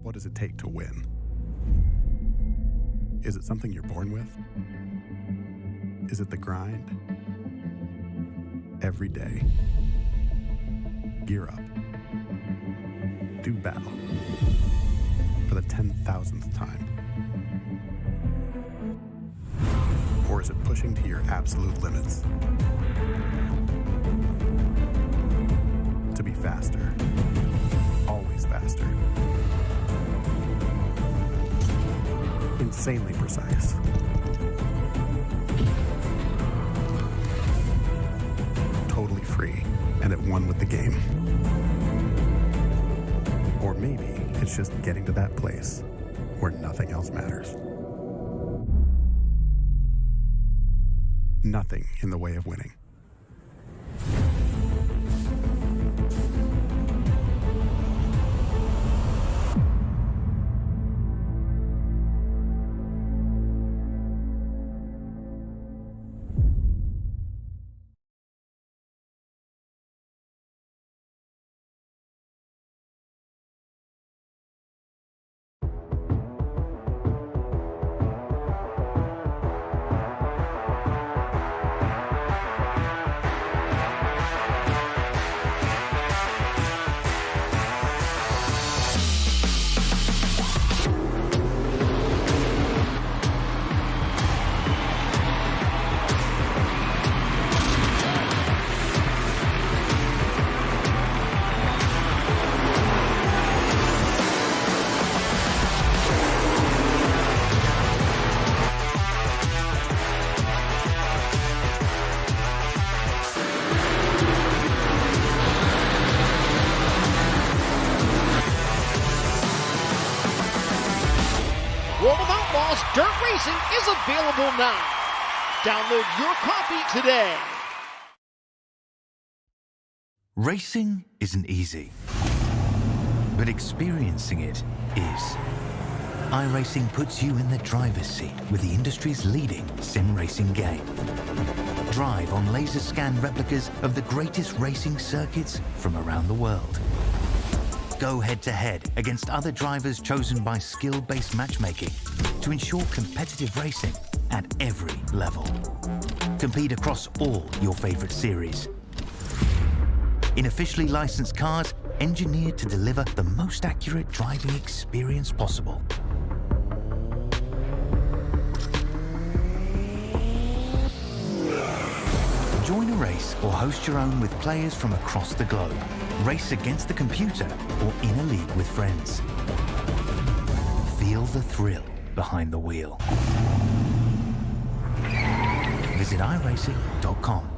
What does it take to win? Is it something you're born with? Is it the grind? Every day. Gear up. Do battle. For the 10,000th time. Or is it pushing to your absolute limits? To be faster. Always faster. Insanely precise. Totally free and at one with the game. Or maybe it's just getting to that place where nothing else matters. Nothing in the way of winning. Dirt Racing is available now. Download your copy today. Racing isn't easy, but experiencing it is. iRacing puts you in the driver's seat with the industry's leading sim racing game. Drive on laser scan replicas of the greatest racing circuits from around the world. Go head-to-head against other drivers chosen by skill-based matchmaking to ensure competitive racing at every level. Compete across all your favorite series. In officially licensed cars, engineered to deliver the most accurate driving experience possible. Join a race or host your own with players from across the globe. Race against the computer or in a league with friends. Feel the thrill behind the wheel. Visit iRacing.com.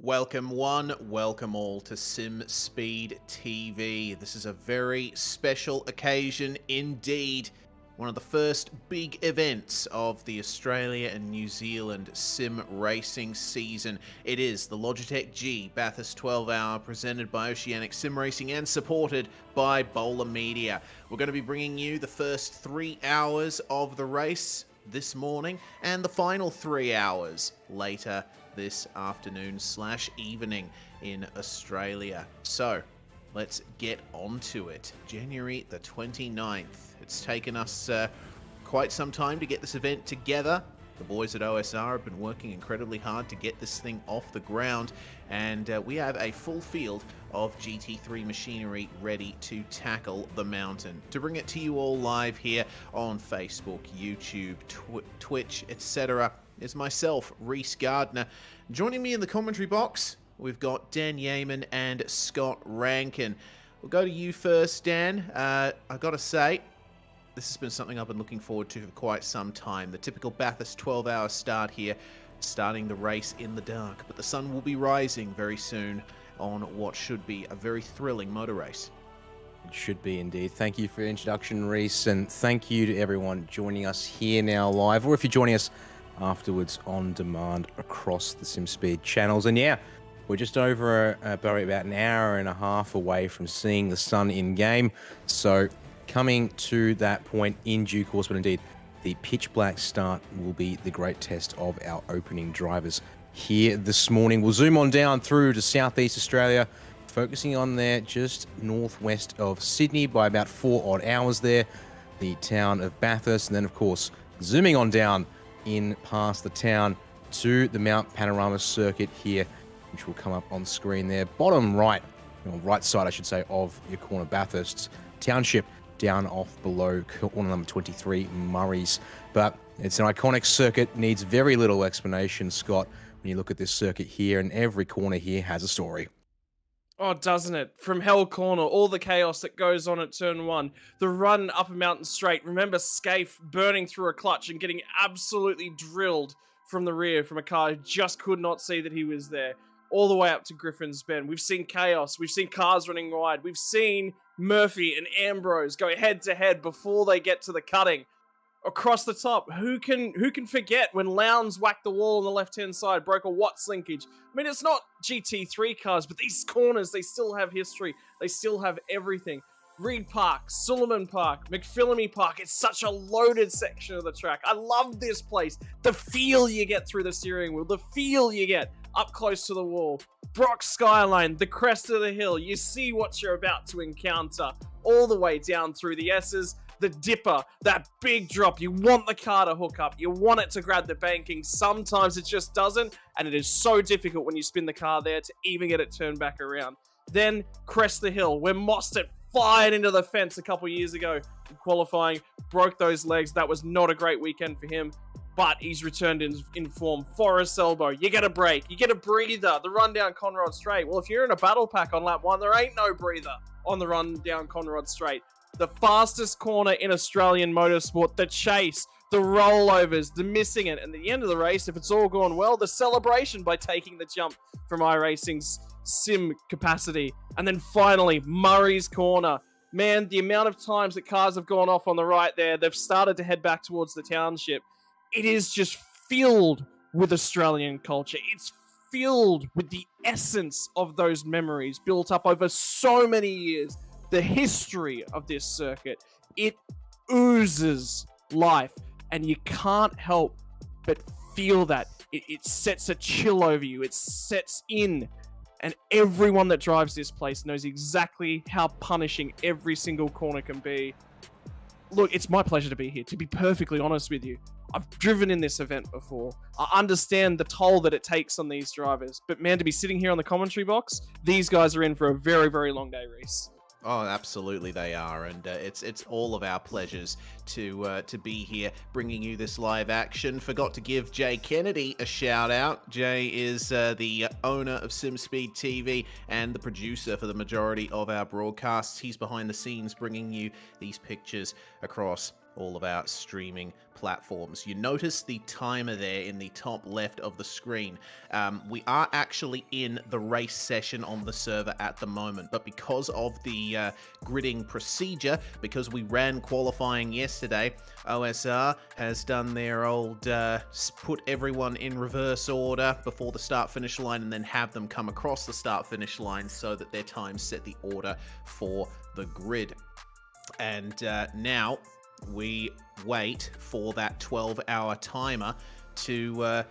Welcome one, welcome all to Sim Speed TV. This is a very special occasion indeed. One of the first big events of the Australia and New Zealand sim racing season. It is the Logitech G Bathurst 12 Hour presented by Oceanic Sim Racing and supported by Bowler Media. We're going to be bringing you the first 3 hours of the race this morning and the final 3 hours later this afternoon/evening in Australia. So let's get on to it. January the 29th. It's taken us quite some time to get this event together. The boys at OSR have been working incredibly hard to get this thing off the ground, and we have a full field of GT3 machinery ready to tackle the mountain. To bring it to you all live here on Facebook, YouTube, Twitch, etc. is myself, Reese Gardner. Joining me in the commentary box, we've got Dan Yeaman and Scott Rankin. We'll go to you first, Dan. I gotta say, this has been something I've been looking forward to for quite some time. The typical Bathurst 12-hour start here, starting the race in the dark. But the sun will be rising very soon on what should be a very thrilling motor race. It should be indeed. Thank you for your introduction, Reese, and thank you to everyone joining us here now live, or if you're joining us afterwards on demand across the SimSpeed channels. And yeah, we're just over about an hour and a half away from seeing the sun in game. So coming to that point in due course, but indeed, the pitch black start will be the great test of our opening drivers here this morning. We'll zoom on down through to Southeast Australia, focusing on there just northwest of Sydney by about 4 odd hours there, the town of Bathurst, and then of course zooming on down in past the town to the Mount Panorama circuit here, which will come up on screen there, bottom right, or right side I should say, of your corner Bathurst township, down off below corner number 23 Murray's. But it's an iconic circuit, needs very little explanation, Scott, when you look at this circuit here, and every corner here has a story. Oh, doesn't it? From Hell Corner, all the chaos that goes on at turn 1, the run up a mountain straight. Remember Scaife burning through a clutch and getting absolutely drilled from the rear from a car who just could not see that he was there. All the way up to Griffin's Bend. We've seen chaos. We've seen cars running wide. We've seen Murphy and Ambrose go head to head before they get to the cutting. Across the top, who can forget when Lowndes whacked the wall on the left-hand side, broke a Watts linkage? I mean, it's not GT3 cars, but these corners, they still have history. They still have everything. Reed Park, Suleiman Park, McPhillamy Park. It's such a loaded section of the track. I love this place. The feel you get through the steering wheel, the feel you get up close to the wall. Brock Skyline, the crest of the hill. You see what you're about to encounter all the way down through the S's. The dipper, that big drop. You want the car to hook up. You want it to grab the banking. Sometimes it just doesn't, and it is so difficult when you spin the car there to even get it turned back around. Then crest the hill, where Mostert fired into the fence a couple years ago in qualifying, broke those legs. That was not a great weekend for him, but he's returned in form. Forest Elbow, you get a break, you get a breather. The run down Conrod Straight. Well, if you're in a battle pack on lap 1, there ain't no breather on the run down Conrod Straight. The fastest corner in Australian motorsport, the chase, the rollovers, the missing it, and at the end of the race, if it's all gone well, the celebration by taking the jump from iRacing's sim capacity. And then finally, Murray's Corner. Man, the amount of times that cars have gone off on the right there, they've started to head back towards the township. It is just filled with Australian culture. It's filled with the essence of those memories built up over so many years. The history of this circuit, it oozes life, and you can't help but feel that. It sets a chill over you. It sets in, and everyone that drives this place knows exactly how punishing every single corner can be. Look, it's my pleasure to be here, to be perfectly honest with you. I've driven in this event before. I understand the toll that it takes on these drivers, but man, to be sitting here on the commentary box, these guys are in for a very, very long day, Reese. Oh, absolutely they are, and it's all of our pleasures to be here, bringing you this live action. Forgot to give Jay Kennedy a shout out. Jay is the owner of SimSpeed TV and the producer for the majority of our broadcasts. He's behind the scenes bringing you these pictures across all of our streaming platforms. You notice the timer there in the top left of the screen. We are actually in the race session on the server at the moment, but because of the gridding procedure, because we ran qualifying yesterday, OSR has done their old put everyone in reverse order before the start-finish line and then have them come across the start-finish line so that their times set the order for the grid. And now we wait for that 12-hour timer to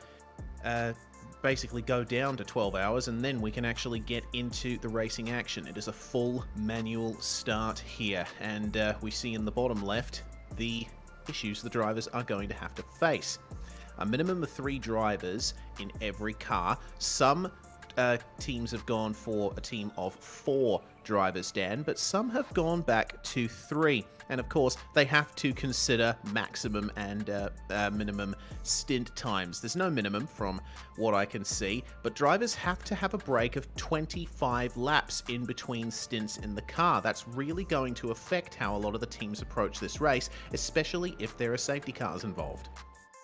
basically go down to 12 hours, and then we can actually get into the racing action. It is a full manual start here, and we see in the bottom left the issues the drivers are going to have to face. A minimum of 3 drivers in every car. Some teams have gone for a team of 4 drivers, Dan, but some have gone back to 3. And of course, they have to consider maximum and minimum stint times. There's no minimum from what I can see, but drivers have to have a break of 25 laps in between stints in the car. That's really going to affect how a lot of the teams approach this race, especially if there are safety cars involved.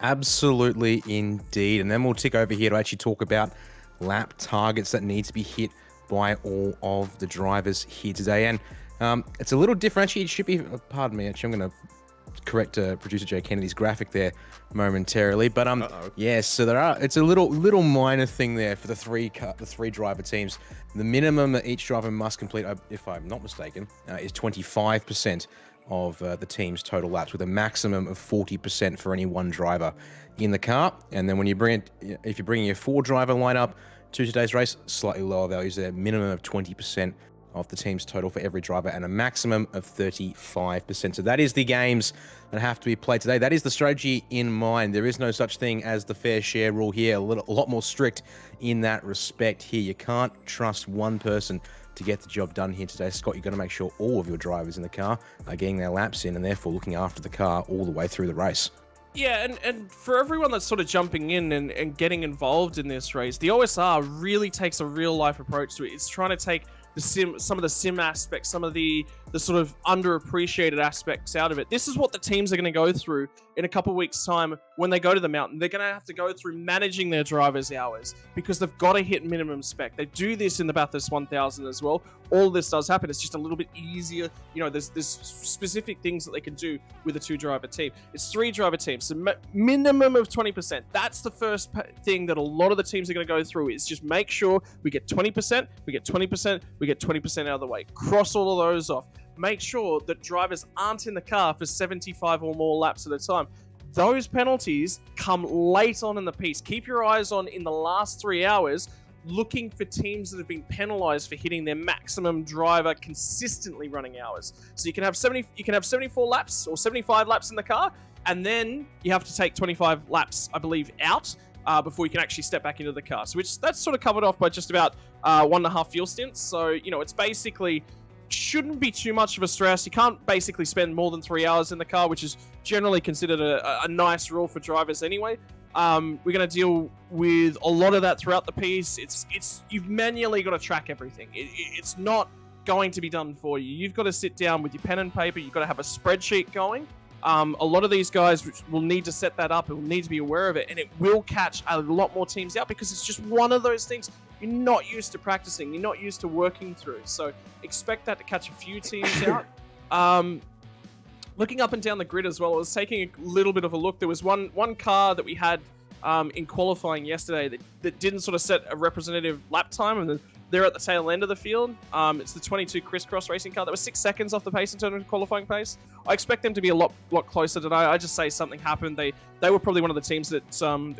Absolutely, indeed. And then we'll tick over here to actually talk about lap targets that need to be hit by all of the drivers here today. And it's a little different. Actually, it should be, pardon me, actually, I'm going to correct producer Jay Kennedy's graphic there momentarily. But yeah, so it's a little minor thing there for the three driver teams. The minimum that each driver must complete, if I'm not mistaken, is 25% of the team's total laps, with a maximum of 40% for any one driver in the car. And then when you if you're bringing a 4-driver lineup to today's race, slightly lower values there, minimum of 20% of the team's total for every driver and a maximum of 35%. So that is the games that have to be played today. That is the strategy in mind. There is no such thing as the fair share rule here. A lot more strict in that respect here. You can't trust one person to get the job done here today. Scott, you've got to make sure all of your drivers in the car are getting their laps in and therefore looking after the car all the way through the race. Yeah, and for everyone that's sort of jumping in and getting involved in this race, the OSR really takes a real-life approach to it. It's trying to take some of the sim aspects, some of the sort of underappreciated aspects out of it. This is what the teams are going to go through in a couple of weeks' time when they go to the mountain. They're going to have to go through managing their drivers' hours because they've got to hit minimum spec. They do this in the Bathurst 1000 as well. All this does happen. It's just a little bit easier. You know, there's specific things that they can do with a 2-driver team. It's 3-driver teams, so minimum of 20%. That's the first thing that a lot of the teams are going to go through, is just make sure we get 20%, we get 20%, we get 20% out of the way. Cross all of those off. Make sure that drivers aren't in the car for 75 or more laps at a time. Those penalties come late on in the piece. Keep your eyes on in the last 3 hours, looking for teams that have been penalized for hitting their maximum driver consistently running hours. So you can have 74 laps or 75 laps in the car, and then you have to take 25 laps, I believe, out before you can actually step back into the car. So that's sort of covered off by just about 1.5 fuel stints. So, you know, it's basically shouldn't be too much of a stress. You can't basically spend more than 3 hours in the car, which is generally considered a nice rule for drivers anyway. We're going to deal with a lot of that throughout the piece. You've manually got to track everything. It's not going to be done for you. You've got to sit down with your pen and paper. You've got to have a spreadsheet going. A lot of these guys will need to set that up and will need to be aware of it, and it will catch a lot more teams out because it's just one of those things you're not used to practicing, you're not used to working through. So expect that to catch a few teams out. Looking up and down the grid as well, I was taking a little bit of a look. There was one car that we had in qualifying yesterday that didn't sort of set a representative lap time, and they're at the tail end of the field. It's the 22 crisscross racing car that was 6 seconds off the pace in terms of qualifying pace. I expect them to be a lot closer today. I just say something happened. They were probably one of the teams that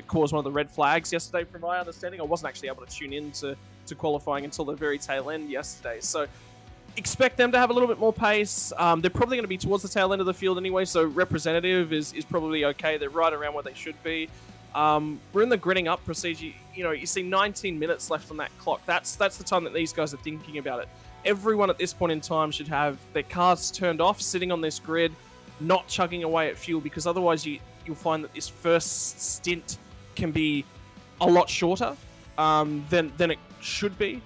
caused one of the red flags yesterday, from my understanding. I wasn't actually able to tune in to qualifying until the very tail end yesterday. So expect them to have a little bit more pace. They're probably going to be towards the tail end of the field anyway, so representative is probably okay. They're right around where they should be. We're in the gridding up procedure. You know, you see 19 minutes left on that clock. That's the time that these guys are thinking about it. Everyone at this point in time should have their cars turned off, sitting on this grid, not chugging away at fuel, because otherwise you'll find that this first stint can be a lot shorter than it should be.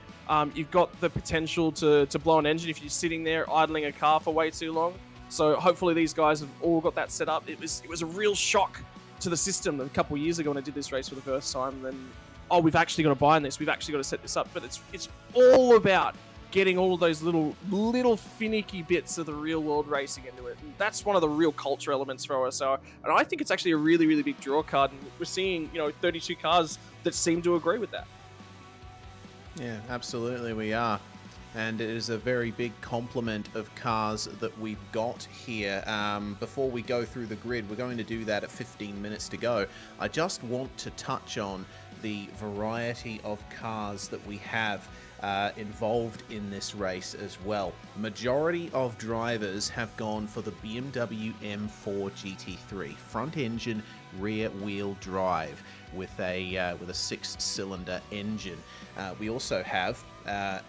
You've got the potential to blow an engine if you're sitting there idling a car for way too long. So hopefully these guys have all got that set up. It was a real shock to the system a couple of years ago when I did this race for the first time. Then, we've actually got to buy in this. We've actually got to set this up. But it's all about getting all of those little finicky bits of the real world racing into it. And that's one of the real culture elements for OSR. And I think it's actually a really, really big draw card. And we're seeing, 32 cars that seem to agree with that. Yeah, absolutely we are. And it is a very big complement of cars that we've got here. Before we go through the grid, we're going to do that at 15 minutes to go. I just want to touch on the variety of cars that we have. involved in this race as well. Majority of drivers have gone for the BMW M4 GT3 front engine, rear wheel drive with a 6-cylinder engine. We also have a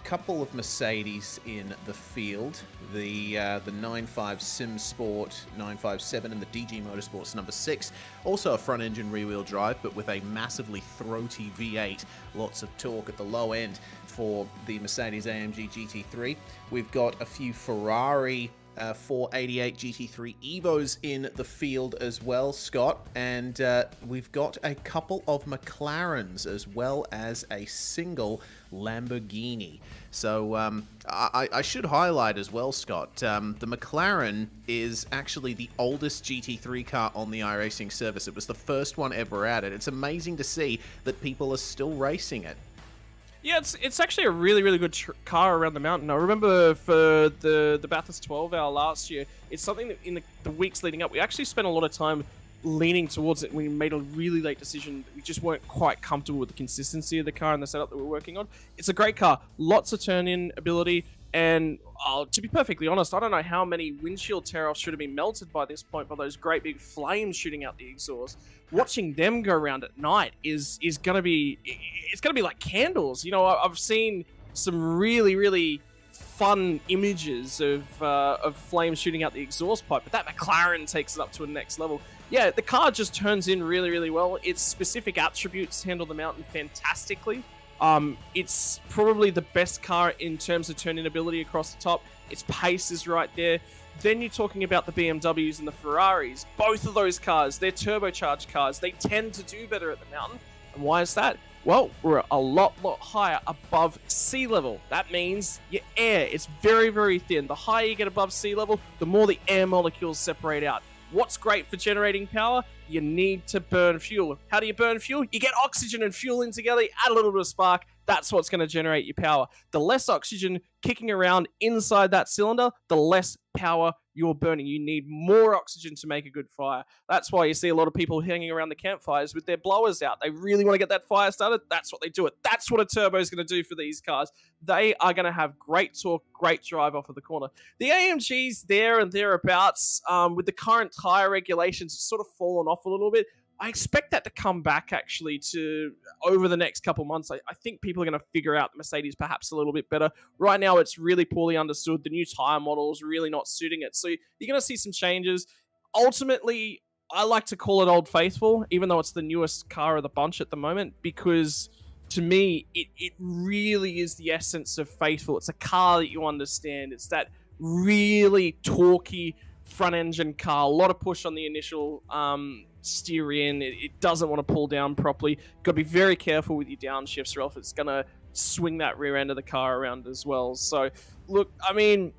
couple of Mercedes in the field, the 95 Sim Sport 957 and the DG Motorsports number 6, also a front engine rear wheel drive but with a massively throaty V8, lots of torque at the low end for the Mercedes AMG GT3. We've got a few Ferrari 488 GT3 Evos in the field as well, Scott, and we've got a couple of McLarens as well as a single Lamborghini. So I should highlight as well, Scott, the McLaren is actually the oldest GT3 car on the iRacing service. It was the first one ever added. It's amazing to see that people are still racing it. Yeah, it's actually a really, really good car around the mountain. I remember for the Bathurst 12-hour last year, it's something that in the weeks leading up, we actually spent a lot of time leaning towards it. We made a really late decision. We just weren't quite comfortable with the consistency of the car and the setup that we're working on. It's a great car. Lots of turn-in ability. And to be perfectly honest, I don't know how many windshield tear-offs should have been melted by this point by those great big flames shooting out the exhaust. Watching them go around at night is gonna be like candles. You know, I've seen some really, really fun images of flames shooting out the exhaust pipe, but that McLaren takes it up to a next level. Yeah, the car just turns in really, really well. Its specific attributes handle the mountain fantastically. It's probably the best car in terms of turn-in ability across the top. Its pace is right there. Then you're talking about the BMWs and the Ferraris. Both of those cars, they're turbocharged cars. They tend to do better at the mountain. And why is that? Well, we're a lot higher above sea level. That means your air, it's very, very thin. The higher you get above sea level, the more the air molecules separate out. What's great for generating power? You need to burn fuel. How do you burn fuel? You get oxygen and fuel in together, you add a little bit of spark. That's what's going to generate your power. The less oxygen kicking around inside that cylinder, the less power you're burning. You need more oxygen to make a good fire. That's why you see a lot of people hanging around the campfires with their blowers out. They really want to get that fire started. That's what they do it. That's what a turbo is going to do for these cars. They are going to have great torque, great drive off of the corner. The AMGs there and thereabouts, with the current tire regulations, it's sort of fallen off a little bit. I expect that to come back actually to over the next couple months. I think people are going to figure out the Mercedes perhaps a little bit better. Right now, it's really poorly understood. The new tire model is really not suiting it. So you're going to see some changes. Ultimately, I like to call it Old Faithful, even though it's the newest car of the bunch at the moment, because to me, it really is the essence of Faithful. It's a car that you understand. It's that really torquey front engine car, a lot of push on the initial steer in. It doesn't want to pull down properly. Got to be very careful with your downshifts or else it's going to swing that rear end of the car around as well. So look, I mean,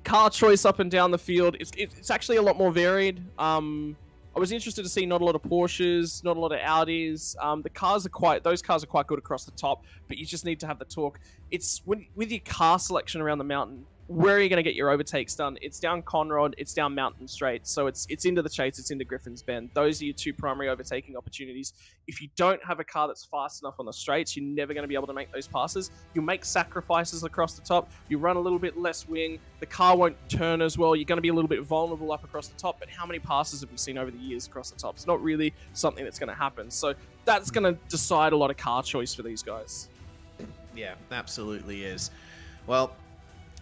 car choice up and down the field, it's actually a lot more varied. I was interested to see not a lot of Porsches, not a lot of Audis. Those cars are quite good across the top, but you just need to have the torque. It's with your car selection around the mountain, where are you going to get your overtakes done? It's down Conrod, it's down Mountain Straight, so it's into the Chase, it's into Griffin's Bend. Those are your two primary overtaking opportunities. If you don't have a car that's fast enough on the straights, you're never going to be able to make those passes. You'll make sacrifices across the top, you run a little bit less wing, the car won't turn as well, you're going to be a little bit vulnerable up across the top, but how many passes have we seen over the years across the top? It's not really something that's going to happen. So that's going to decide a lot of car choice for these guys. Yeah, absolutely is. Well,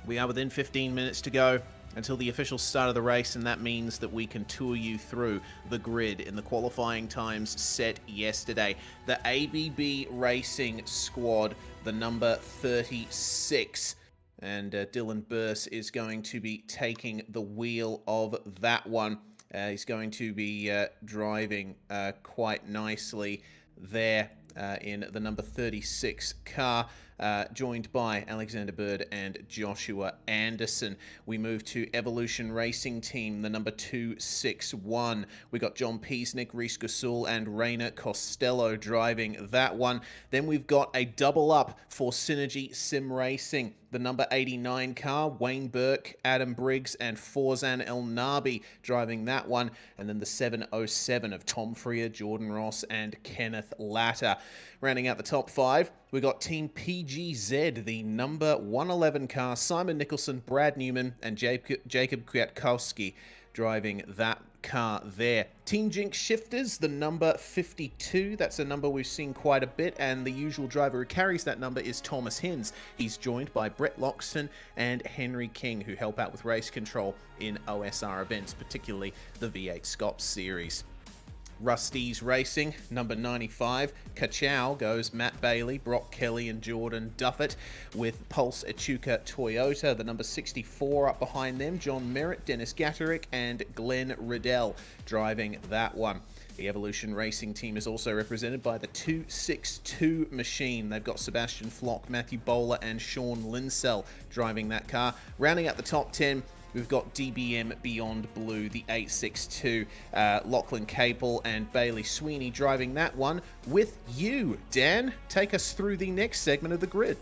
we are within 15 minutes to go until the official start of the race, and that means that we can tour you through the grid in the qualifying times set yesterday. The ABB Racing squad, the number 36, and Dylan Burse is going to be taking the wheel of that one. He's going to be driving quite nicely there in the number 36 car. Joined by Alexander Bird and Joshua Anderson. We move to Evolution Racing Team, the number 261. We got John Peasnick, Reese Gasul, and Raina Costello driving that one. Then we've got a double up for Synergy Sim Racing, the number 89 car, Wayne Burke, Adam Briggs, and Forzan El Nabi driving that one. And then the 707 of Tom Freer, Jordan Ross, and Kenneth Latter. Rounding out the top five, we got Team PG DGZ, the number 111 car. Simon Nicholson, Brad Newman, and Jacob Kwiatkowski driving that car there. Team Jinx Shifters, the number 52. That's a number we've seen quite a bit, and the usual driver who carries that number is Thomas Hinz. He's joined by Brett Loxton and Henry King, who help out with race control in OSR events, particularly the V8 Scops series. Rusty's Racing, number 95. Kachow goes Matt Bailey, Brock Kelly, and Jordan Duffett. With Pulse Echuca Toyota, the number 64 up behind them. John Merritt, Dennis Gatterick, and Glenn Riddell driving that one. The Evolution Racing team is also represented by the 262 machine. They've got Sebastian Flock, Matthew Bowler, and Sean Linsell driving that car. Rounding out the top 10, we've got DBM Beyond Blue, the 862, Lachlan Capel and Bailey Sweeney driving that one with you. Dan, take us through the next segment of the grid.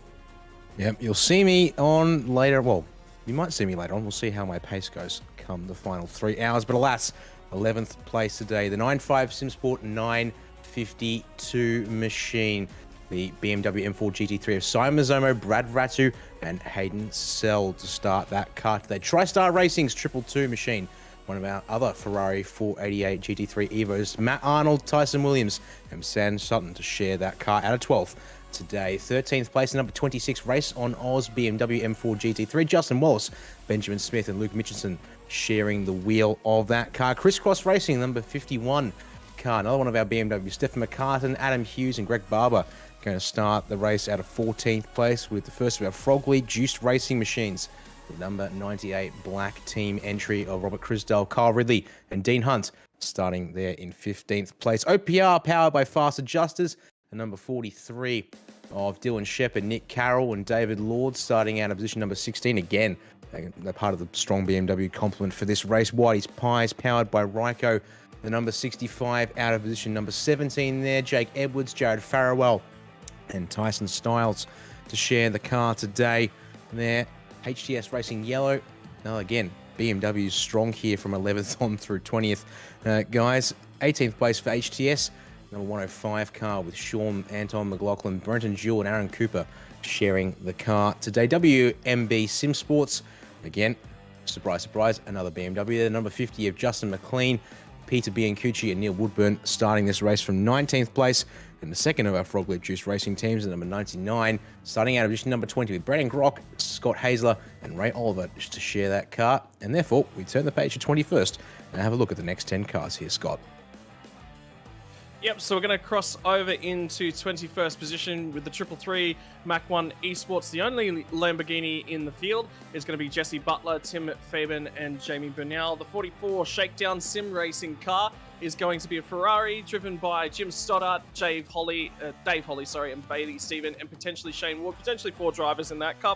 Yep, you'll see me on later. Well, you might see me later on. We'll see how my pace goes come the final 3 hours. But alas, 11th place today, the 9.5 SimSport 952 machine. The BMW M4 GT3 of Simon Zomo, Brad Ratu, and Hayden Sell to start that car today. TriStar Racing's 222 machine, one of our other Ferrari 488 GT3 Evos, Matt Arnold, Tyson Williams, and Sam Sutton to share that car out of 12th today. 13th place, number 26 Race on Oz BMW M4 GT3, Justin Wallace, Benjamin Smith, and Luke Mitchelson sharing the wheel of that car. Crisscross Racing, number 51 car, another one of our BMW, Stephen McCartan, Adam Hughes, and Greg Barber going to start the race out of 14th place with the first of our Frog League Juiced Racing machines. The number 98 Black Team entry of Robert Crisdale, Kyle Ridley, and Dean Hunt starting there in 15th place. OPR powered by Fast Adjusters, the number 43 of Dylan Shepherd, Nick Carroll, and David Lord starting out of position number 16. Again, they're part of the strong BMW complement for this race. Whitey's Pies powered by Ryko, the number 65 out of position number 17 there. Jake Edwards, Jared Farrell, and Tyson Styles to share the car today. There, HTS Racing Yellow. Now again, BMW's strong here from 11th on through 20th. Guys, 18th place for HTS. Number 105 car with Sean, Anton McLaughlin, Brenton Jewell, and Aaron Cooper sharing the car today. WMB Sim Sports. Again, surprise, surprise, another BMW. The number 50 of Justin McLean, Peter Biancucci, and Neil Woodburn starting this race from 19th place. And the second of our Frog League Juice Racing teams, the number 99, starting out of position number 20 with Brendan Grock, Scott Hazler, and Ray Oliver to share that car. And therefore, we turn the page to 21st and have a look at the next 10 cars here, Scott. Yep, so we're going to cross over into 21st position with the 333 Mach 1 Esports. The only Lamborghini in the field is going to be Jesse Butler, Tim Fabian, and Jamie Burnell. The 44 Shakedown Sim Racing car is going to be a Ferrari driven by Jim Stoddart, Dave Holly, and Bailey Stephen, and potentially Shane Ward, potentially 4 drivers in that car.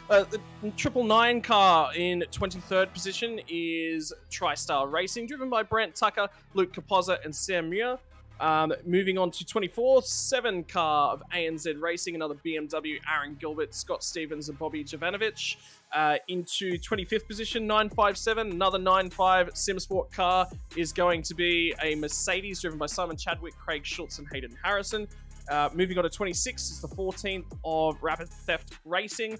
The 999 car in 23rd position is TriStar Racing, driven by Brant Tucker, Luke Capozza, and Sam Muir. Moving on to 24th, 7 car of ANZ Racing, another BMW, Aaron Gilbert, Scott Stevens, and Bobby Jovanovic. Into 25th position, 957, another 95 SimSport car is going to be a Mercedes driven by Simon Chadwick, Craig Schultz, and Hayden Harrison. Moving on to 26 is the 14th of Rapid Theft Racing,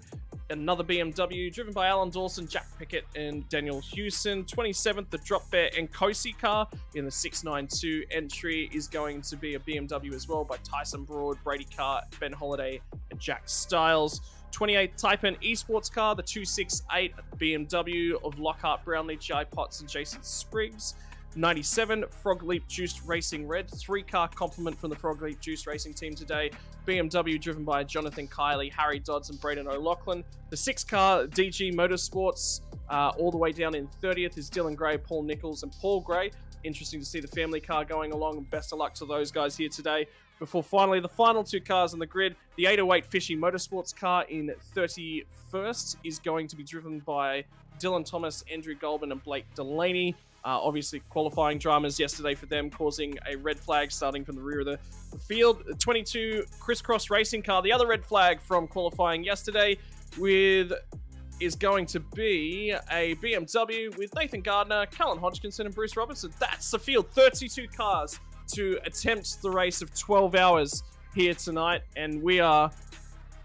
another BMW driven by Alan Dawson, Jack Pickett, and Daniel Hewson. 27th, the Drop Bear and Cosi car in the 692 entry is going to be a BMW as well by Tyson Broad, Brady Carr, Ben Holiday, and Jack Stiles. 28th, Taipan Esports car, the 268 BMW of Lockhart Brownlee, Jai Potts, and Jason Spriggs. 97, Frog Leap Juiced Racing Red, 3-car complement from the Frog Leap Juiced Racing team today. BMW driven by Jonathan Kiley, Harry Dodds, and Braden O'Loughlin. The 6-car DG Motorsports, all the way down in 30th is Dylan Gray, Paul Nichols, and Paul Gray. Interesting to see the family car going along, and best of luck to those guys here today. Before finally, the final 2 cars on the grid, the 808 Fishy Motorsports car in 31st is going to be driven by Dylan Thomas, Andrew Goldman, and Blake Delaney. Obviously, qualifying dramas yesterday for them, causing a red flag starting from the rear of the field. 22 Crisscross Racing car, the other red flag from qualifying yesterday, is going to be a BMW with Nathan Gardner, Callan Hodgkinson, and Bruce Robertson. That's the field. 32 cars to attempt the race of 12 hours here tonight, and we are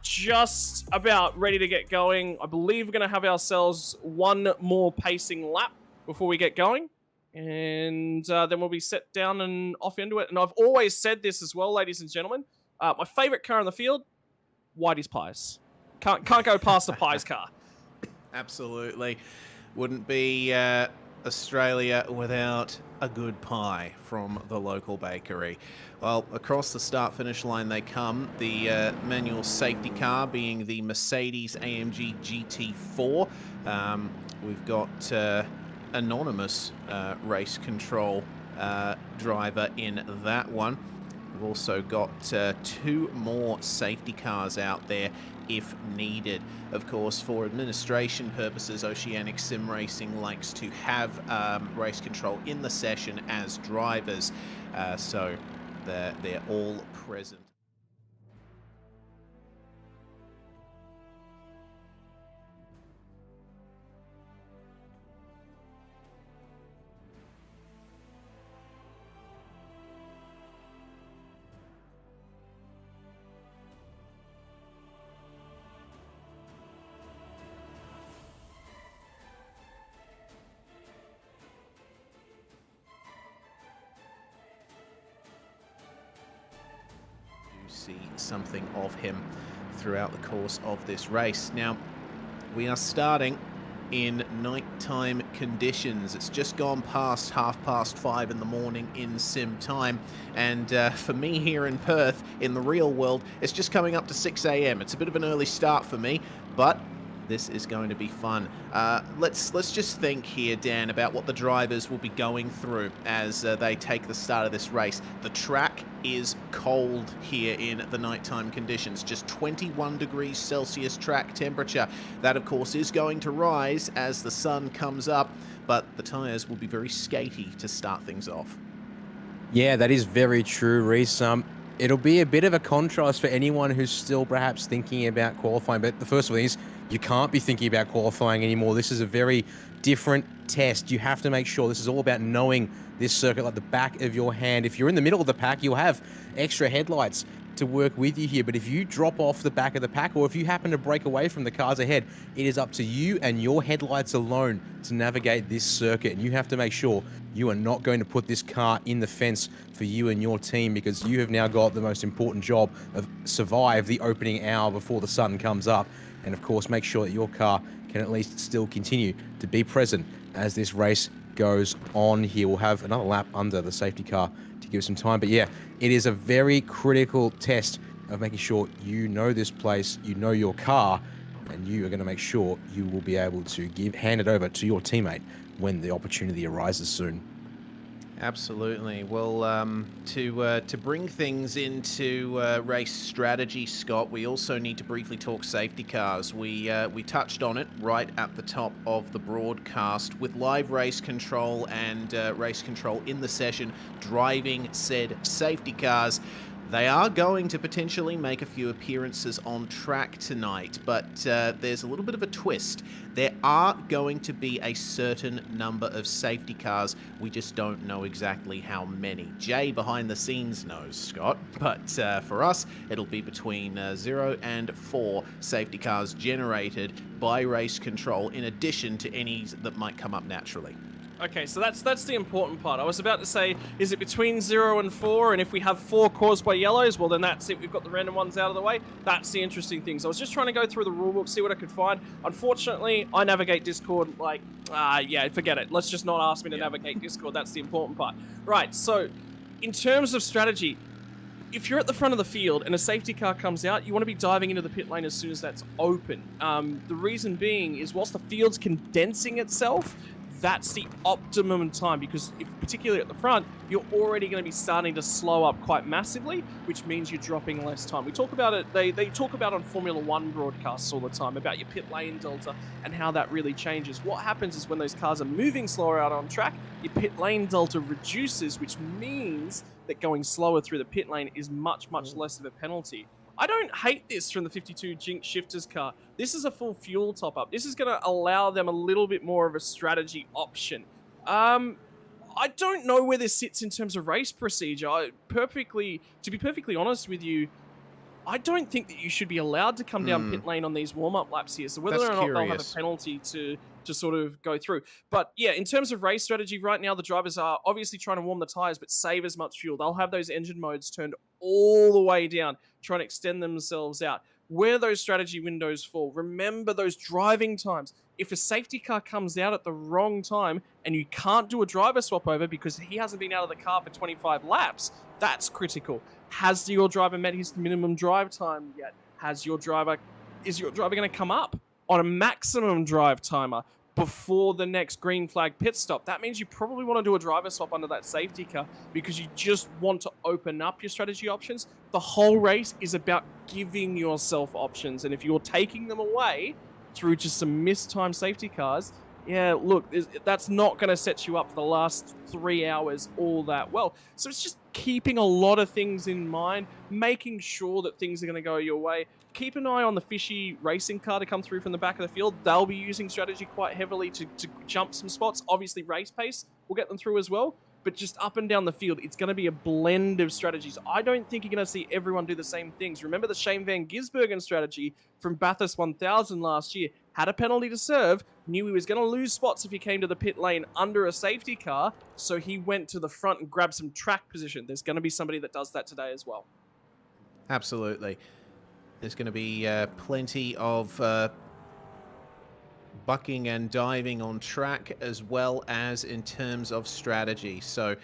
just about ready to get going. I believe we're going to have ourselves one more pacing lap before we get going. And then we'll be set down and off into it. And I've always said this as well, ladies and gentlemen. My favorite car in the field, Whitey's Pies. Can't go past a Pies car. Absolutely. Wouldn't be Australia without a good pie from the local bakery. Well, across the start-finish line they come. The manual safety car being the Mercedes-AMG GT4. We've got anonymous race control driver in that one. We've also got 2 more safety cars out there if needed. Of course, for administration purposes, Oceanic Sim Racing likes to have race control in the session as drivers, so they're all present. See something of him throughout the course of this race. Now, we are starting in nighttime conditions. It's just gone past 5:30 in the morning in sim time, and for me here in Perth, in the real world, it's just coming up to 6 a.m. It's a bit of an early start for me, but this is going to be fun. Let's just think here, Dan, about what the drivers will be going through as they take the start of this race. The track is cold here in the nighttime conditions, just 21 degrees Celsius track temperature. That, of course, is going to rise as the sun comes up, but the tyres will be very skatey to start things off. Yeah, that is very true, Reese. It'll be a bit of a contrast for anyone who's still perhaps thinking about qualifying. But the first thing is, you can't be thinking about qualifying anymore. This is a very different test. You have to make sure this is all about knowing this circuit like the back of your hand. If you're in the middle of the pack, you'll have extra headlights to work with you here. But if you drop off the back of the pack, or if you happen to break away from the cars ahead, it is up to you and your headlights alone to navigate this circuit. And you have to make sure you are not going to put this car in the fence for you and your team, because you have now got the most important job of survive the opening hour before the sun comes up. And of course, make sure that your car can at least still continue to be present as this race goes on here. We'll have another lap under the safety car to give some time. But yeah, it is a very critical test of making sure you know this place, you know your car, and you are going to make sure you will be able to hand it over to your teammate when the opportunity arises soon. Absolutely. Well, to bring things into race strategy, Scott, we also need to briefly talk safety cars. We touched on it right at the top of the broadcast with live race control and race control in the session driving said safety cars. They are going to potentially make a few appearances on track tonight, but there's a little bit of a twist. There are going to be a certain number of safety cars. We just don't know exactly how many. Jay behind the scenes knows, Scott, but for us, it'll be between 0 and 4 safety cars generated by race control, in addition to any that might come up naturally. Okay, so that's the important part. I was about to say, is it between 0 and 4? And if we have 4 caused by yellows, well, then that's it. We've got the random ones out of the way. That's the interesting thing. So I was just trying to go through the rulebook, see what I could find. Unfortunately, I navigate Discord like, yeah, forget it. Let's just not ask me to navigate Discord. That's the important part. Right, so in terms of strategy, if you're at the front of the field and a safety car comes out, you want to be diving into the pit lane as soon as that's open. The reason being is whilst the field's condensing itself, that's the optimum time, because if particularly at the front, you're already going to be starting to slow up quite massively, which means you're dropping less time. We talk about it, they talk about on Formula 1 broadcasts all the time about your pit lane delta and how that really changes. What happens is when those cars are moving slower out on track, your pit lane delta reduces, which means that going slower through the pit lane is much, much less of a penalty. I don't hate this from the 52 Jinx Shifters car. This is a full fuel top-up. This is going to allow them a little bit more of a strategy option. I don't know where this sits in terms of race procedure. To be perfectly honest with you, I don't think that you should be allowed to come down pit lane on these warm-up laps here. So whether That's or not they'll have curious. a penalty to sort of go through. But yeah, in terms of race strategy right now, the drivers are obviously trying to warm the tires, but save as much fuel. They'll have those engine modes turned all the way down, trying to extend themselves out. Where those strategy windows fall, remember those driving times. If a safety car comes out at the wrong time and you can't do a driver swap over because he hasn't been out of the car for 25 laps, that's critical. Has your driver met his minimum drive time yet? Is your driver going to come up on a maximum drive timer before the next green flag pit stop? That means you probably want to do a driver swap under that safety car because you just want to open up your strategy options. The whole race is about giving yourself options, and if you're taking them away through just some mistimed safety cars, yeah, look, that's not going to set you up for the last 3 hours all that well. So it's just keeping a lot of things in mind, making sure that things are going to go your way. Keep an eye on the fishy racing car to come through from the back of the field. They'll be using strategy quite heavily to jump some spots. Obviously, race pace will get them through as well. But just up and down the field, it's going to be a blend of strategies. I don't think you're going to see everyone do the same things. Remember the Shane Van Gisbergen strategy from Bathurst 1000 last year? Had a penalty to serve, knew he was going to lose spots if he came to the pit lane under a safety car, so he went to the front and grabbed some track position. There's going to be somebody that does that today as well. Absolutely. There's going to be plenty of bucking and diving on track, as well as in terms of strategy. So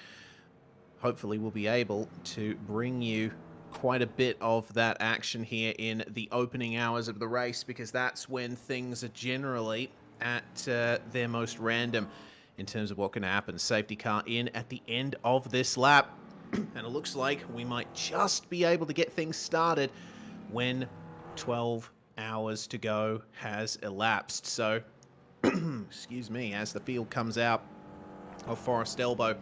hopefully we'll be able to bring you quite a bit of that action here in the opening hours of the race, because that's when things are generally at their most random in terms of what can happen. Safety car in at the end of this lap, and it looks like we might just be able to get things started when 12 hours to go has elapsed. So, excuse me, as the field comes out of Forest Elbow,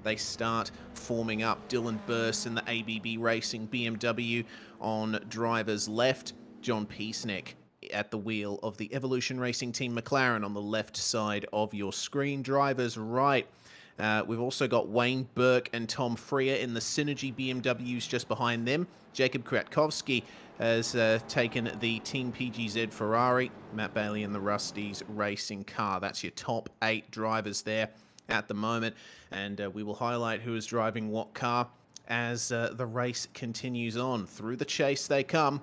they start forming up. Dylan Burst in the ABB Racing BMW on driver's left. John Peaceneck at the wheel of the Evolution Racing Team McLaren on the left side of your screen. Driver's right. We've also got Wayne Burke and Tom Freer in the Synergy BMWs just behind them. Jacob Kwiatkowski has taken the Team PGZ Ferrari. Matt Bailey in the Rusty's racing car. That's your top 8 drivers there at the moment, and we will highlight who is driving what car as the race continues on. Through the chase they come,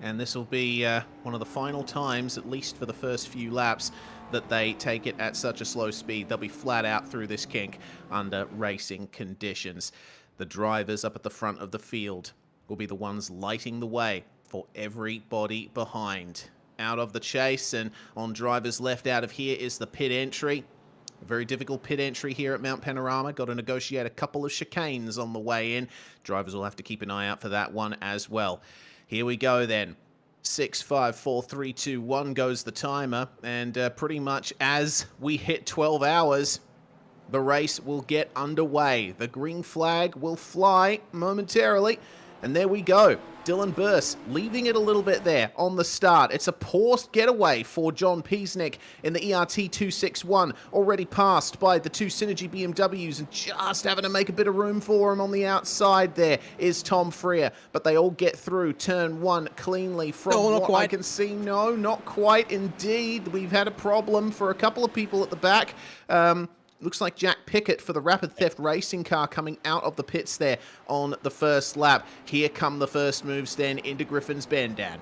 and this will be one of the final times, at least for the first few laps, that they take it at such a slow speed. They'll be flat out through this kink under racing conditions. The drivers up at the front of the field will be the ones lighting the way for everybody behind. Out of the chase, and on driver's left out of here is the pit entry. A very difficult pit entry here at Mount Panorama. Got to negotiate a couple of chicanes on the way in. Drivers will have to keep an eye out for that one as well. Here we go then. 6, 5, 4, 3, 2, 1 goes the timer. And pretty much as we hit 12 hours, the race will get underway. The green flag will fly momentarily. And there we go. Dylan Burst leaving it a little bit there on the start. It's a poor getaway for John Peaceneck in the ERT 261, already passed by the 2 Synergy BMWs, and just having to make a bit of room for him on the outside there is Tom Freer. But they all get through turn 1 cleanly from what I can see. No, not quite indeed. We've had a problem for a couple of people at the back. Looks like Jack Pickett for the Rapid Theft racing car coming out of the pits there on the first lap. Here come the first moves then into Griffin's Bend, Dan.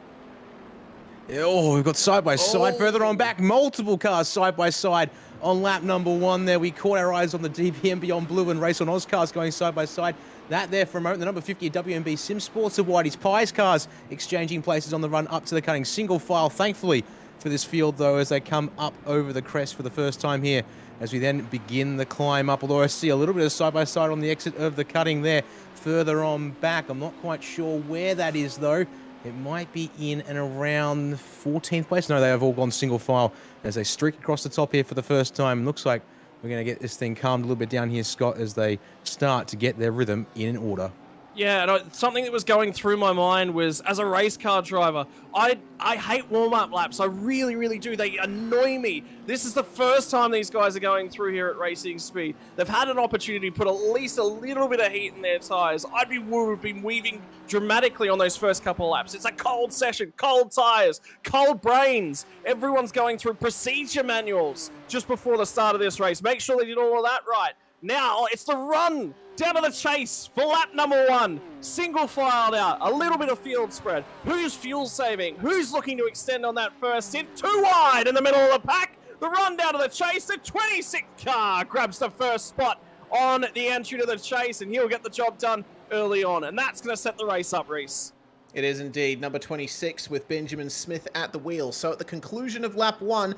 Oh, we've got side-by-side further on back. Multiple cars side-by-side on lap number 1 there. We caught our eyes on the DPM Beyond Blue and Race on Oz cars going side-by-side. That there for a moment. The number 50 WMB Sim Sports of Whitey's Pies cars exchanging places on the run up to the cutting. Single file, thankfully, for this field, though, as they come up over the crest for the first time here, as we then begin the climb up. Although I see a little bit of side-by-side on the exit of the cutting there further on back. I'm not quite sure where that is, though. It might be in and around 14th place. No, they have all gone single file as they streak across the top here for the first time. Looks like we're going to get this thing calmed a little bit down here, Scott, as they start to get their rhythm in order. Yeah, and something that was going through my mind was, as a race car driver, I hate warm-up laps. I really, really do. They annoy me. This is the first time these guys are going through here at Racing Speed. They've had an opportunity to put at least a little bit of heat in their tyres. Would have been weaving dramatically on those first couple of laps. It's a cold session, cold tyres, cold brains. Everyone's going through procedure manuals just before the start of this race. Make sure they did all of that right. Now it's the run down to the chase for lap number 1. Single filed out, a little bit of field spread. Who's fuel saving? Who's looking to extend on that first hit? Too wide in the middle of the pack. The run down to the chase. The 26th car grabs the first spot on the entry to the chase, and he'll get the job done early on. And that's going to set the race up, Reese. It is indeed number 26 with Benjamin Smith at the wheel. So at the conclusion of lap 1,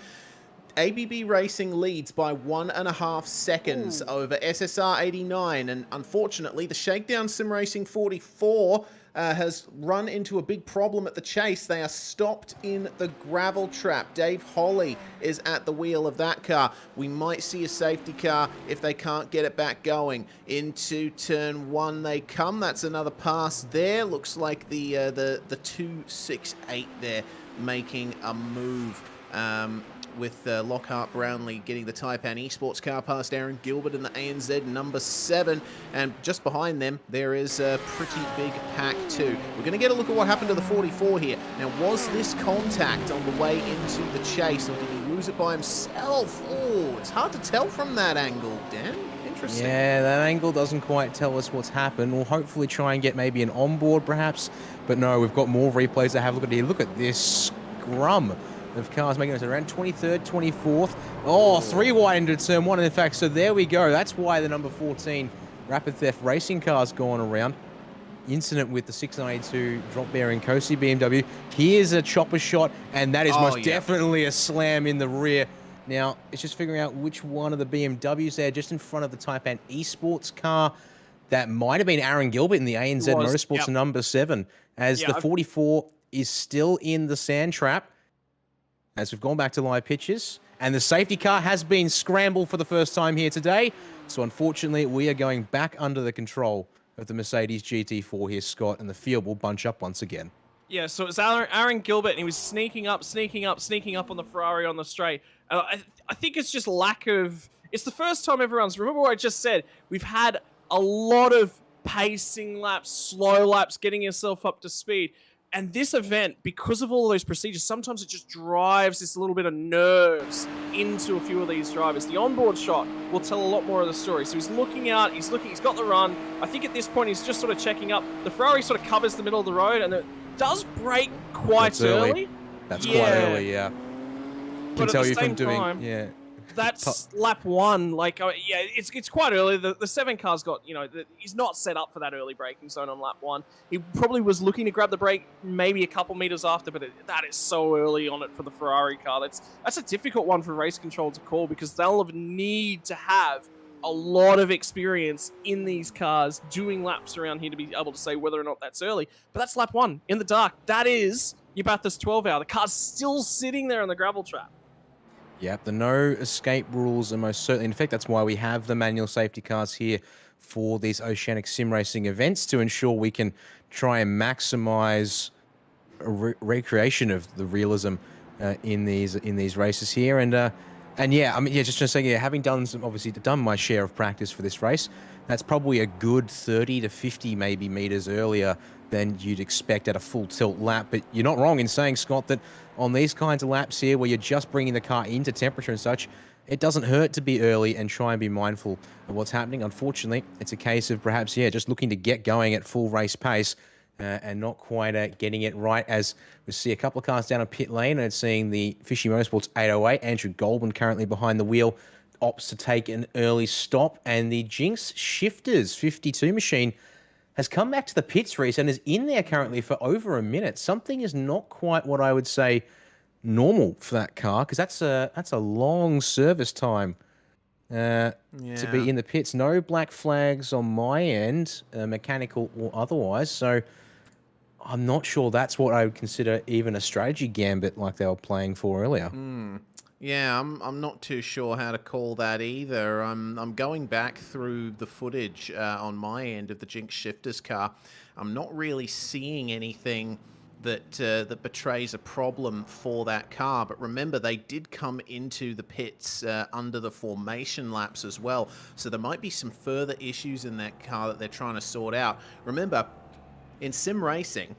ABB Racing leads by 1.5 seconds over SSR 89, and unfortunately the Shakedown Sim Racing 44 has run into a big problem at the chase. They are stopped in the gravel trap. Dave Holly is at the wheel of that car. We might see a safety car if they can't get it back going. Into turn 1 they come. That's another pass there. Looks like the 268 there making a move. With Lockhart Brownlee getting the Taipan Esports car past Aaron Gilbert in the ANZ number 7. And just behind them, there is a pretty big pack too. We're going to get a look at what happened to the 44 here. Now, was this contact on the way into the chase, or did he lose it by himself? Oh, it's hard to tell from that angle, Dan. Interesting. Yeah, that angle doesn't quite tell us what's happened. We'll hopefully try and get maybe an onboard perhaps. But no, we've got more replays to have a look at here. Look at this scrum of cars making it around 23rd, 24th. Oh, 3 wide into turn 1. And in fact, so there we go. That's why the number 14 Rapid Theft Racing car's gone around. Incident with the 692 drop bearing Cosi BMW. Here's a chopper shot, and that is most definitely a slam in the rear. Now, it's just figuring out which one of the BMWs there, just in front of the Taipan Esports car. That might have been Aaron Gilbert in the ANZ Motorsports number 7, as the 44 is still in the sand trap. As we've gone back to live pictures, and the safety car has been scrambled for the first time here today. So unfortunately, we are going back under the control of the Mercedes GT4 here, Scott, and the field will bunch up once again. Yeah, so it's Aaron Gilbert, and he was sneaking up on the Ferrari on the straight. I think it's just lack of... It's the first time everyone's... Remember what I just said? We've had a lot of pacing laps, slow laps, getting yourself up to speed. And this event, because of all of those procedures, sometimes it just drives this little bit of nerves into a few of these drivers. The onboard shot will tell a lot more of the story. So he's looking out, he's got the run. I think at this point he's just sort of checking up. The Ferrari sort of covers the middle of the road, and it does brake quite early. That's quite early, yeah. Can tell you from doing, that's lap 1. Like, it's quite early. The 7 car's got, he's not set up for that early braking zone on lap 1. He probably was looking to grab the brake maybe a couple meters after, but that is so early on it for the Ferrari car. That's a difficult one for race control to call, because they'll need to have a lot of experience in these cars doing laps around here to be able to say whether or not that's early. But that's lap 1 in the dark. That is your Bathurst 12 hour. The car's still sitting there in the gravel trap. Yep, the no escape rules are most certainly. In fact, that's why we have the manual safety cars here for these Oceanic Sim Racing events, to ensure we can try and maximize recreation of the realism in these races here. And yeah, I mean, yeah, just to say, having done my share of practice for this race, that's probably a good 30 to 50 maybe meters earlier than you'd expect at a full tilt lap. But you're not wrong in saying, Scott, that on these kinds of laps here, where you're just bringing the car into temperature and such, it doesn't hurt to be early and try and be mindful of what's happening. Unfortunately, it's a case of perhaps, just looking to get going at full race pace and not quite getting it right, as we see a couple of cars down a pit lane, and seeing the Fishy Motorsports 808, Andrew Goldman currently behind the wheel, opts to take an early stop, and the Jinx Shifters 52 machine has come back to the pits, Reese, and is in there currently for over a minute. Something is not quite what I would say normal for that car, because that's a long service time to be in the pits. No black flags on my end, mechanical or otherwise, so I'm not sure that's what I would consider even a strategy gambit like they were playing for earlier. Yeah, I'm not too sure how to call that either. I'm going back through the footage on my end of the Jinx Shifter's car. I'm not really seeing anything that betrays a problem for that car. But remember, they did come into the pits under the formation laps as well, so there might be some further issues in that car that they're trying to sort out. Remember, in sim racing,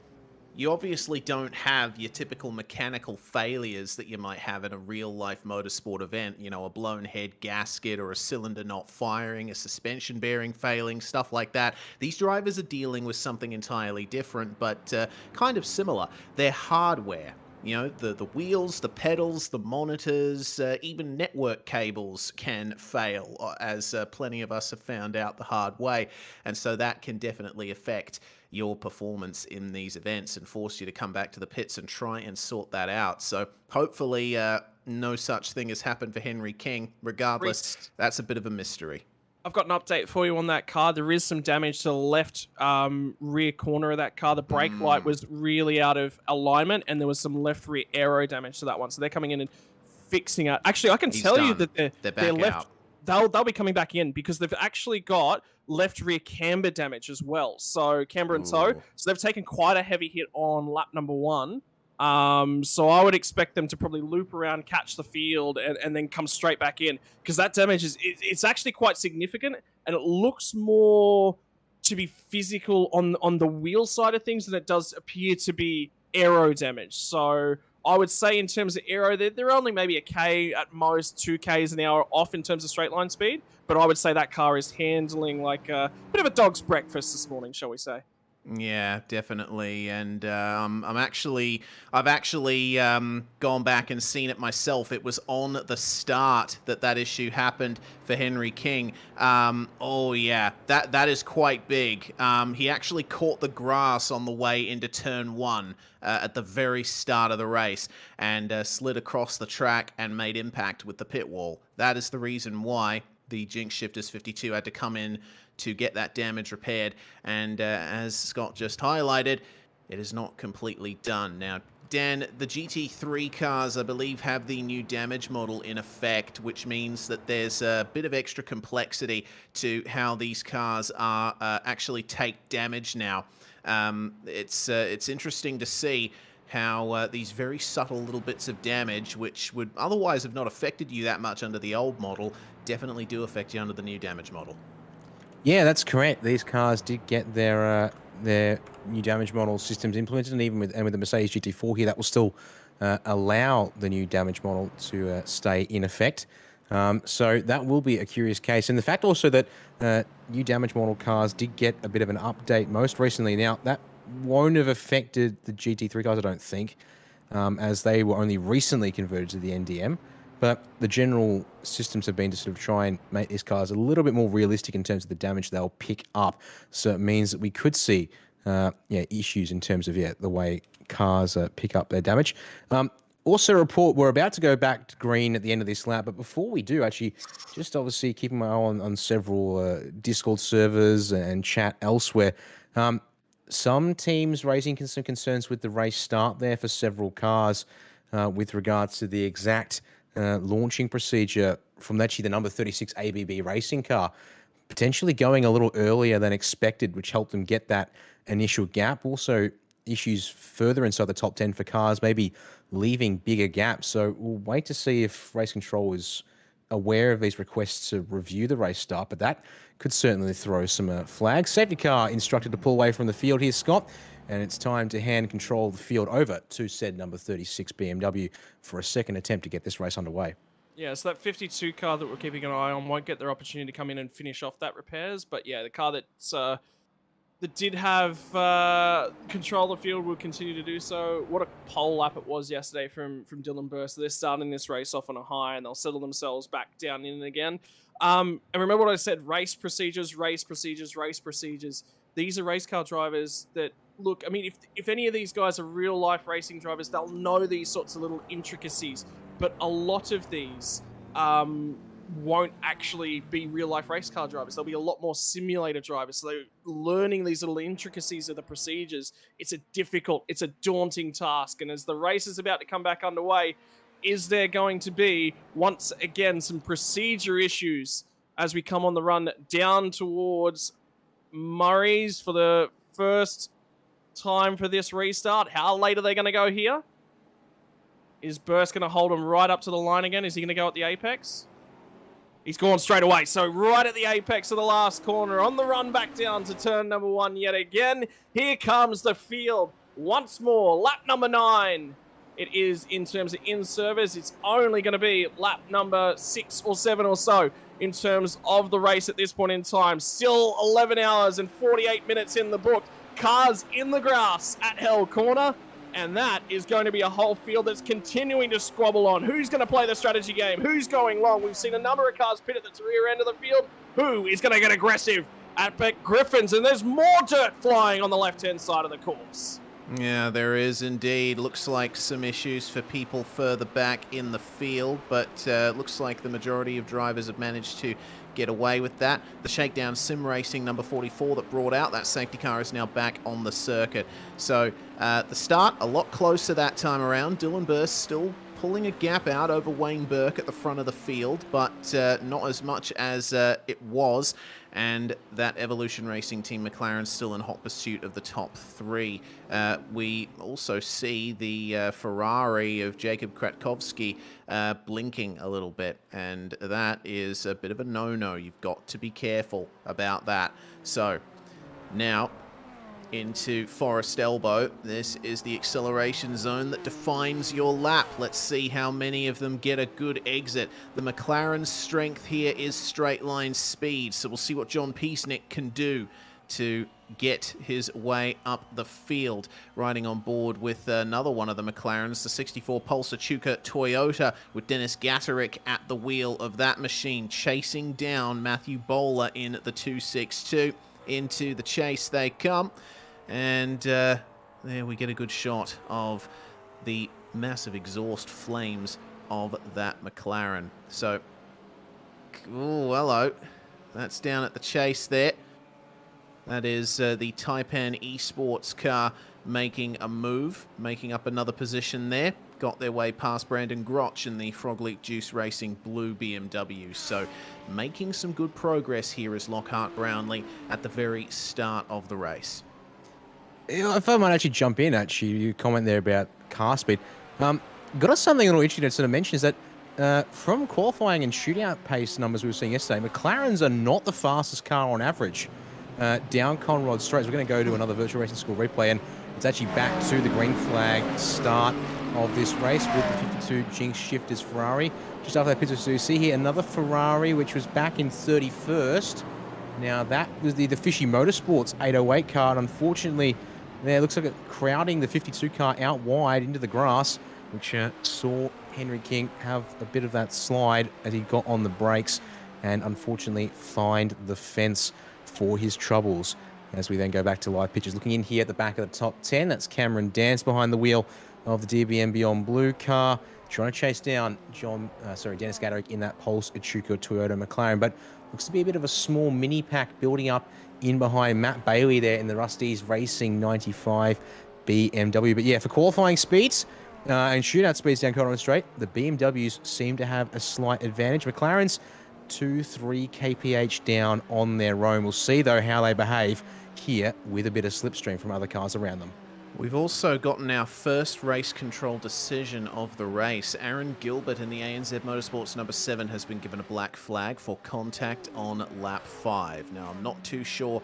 you obviously don't have your typical mechanical failures that you might have in a real-life motorsport event, you know, a blown head gasket or a cylinder not firing, a suspension bearing failing, stuff like that. These drivers are dealing with something entirely different, but kind of similar. They're hardware. You know, the wheels, the pedals, the monitors, even network cables can fail, as plenty of us have found out the hard way. And so that can definitely affect your performance in these events and force you to come back to the pits and try and sort that out. So hopefully no such thing has happened for Henry King. Regardless, Reese, that's a bit of a mystery. I've got an update for you on that car. There is some damage to the left rear corner of that car. The brake light was really out of alignment, and there was some left rear aero damage to that one. So they're coming in and fixing it. Actually, I can He's tell you done. that They're they're back left. out. They'll be coming back in because they've actually got left rear camber damage as well. So camber and toe. Ooh. So they've taken quite a heavy hit on lap number 1. So I would expect them to probably loop around, catch the field, and then come straight back in, because that damage it's actually quite significant, and it looks more to be physical on the wheel side of things than it does appear to be aero damage. So I would say in terms of aero, they're only maybe a K at most, 2 Ks an hour off in terms of straight line speed, but I would say that car is handling like a bit of a dog's breakfast this morning, shall we say. Yeah, definitely, and I've actually gone back and seen it myself. It was on the start that issue happened for Henry King. Oh yeah, that is quite big. He actually caught the grass on the way into turn 1 at the very start of the race, and slid across the track and made impact with the pit wall. That is the reason why the Jinx Shifters 52 had to come in to get that damage repaired, and as Scott just highlighted, it is not completely done. Now, Dan, the GT3 cars, I believe, have the new damage model in effect, which means that there's a bit of extra complexity to how these cars are actually take damage now. It's interesting to see how these very subtle little bits of damage, which would otherwise have not affected you that much under the old model, definitely do affect you under the new damage model. Yeah, that's correct. These cars did get their new damage model systems implemented, and even with the Mercedes GT4 here, that will still allow the new damage model to stay in effect. So that will be a curious case. And the fact also that new damage model cars did get a bit of an update most recently. Now, that won't have affected the GT3 cars, I don't think, as they were only recently converted to the NDM. But the general systems have been to sort of try and make these cars a little bit more realistic in terms of the damage they'll pick up. So it means that we could see issues in terms of the way cars pick up their damage. Also, report we're about to go back to green at the end of this lap, but before we do, actually, just obviously keeping my eye on several Discord servers and chat elsewhere. Some teams raising some concerns with the race start there for several cars with regards to the exact launching procedure from actually the number 36 ABB racing car, potentially going a little earlier than expected, which helped them get that initial gap. Also, issues further inside the top 10 for cars, maybe leaving bigger gaps. So we'll wait to see if race control is aware of these requests to review the race start, but that could certainly throw some flags. Safety car instructed to pull away from the field here, Scott, and it's time to hand control of the field over to said number 36 BMW for a second attempt to get this race underway. Yeah, so that 52 car that we're keeping an eye on won't get their opportunity to come in and finish off that repairs, but yeah, the car that's that did have control of the field will continue to do so. What a pole lap it was yesterday from Dylan Burst. They're starting this race off on a high, and they'll settle themselves back down in again. And remember what I said, race procedures, race procedures, race procedures. These are race car drivers that, look, I mean, if any of these guys are real-life racing drivers, they'll know these sorts of little intricacies. But a lot of these won't actually be real-life race car drivers. They'll be a lot more simulator drivers. So they're learning these little intricacies of the procedures. It's a daunting task. And as the race is about to come back underway, is there going to be, once again, some procedure issues as we come on the run down towards Murray's for the first time for this restart? How late are they going to go here? Is Burst going to hold him right up to the line again? Is he going to go at the apex? He's gone straight away. So right at the apex of the last corner, on the run back down to turn number 1 yet again. Here comes the field once more. Lap number 9. It is, in terms of in-service, it's only going to be lap number 6 or 7 or so in terms of the race at this point in time. Still 11 hours and 48 minutes in the book. Cars in the grass at Hell Corner. And that is going to be a whole field that's continuing to squabble on. Who's going to play the strategy game? Who's going long? We've seen a number of cars pit at the rear end of the field. Who is going to get aggressive at Beck Griffins? And there's more dirt flying on the left-hand side of the course. Yeah, there is indeed. Looks like some issues for people further back in the field, but looks like the majority of drivers have managed to get away with that. The Shakedown Sim Racing number 44 that brought out that safety car is now back on the circuit. So the start a lot closer that time around. Dylan Burst still pulling a gap out over Wayne Burke at the front of the field, but not as much as it was. And that Evolution Racing Team McLaren still in hot pursuit of the top 3. We also see the Ferrari of Jacob Kratkovsky blinking a little bit, and that is a bit of a no-no. You've got to be careful about that. So now into Forest Elbow. This is the acceleration zone that defines your lap. Let's see how many of them get a good exit. The McLaren's strength here is straight line speed, so we'll see what John Peacenik can do to get his way up the field. Riding on board with another one of the McLarens, the 64 Pulsar Chuka Toyota, with Dennis Gatterick at the wheel of that machine, chasing down Matthew Bowler in the 262. Into the chase they come. And there we get a good shot of the massive exhaust flames of that McLaren. So, oh, hello. That's down at the chase there. That is the Taipan Esports car making a move, making up another position there. Got their way past Brandon Grotch in the Frog Leak Juice Racing blue BMW. So making some good progress here is Lockhart Brownlee at the very start of the race. If I might actually jump in, you comment there about car speed. Got us something a little interesting to sort of mention is that from qualifying and shootout pace numbers we were seeing yesterday, McLarens are not the fastest car on average down Conrod Straight. We're going to go to another Virtual Racing School replay, and it's actually back to the green flag start of this race with the 52 Jinx Shifters Ferrari. Just after that pit, so you see here another Ferrari, which was back in 31st. Now, that was the Fishy Motorsports 808 car, and unfortunately, there looks like it crowding the 52 car out wide into the grass, which saw Henry King have a bit of that slide as he got on the brakes and unfortunately fined the fence for his troubles. As we then go back to live pictures, looking in here at the back of the top 10, that's Cameron Dance behind the wheel of the DBM Beyond Blue car, trying to chase down Dennis Gatterick in that Pulse Echuca Toyota McLaren, but looks to be a bit of a small mini pack building up in behind Matt Bailey there in the Rusty's Racing 95 BMW. But yeah, for qualifying speeds and shootout speeds down Conrod Straight, the BMWs seem to have a slight advantage. McLaren's 2-3 kph down on their own. We'll see though how they behave here with a bit of slipstream from other cars around them. We've also gotten our first race control decision of the race. Aaron Gilbert in the ANZ Motorsports number 7 has been given a black flag for contact on lap 5. Now, I'm not too sure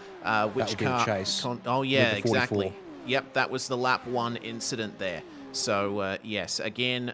which car... Chase oh, yeah, exactly. Yep, that was the lap 1 incident there. So, yes, again,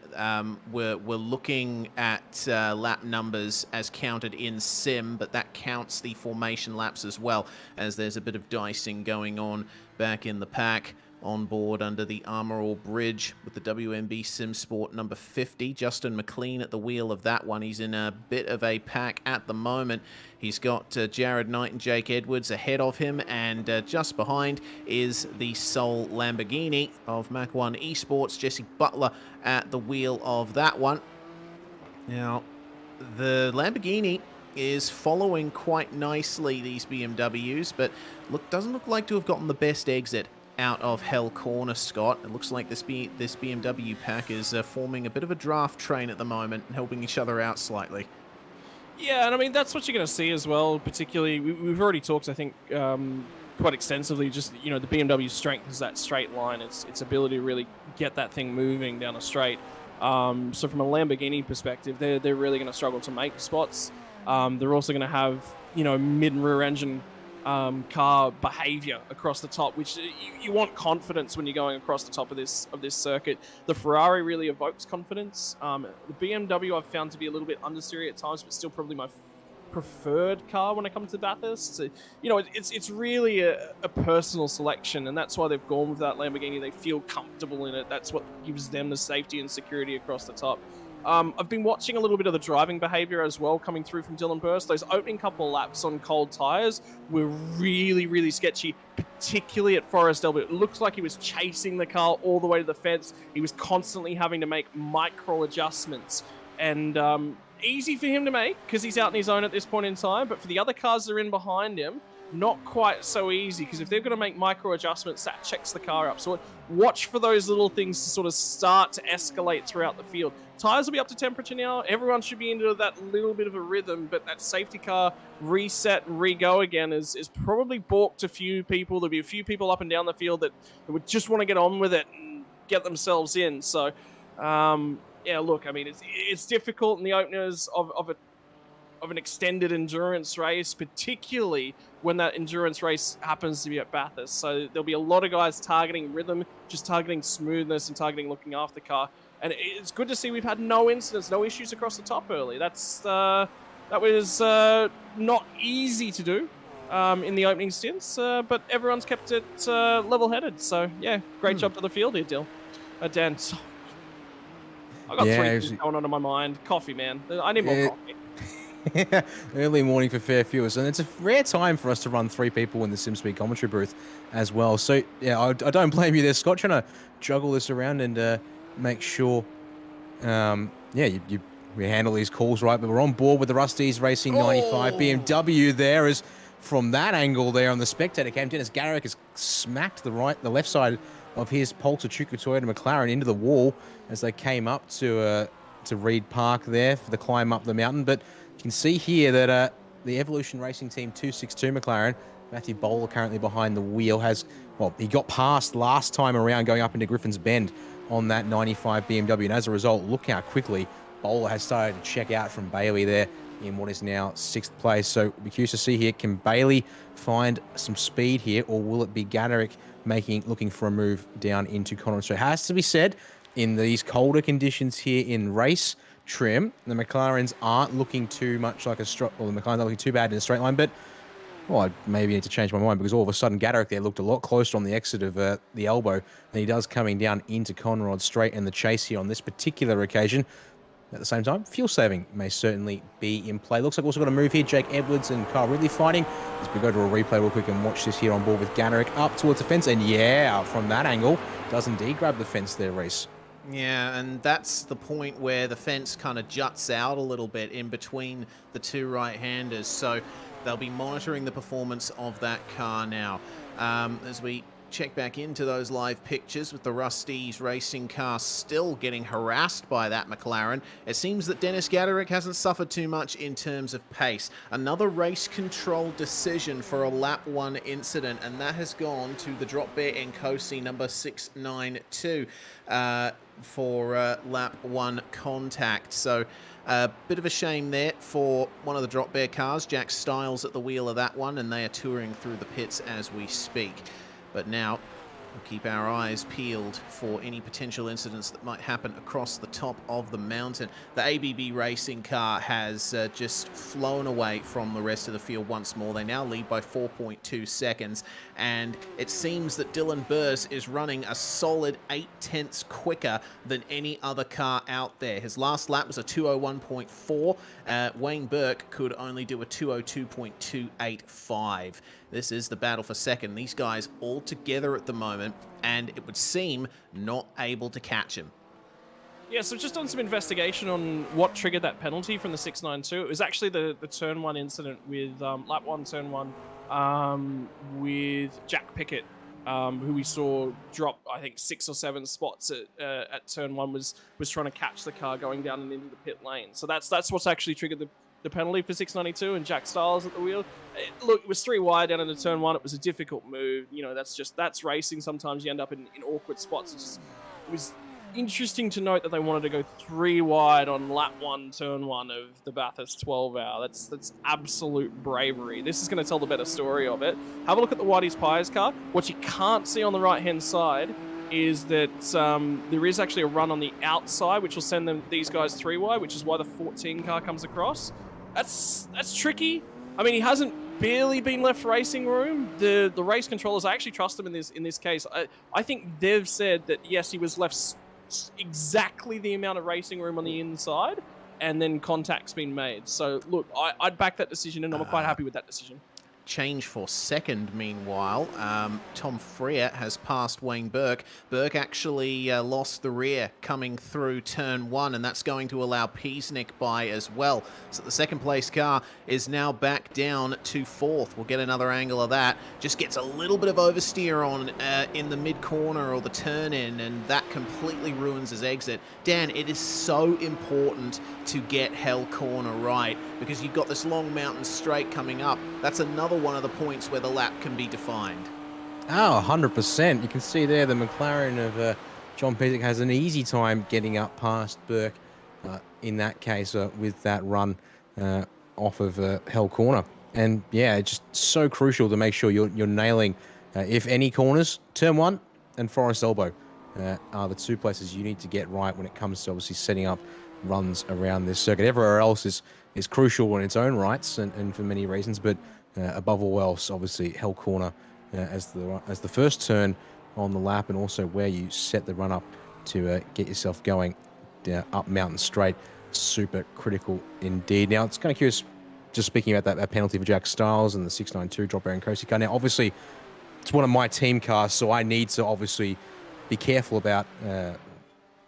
we're looking at lap numbers as counted in sim, but that counts the formation laps as well, as there's a bit of dicing going on back in the pack. On board under the Armorall Bridge with the WMB Sim Sport number 50. Justin McLean at the wheel of that one. He's in a bit of a pack at the moment. He's got Jared Knight and Jake Edwards ahead of him, and just behind is the Soul Lamborghini of Mach 1 Esports. Jesse Butler at the wheel of that one. Now, the Lamborghini is following quite nicely these BMWs, but doesn't look like to have gotten the best exit out of Hell Corner, Scott. It looks like this BMW pack is forming a bit of a draft train at the moment and helping each other out slightly. Yeah, and I mean, that's what you're going to see as well, particularly, we've already talked, I think, quite extensively, just, you know, the BMW's strength is that straight line, its ability to really get that thing moving down a straight. So from a Lamborghini perspective, they're really going to struggle to make spots. They're also going to have, you know, mid and rear engine car behavior across the top, which you want confidence when you're going across the top of this circuit. The Ferrari really evokes confidence. The BMW I've found to be a little bit understeery at times, but still probably my preferred car when it comes to Bathurst. So, you know, it's really a personal selection, and that's why they've gone with that Lamborghini. They feel comfortable in it. That's what gives them the safety and security across the top. I've been watching a little bit of the driving behavior as well coming through from Dylan Burst. Those opening couple of laps on cold tires were really, really sketchy, particularly at Forest Elba. It looks like he was chasing the car all the way to the fence. He was constantly having to make micro adjustments, and easy for him to make because he's out on his own at this point in time, but for the other cars that are in behind him, not quite so easy, because if they're going to make micro adjustments, that checks the car up. So watch for those little things to sort of start to escalate throughout the field. Tires will be up to temperature now. Everyone should be into that little bit of a rhythm, but that safety car reset and re-go again is probably balked a few people. There'll be a few people up and down the field that would just want to get on with it and get themselves in. So, yeah, look, I mean, it's difficult in the openers of an extended endurance race, particularly when that endurance race happens to be at Bathurst. So there'll be a lot of guys targeting rhythm, just targeting smoothness and targeting looking after the car. And it's good to see we've had no incidents, no issues across the top early. That was not easy to do in the opening stints, but everyone's kept it level-headed. So yeah, great job to the field here, Dan. I got three things going on in my mind. Coffee, man. I need more coffee. Yeah, early morning for fair viewers, and it's a rare time for us to run three people in the SimSpeed commentary booth as well. So yeah, I don't blame you there, Scott, trying to juggle this around and make sure, we handle these calls right. But we're on board with the Rusty's Racing 95 BMW. There is from that angle there on the spectator cam. Dennis Garrick has smacked the left side of his Pulsar Chuka Toyota McLaren into the wall as they came up to Reed Park there for the climb up the mountain. But you can see here that the Evolution Racing Team 262 McLaren, Matthew Bowler currently behind the wheel, he got past last time around going up into Griffin's Bend on that 95 BMW. And as a result, look how quickly Bowler has started to check out from Bailey there in what is now 6th place. So we'll be curious to see here, can Bailey find some speed here, or will it be Gaderick looking for a move down into Conrad Street? It has to be said, in these colder conditions here in race trim, the McLarens aren't looking too much like the McLarens aren't looking too bad in a straight line, but I maybe need to change my mind, because all of a sudden Gaderick there looked a lot closer on the exit of the elbow than he does coming down into Conrad Straight, and the chase here on this particular occasion. At the same time, fuel saving may certainly be in play. Looks like we've also got a move here. Jake Edwards and Carl Ridley fighting. As we go to a replay real quick and watch this here on board with Gaderick up towards the fence. And yeah, from that angle, does indeed grab the fence there, Reese. Yeah, and that's the point where the fence kind of juts out a little bit in between the two right-handers. So they'll be monitoring the performance of that car now. As we check back into those live pictures with the Rusty's Racing car still getting harassed by that McLaren, it seems that Dennis Gaderick hasn't suffered too much in terms of pace. Another race control decision for a lap 1 incident, and that has gone to the Drop Bear Nkosi number 692 for lap 1 contact. So a bit of a shame there for one of the Drop Bear cars. Jack Stiles at the wheel of that one, and they are touring through the pits as we speak. But now we'll keep our eyes peeled for any potential incidents that might happen across the top of the mountain. The ABB Racing car has just flown away from the rest of the field once more. They now lead by 4.2 seconds, and it seems that Dylan Burse is running a solid 0.8 quicker than any other car out there. His last lap was a 2:01.4. Wayne Burke could only do a 2:02.285. This is the battle for second. These guys all together at the moment, and it would seem not able to catch him. Yeah, so just done some investigation on what triggered that penalty from the 692. It was actually the turn 1 incident with lap 1, turn 1, with Jack Pickett who we saw drop, I think, 6 or 7 spots at turn 1, was trying to catch the car going down and into the pit lane. So that's what's actually triggered the penalty for 692 and Jack Stiles at the wheel. Look, it was 3 wide down into turn 1. It was a difficult move. You know, that's racing. Sometimes you end up in awkward spots. It was interesting to note that they wanted to go 3 wide on lap 1, turn 1 of the Bathurst 12 hour. That's absolute bravery. This is going to tell the better story of it. Have a look at the Whitey's Pies car. What you can't see on the right-hand side is that there is actually a run on the outside, which will send these guys 3 wide, which is why the 14 car comes across. That's tricky. I mean, he hasn't barely been left racing room. The race controllers, I actually trust them in this case. I think they've said that yes, he was left exactly the amount of racing room on the inside, and then contact's been made. So look, I'd back that decision, and I'm quite happy with that decision. Change for second, meanwhile. Tom Freer has passed Wayne Burke. Burke actually lost the rear coming through turn 1, and that's going to allow Peasnick by as well. So the second place car is now back down to 4th. We'll get another angle of that. Just gets a little bit of oversteer on in the mid-corner or the turn-in, and that completely ruins his exit. Dan, it is so important to get Hell Corner right, because you've got this long mountain straight coming up. That's another one of the points where the lap can be defined. Oh, 100%. You can see there the McLaren of John Peasick has an easy time getting up past Burke in that case with that run off of Hell Corner. And yeah, it's just so crucial to make sure you're nailing, if any corners, turn 1 and Forest Elbow are the 2 places you need to get right when it comes to obviously setting up runs around this circuit. Everywhere else is crucial in its own rights and for many reasons, but above all else, obviously, Hell Corner as the first turn on the lap, and also where you set the run up to get yourself going up Mountain Straight. Super critical indeed. Now, it's kind of curious, just speaking about that penalty for Jack Stiles and the 692 drop Aaron Coasty car. Now, obviously, it's one of my team cars, so I need to obviously be careful about...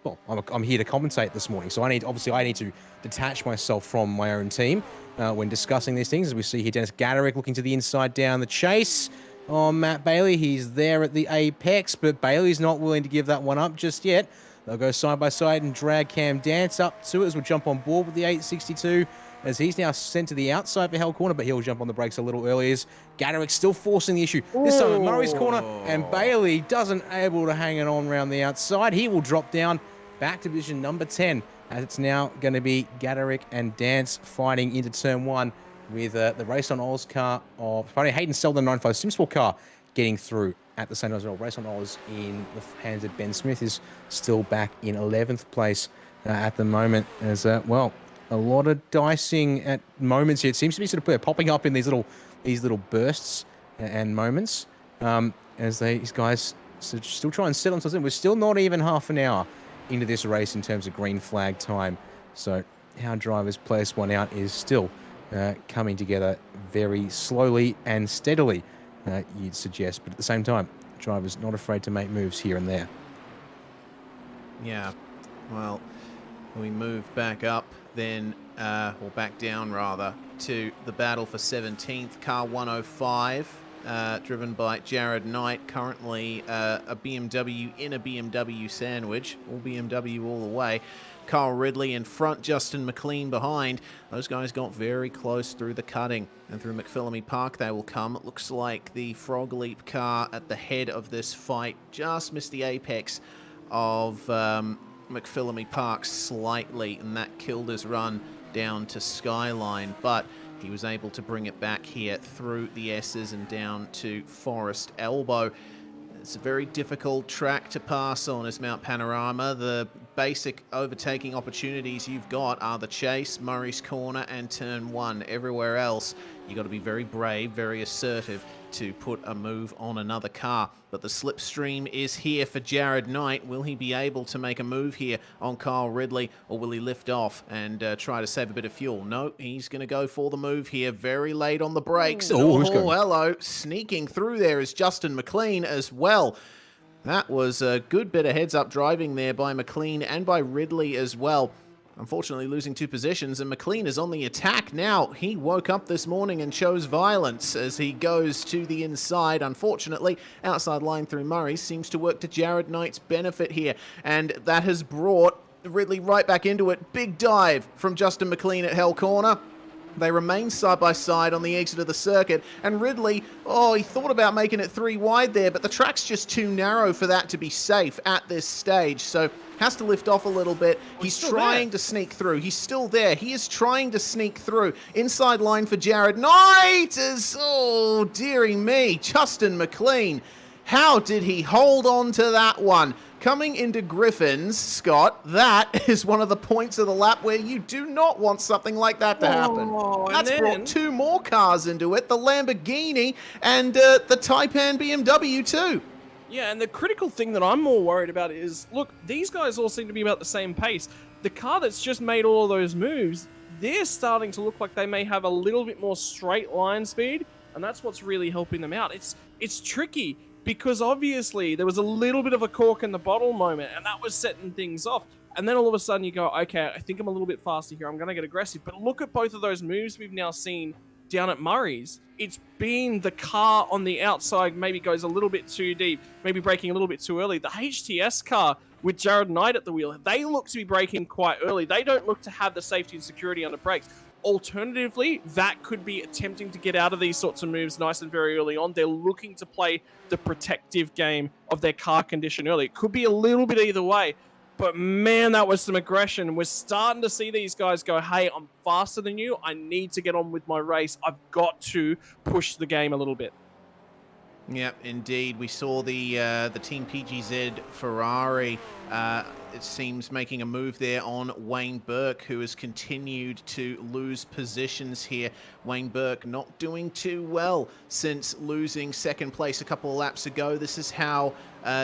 well, I'm here to commentate this morning, so I need to detach myself from my own team when discussing these things. As we see here, Dennis Gaderick looking to the inside down the chase on Matt Bailey. He's there at the apex, but Bailey's not willing to give that one up just yet. They'll go side by side and drag Cam Dance up to it as we'll jump on board with the 862, as he's now sent to the outside for Hell Corner, but he'll jump on the brakes a little early as Gaderick still forcing the issue. This time at Murray's corner, and Bailey doesn't able to hang it on around the outside. He will drop down back to position number 10, as it's now going to be Gaderick and Dance fighting into turn 1 with the Race on Oz car of Hayden Selden 95 SimSport car getting through at the same time as well. Race on Oz in the hands of Ben Smith is still back in 11th place at the moment, as well. A lot of dicing at moments here. It seems to be sort of popping up in these little bursts and moments as these guys still try and settle themselves in. We're still not even half an hour into this race in terms of green flag time. So how drivers place one out is still coming together very slowly and steadily, you'd suggest. But at the same time, drivers not afraid to make moves here and there. Yeah, well, we move back up then, or back down rather, to the battle for 17th. Car 105, driven by Jared Knight, currently a BMW in a BMW sandwich, all BMW all the way. Kyle Ridley in front, Justin McLean behind. Those guys got very close through the cutting, and through McPhillamy Park they will come. It looks like the Frog Leap car at the head of this fight just missed the apex of McPhillamy Park slightly, and that killed his run down to Skyline, but he was able to bring it back here through the S's and down to Forest Elbow. It's a very difficult track to pass on as Mount Panorama. The basic overtaking opportunities you've got are the chase, Murray's Corner, and turn 1. Everywhere else, you've got to be very brave, very assertive to put a move on another car. But the slipstream is here for Jared Knight. Will he be able to make a move here on Kyle Ridley, or will he lift off and try to save a bit of fuel? No, he's going to go for the move here. Very late on the brakes. And hello. Sneaking through there is Justin McLean as well. That was a good bit of heads-up driving there by McLean and by Ridley as well. unfortunately losing 2 positions, and McLean is on the attack now. He woke up this morning and chose violence as he goes to the inside. Unfortunately, outside line through Murray seems to work to Jared Knight's benefit here, and that has brought Ridley right back into it. Big dive from Justin McLean at Hell Corner. They remain side by side on the exit of the circuit, and Ridley, he thought about making it 3 wide there, but the track's just too narrow for that to be safe at this stage, so has to lift off a little bit. He's trying to sneak through. He's still there. He is trying to sneak through. Inside line for Jared Knight is, oh, dearie me, Justin McLean. How did he hold on to that one? Coming into Griffins, Scott, that is one of the points of the lap where you do not want something like that to happen. That's brought 2 more cars into it, the Lamborghini and the Taipan BMW too. Yeah, and the critical thing that I'm more worried about is, look, these guys all seem to be about the same pace. The car that's just made all of those moves, they're starting to look like they may have a little bit more straight line speed, and that's what's really helping them out. It's tricky, because obviously there was a little bit of a cork in the bottle moment, and that was setting things off. And then all of a sudden you go, okay, I think I'm a little bit faster here. I'm going to get aggressive. But look at both of those moves we've now seen down at Murray's. It's been the car on the outside maybe goes a little bit too deep, maybe braking a little bit too early. The HTS car with Jared Knight at the wheel, they look to be braking quite early. They don't look to have the safety and security under brakes. Alternatively, that could be attempting to get out of these sorts of moves nice and very early on. They're looking to play the protective game of their car condition early. It could be a little bit either way, but man, that was some aggression. We're starting to see these guys go, hey, I'm faster than you. I need to get on with my race. I've got to push the game a little bit. Yep, indeed. We saw the Team PGZ Ferrari, it seems, making a move there on Wayne Burke, who has continued to lose positions here. Wayne Burke not doing too well since losing second place a couple of laps ago. This is how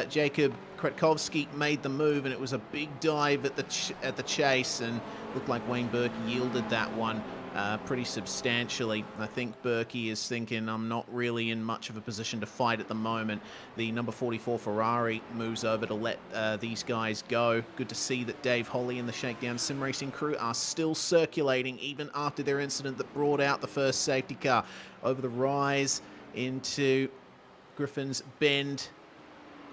Jacob Kretkovsky made the move, and it was a big dive at the chase, and looked like Wayne Burke yielded that one pretty substantially. I think Berkey is thinking, I'm not really in much of a position to fight at the moment. The number 44 Ferrari moves over to let these guys go. Good to see that Dave Holly and the Shakedown Sim Racing crew are still circulating even after their incident that brought out the first safety car. Over the rise into Griffin's Bend,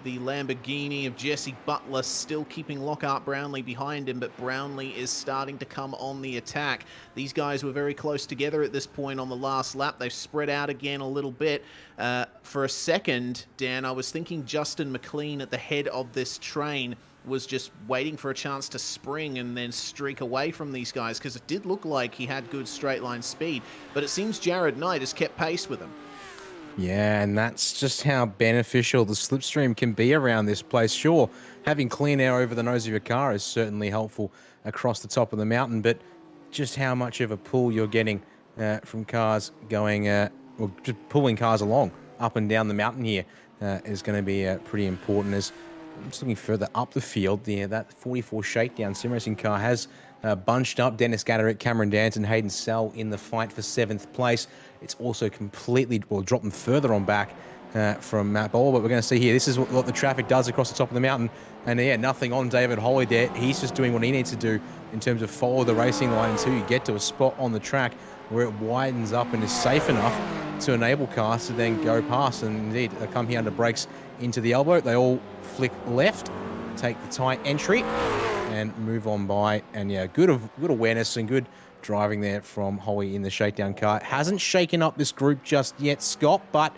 the Lamborghini of Jesse Butler still keeping Lockhart Brownlee behind him, but Brownlee is starting to come on the attack. These guys were very close together at this point on the last lap. They've spread out again a little bit. For a second, Dan, I was thinking Justin McLean at the head of this train was just waiting for a chance to spring and then streak away from these guys, because it did look like he had good straight line speed, but it seems Jared Knight has kept pace with him. Yeah, and that's just how beneficial the slipstream can be around this place. Sure, having clean air over the nose of your car is certainly helpful across the top of the mountain, but just how much of a pull you're getting from cars going, or just pulling cars along up and down the mountain here is going to be pretty important. As I'm just looking further up the field, that 44 Shakedown Sim Racing car has bunched up Dennis Gadderick, Cameron Dance, and Hayden Sell in the fight for 7th place. It's also completely, dropped them further on back from Matt Bowler, but we're going to see here, this is what the traffic does across the top of the mountain, and yeah, nothing on David Holly there. He's just doing what he needs to do in terms of follow the racing line until you get to a spot on the track where it widens up and is safe enough to enable cars to then go past, and indeed, they come here under brakes into the elbow. They all flick left, take the tight entry, and move on by. And yeah, good awareness and good driving there from Holly in the shakedown car. It hasn't shaken up this group just yet, Scott, but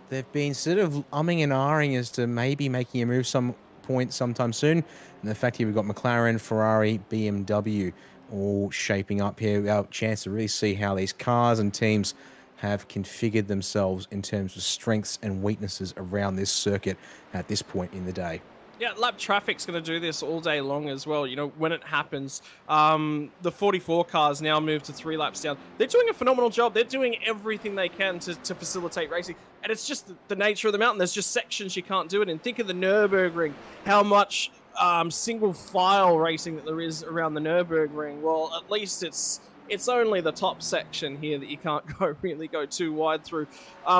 they've been sort of umming and ahhing as to maybe making a move some point sometime soon. And the fact here we've got McLaren, Ferrari, BMW all shaping up here. Our chance to really see how these cars and teams have configured themselves in terms of strengths and weaknesses around this circuit at this point in the day. Yeah, lap traffic's going to do this all day long as well. You know, when it happens, the 44 cars now move to 3 laps down. They're doing a phenomenal job. They're doing everything they can to facilitate racing. And it's just the nature of the mountain. There's just sections you can't do it in. Think of the Nürburgring, how much single file racing that there is around the Nürburgring. Well, at least it's it's only the top section here that you can't really go too wide through.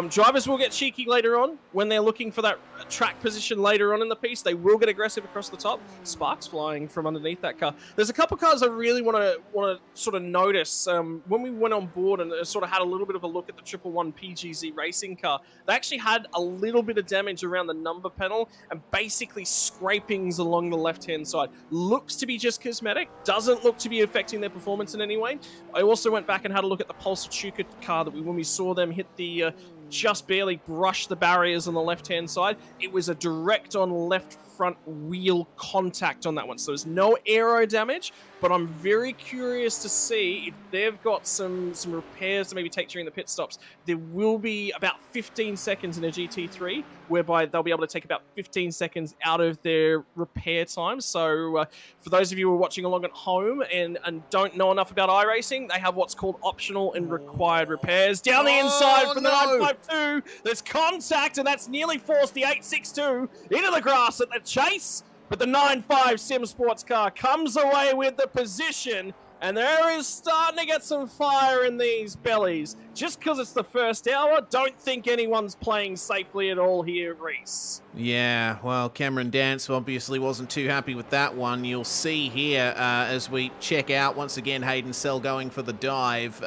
Drivers will get cheeky later on when they're looking for that track position later on in the piece. They will get aggressive across the top. Sparks flying from underneath that car. There's a couple cars I really want to sort of notice. When we went on board and sort of had a little bit of a look at the 111 PGZ racing car, they actually had a little bit of damage around the number panel and basically scrapings along the left-hand side. Looks to be just cosmetic. Doesn't look to be affecting their performance in any way. I also went back and had a look at the Pulsar Chuka car that when we saw them hit the just barely brush the barriers on the left-hand side. It was a direct on left front wheel contact on that one. So there's no aero damage, but I'm very curious to see if they've got some repairs to maybe take during the pit stops. There will be about 15 seconds in a GT3, whereby they'll be able to take about 15 seconds out of their repair time. So for those of you who are watching along at home and don't know enough about iRacing, they have what's called optional and required repairs. Down the inside from the 952, there's contact, and that's nearly forced the 862 into the grass at the chase. But the 9.5 Sim Sports car comes away with the position, and there is starting to get some fire in these bellies. Just because it's the first hour, don't think anyone's playing safely at all here, Reese. Yeah, well, Cameron Dance obviously wasn't too happy with that one. You'll see here as we check out, once again, Hayden Sell going for the dive.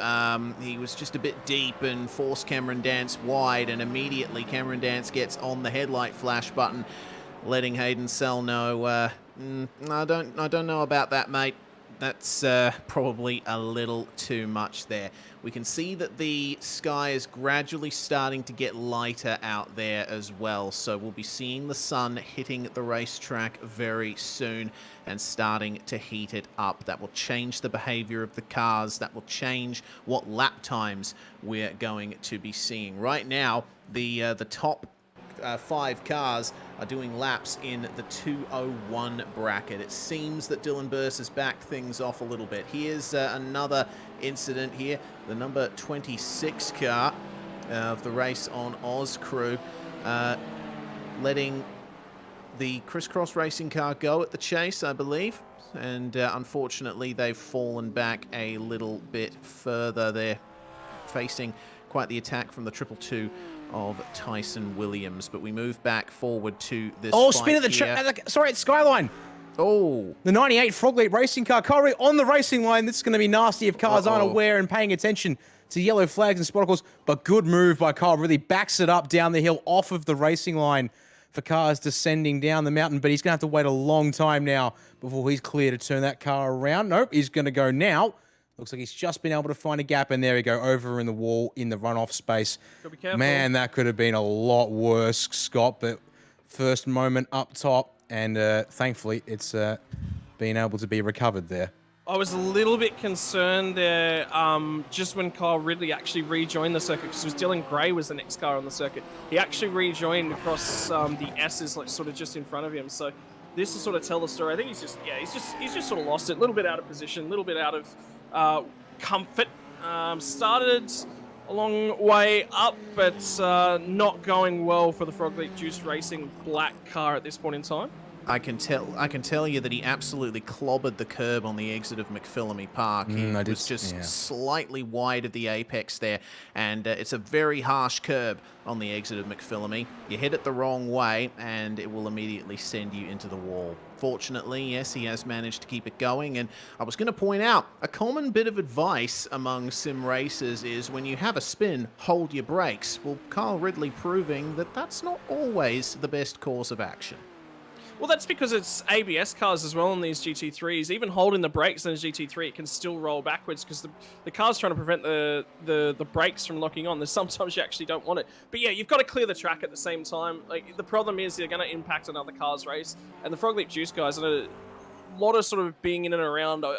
He was just a bit deep and forced Cameron Dance wide, and immediately Cameron Dance gets on the headlight flash button, letting Hayden Sell know, I don't know about that, mate. That's probably a little too much there. We can see that the sky is gradually starting to get lighter out there as well. So we'll be seeing the sun hitting the racetrack very soon and starting to heat it up. That will change the behavior of the cars. That will change what lap times we're going to be seeing. Right now, the top 5 cars are doing laps in the 2:01 bracket. It seems that Dylan Burse has backed things off a little bit. Here's another incident here. The number 26 car of the Race on Oz crew letting the Crisscross Racing car go at the chase, I believe. And unfortunately, they've fallen back a little bit further. They're facing quite the attack from the 222 of Tyson Williams, but we move back forward to this spin of the track. Sorry, it's Skyline. Oh. The 98 Frog Leap Racing car. Corey on the racing line. This is going to be nasty if cars aren't aware and paying attention to yellow flags and spotticles, but good move by Kyle. Really backs it up down the hill off of the racing line for cars descending down the mountain, but he's going to have to wait a long time now before he's clear to turn that car around. Nope, he's going to go now. Looks like he's just been able to find a gap, and there we go, over in the wall in the runoff space. Be careful. Man, that could have been a lot worse, Scott, but first moment up top, and thankfully it's been able to be recovered there. I was a little bit concerned there just when Kyle Ridley actually rejoined the circuit, because Dylan Gray was the next car on the circuit. He actually rejoined across the S's, like sort of just in front of him. So this will sort of tell the story. I think he's just sort of lost it, a little bit out of position, a little bit out of comfort. Started a long way up, but not going well for the Frog Leap Juice Racing black car at this point in time. I can tell you that he absolutely clobbered the curb on the exit of McPhillamy Park. He was just slightly wide of the apex there, and it's a very harsh curb on the exit of McPhillamy. You hit it the wrong way, and it will immediately send you into the wall. Fortunately, yes, he has managed to keep it going, and I was going to point out, a common bit of advice among sim racers is when you have a spin, hold your brakes. Well, Kyle Ridley proving that that's not always the best course of action. Well, that's because it's ABS cars as well in these GT3s. Even holding the brakes in a GT3, it can still roll backwards because the car's trying to prevent the brakes from locking on. There's sometimes you actually don't want it. But yeah, you've got to clear the track at the same time. Like, the problem is they're going to impact another car's race. And the Frog Leap Juice guys, a lot of sort of being in and around, I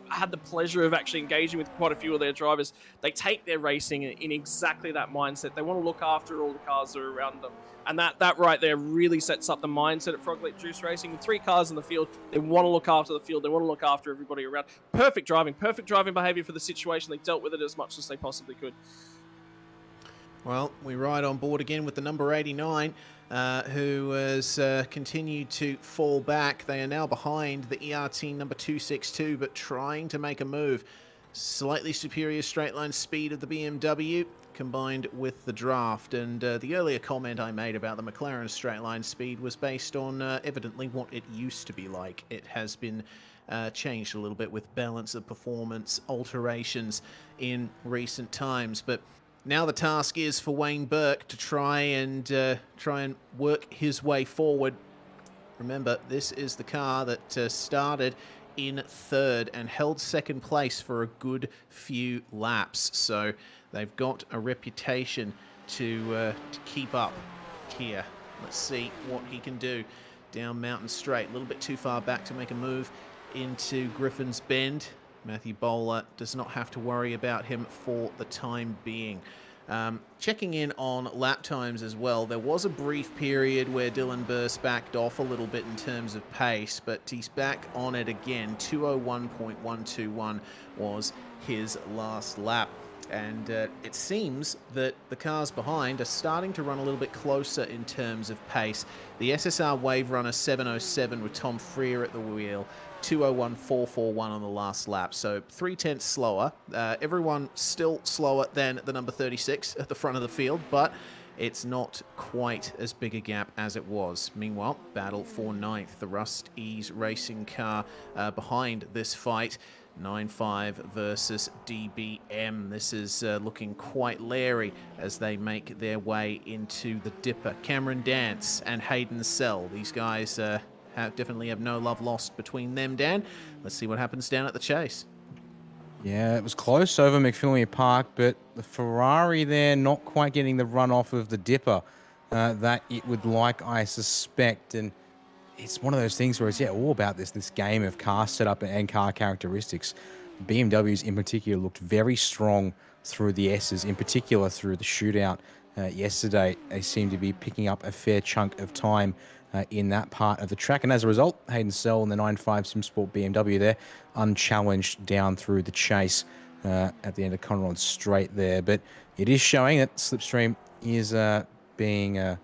had the pleasure of actually engaging with quite a few of their drivers. They take their racing in exactly that mindset. They want to look after all the cars that are around them. And that right there really sets up the mindset at Frog Leap Juice Racing. With 3 cars in the field, they want to look after the field. They want to look after everybody around. Perfect driving behavior for the situation. They dealt with it as much as they possibly could. Well, we ride on board again with the number 89, who has continued to fall back. They are now behind the ERT number 262, but trying to make a move. Slightly superior straight line speed of the BMW combined with the draft, and the earlier comment I made about the McLaren straight line speed was based on evidently what it used to be like. It has been changed a little bit with balance of performance alterations in recent times, but now the task is for Wayne Burke to try and work his way forward. Remember, this is the car that started in third and held second place for a good few laps. So they've got a reputation to keep up here. Let's see what he can do down Mountain Straight. A little bit too far back to make a move into Griffin's Bend. Matthew Bowler does not have to worry about him for the time being. Checking in on lap times as well, there was a brief period where Dylan Burst backed off a little bit in terms of pace, but he's back on it again. 201.121 was his last lap. And it seems that the cars behind are starting to run a little bit closer in terms of pace. The SSR Wave Runner 707 with Tom Freer at the wheel, 201.441 on the last lap, so 0.3 slower. Everyone still slower than the number 36 at the front of the field, but it's not quite as big a gap as it was. Meanwhile, battle for 9th, the Rust Ease racing car behind this fight. 9.5 versus DBM. This is looking quite leery as they make their way into the Dipper. Cameron Dance and Hayden Sell. These guys definitely have no love lost between them, Dan. Let's see what happens down at the chase. Yeah, it was close over McPhillamy Park, but the Ferrari there not quite getting the run off of the Dipper that it would like, I suspect. And it's one of those things where it's all about this game of car setup and car characteristics. BMWs in particular looked very strong through the S's, in particular through the shootout yesterday. They seem to be picking up a fair chunk of time in that part of the track, and as a result, Hayden Sell and the 9.5 SimSport BMW there unchallenged down through the chase at the end of Conrod Straight there. But it is showing that Slipstream is being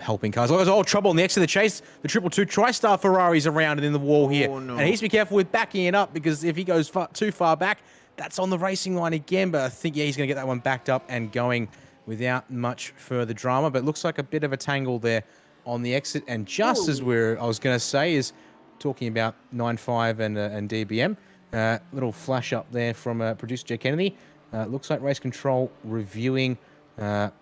helping cars. There's all trouble next to the chase. The 222 TriStar Ferrari's around and in the wall here. Oh, no. And he needs to be careful with backing it up, because if he goes too far back, that's on the racing line again. But I think, he's going to get that one backed up and going without much further drama. But it looks like a bit of a tangle there on the exit. And just as I was going to say, is talking about 9.5 and DBM. Little flash up there from producer Jay Kennedy. Looks like Race Control reviewing the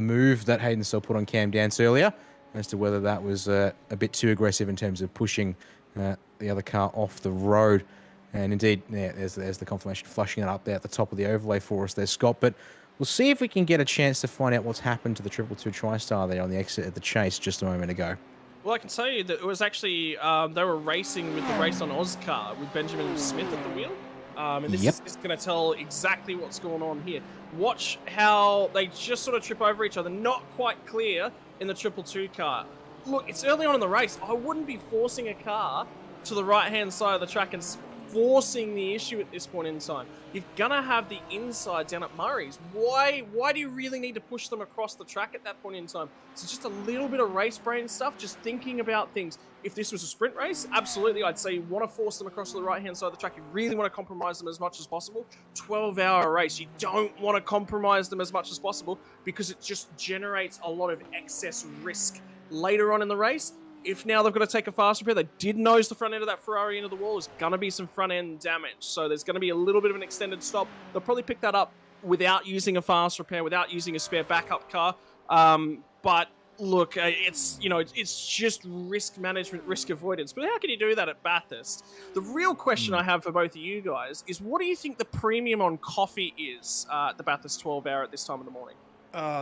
move that Hayden Sell put on Cam Dance earlier, as to whether that was a bit too aggressive in terms of pushing the other car off the road. And indeed, there's the confirmation flashing it up there at the top of the overlay for us there, Scott. But we'll see if we can get a chance to find out what's happened to the 222 TriStar there on the exit at the chase just a moment ago. Well, I can tell you that it was actually, they were racing with the Race on Oz car with Benjamin Smith at the wheel. And this is going to tell exactly what's going on here. Watch how they just sort of trip over each other. Not quite clear in the 222 car. Look, it's early on in the race. I wouldn't be forcing a car to the right-hand side of the track and forcing the issue at this point in time. You're going to have the inside down at Murray's. Why do you really need to push them across the track at that point in time? So just a little bit of race brain stuff, just thinking about things. If this was a sprint race, absolutely, I'd say you want to force them across to the right-hand side of the track. You really want to compromise them as much as possible. 12-hour race, you don't want to compromise them as much as possible, because it just generates a lot of excess risk later on in the race. If now they've got to take a fast repair, they did nose the front end of that Ferrari into the wall. There's going to be some front end damage. So there's going to be a little bit of an extended stop. They'll probably pick that up without using a fast repair, without using a spare backup car. But look, it's just risk management, risk avoidance. But how can you do that at Bathurst? The real question I have for both of you guys is, what do you think the premium on coffee is at the Bathurst 12-hour at this time of the morning?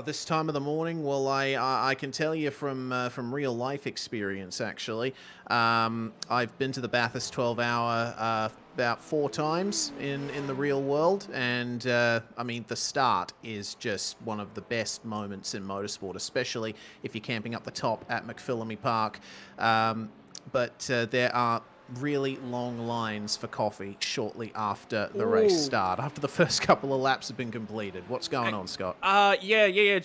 This time of the morning, well, I can tell you from real life experience, actually. I've been to the Bathurst 12-hour about 4 times in the real world, and I mean, the start is just one of the best moments in motorsport, especially if you're camping up the top at McPhillamy Park. But there are really long lines for coffee shortly after the race start, after the first couple of laps have been completed. What's going on, Scott? Yeah.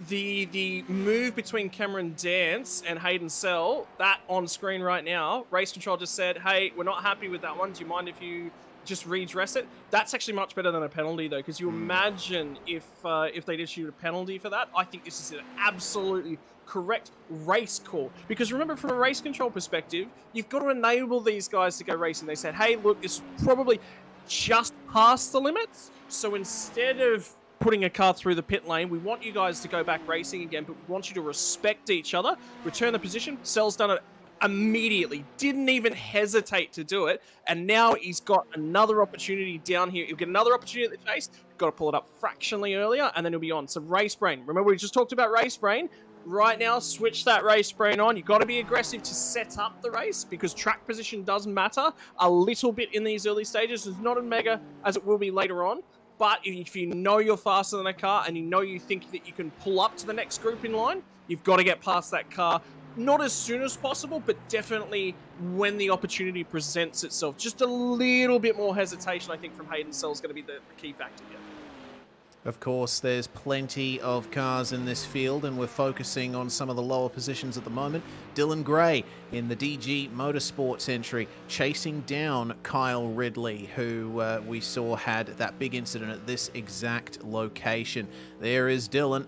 The move between Cameron Dance and Hayden Sell, that on screen right now, Race Control just said, hey, we're not happy with that one. Do you mind if you just redress it. That's actually much better than a penalty, though, because you imagine if they'd issued a penalty for that. I think this is an absolutely correct race call, because remember, from a race control perspective, you've got to enable these guys to go racing. They said, hey, look, it's probably just past the limits, so instead of putting a car through the pit lane, we want you guys to go back racing again, but we want you to respect each other, return the position. Cell's done it immediately, didn't even hesitate to do it, and now he's got another opportunity down here. He'll get another opportunity at the chase. Got to pull it up fractionally earlier, and then he'll be on. So race brain, remember we just talked about race brain. Right now, switch that race brain on. You've got to be aggressive to set up the race, because track position does matter a little bit in these early stages. It's not as mega as it will be later on, but if you know you're faster than a car and you know you think that you can pull up to the next group in line, you've got to get past that car. Not as soon as possible, but definitely when the opportunity presents itself. Just a little bit more hesitation, I think, from Hayden Cell is going to be the key factor here. Of course, there's plenty of cars in this field, and we're focusing on some of the lower positions at the moment. Dylan Gray in the DG Motorsports entry, chasing down Kyle Ridley, who we saw had that big incident at this exact location. There is Dylan.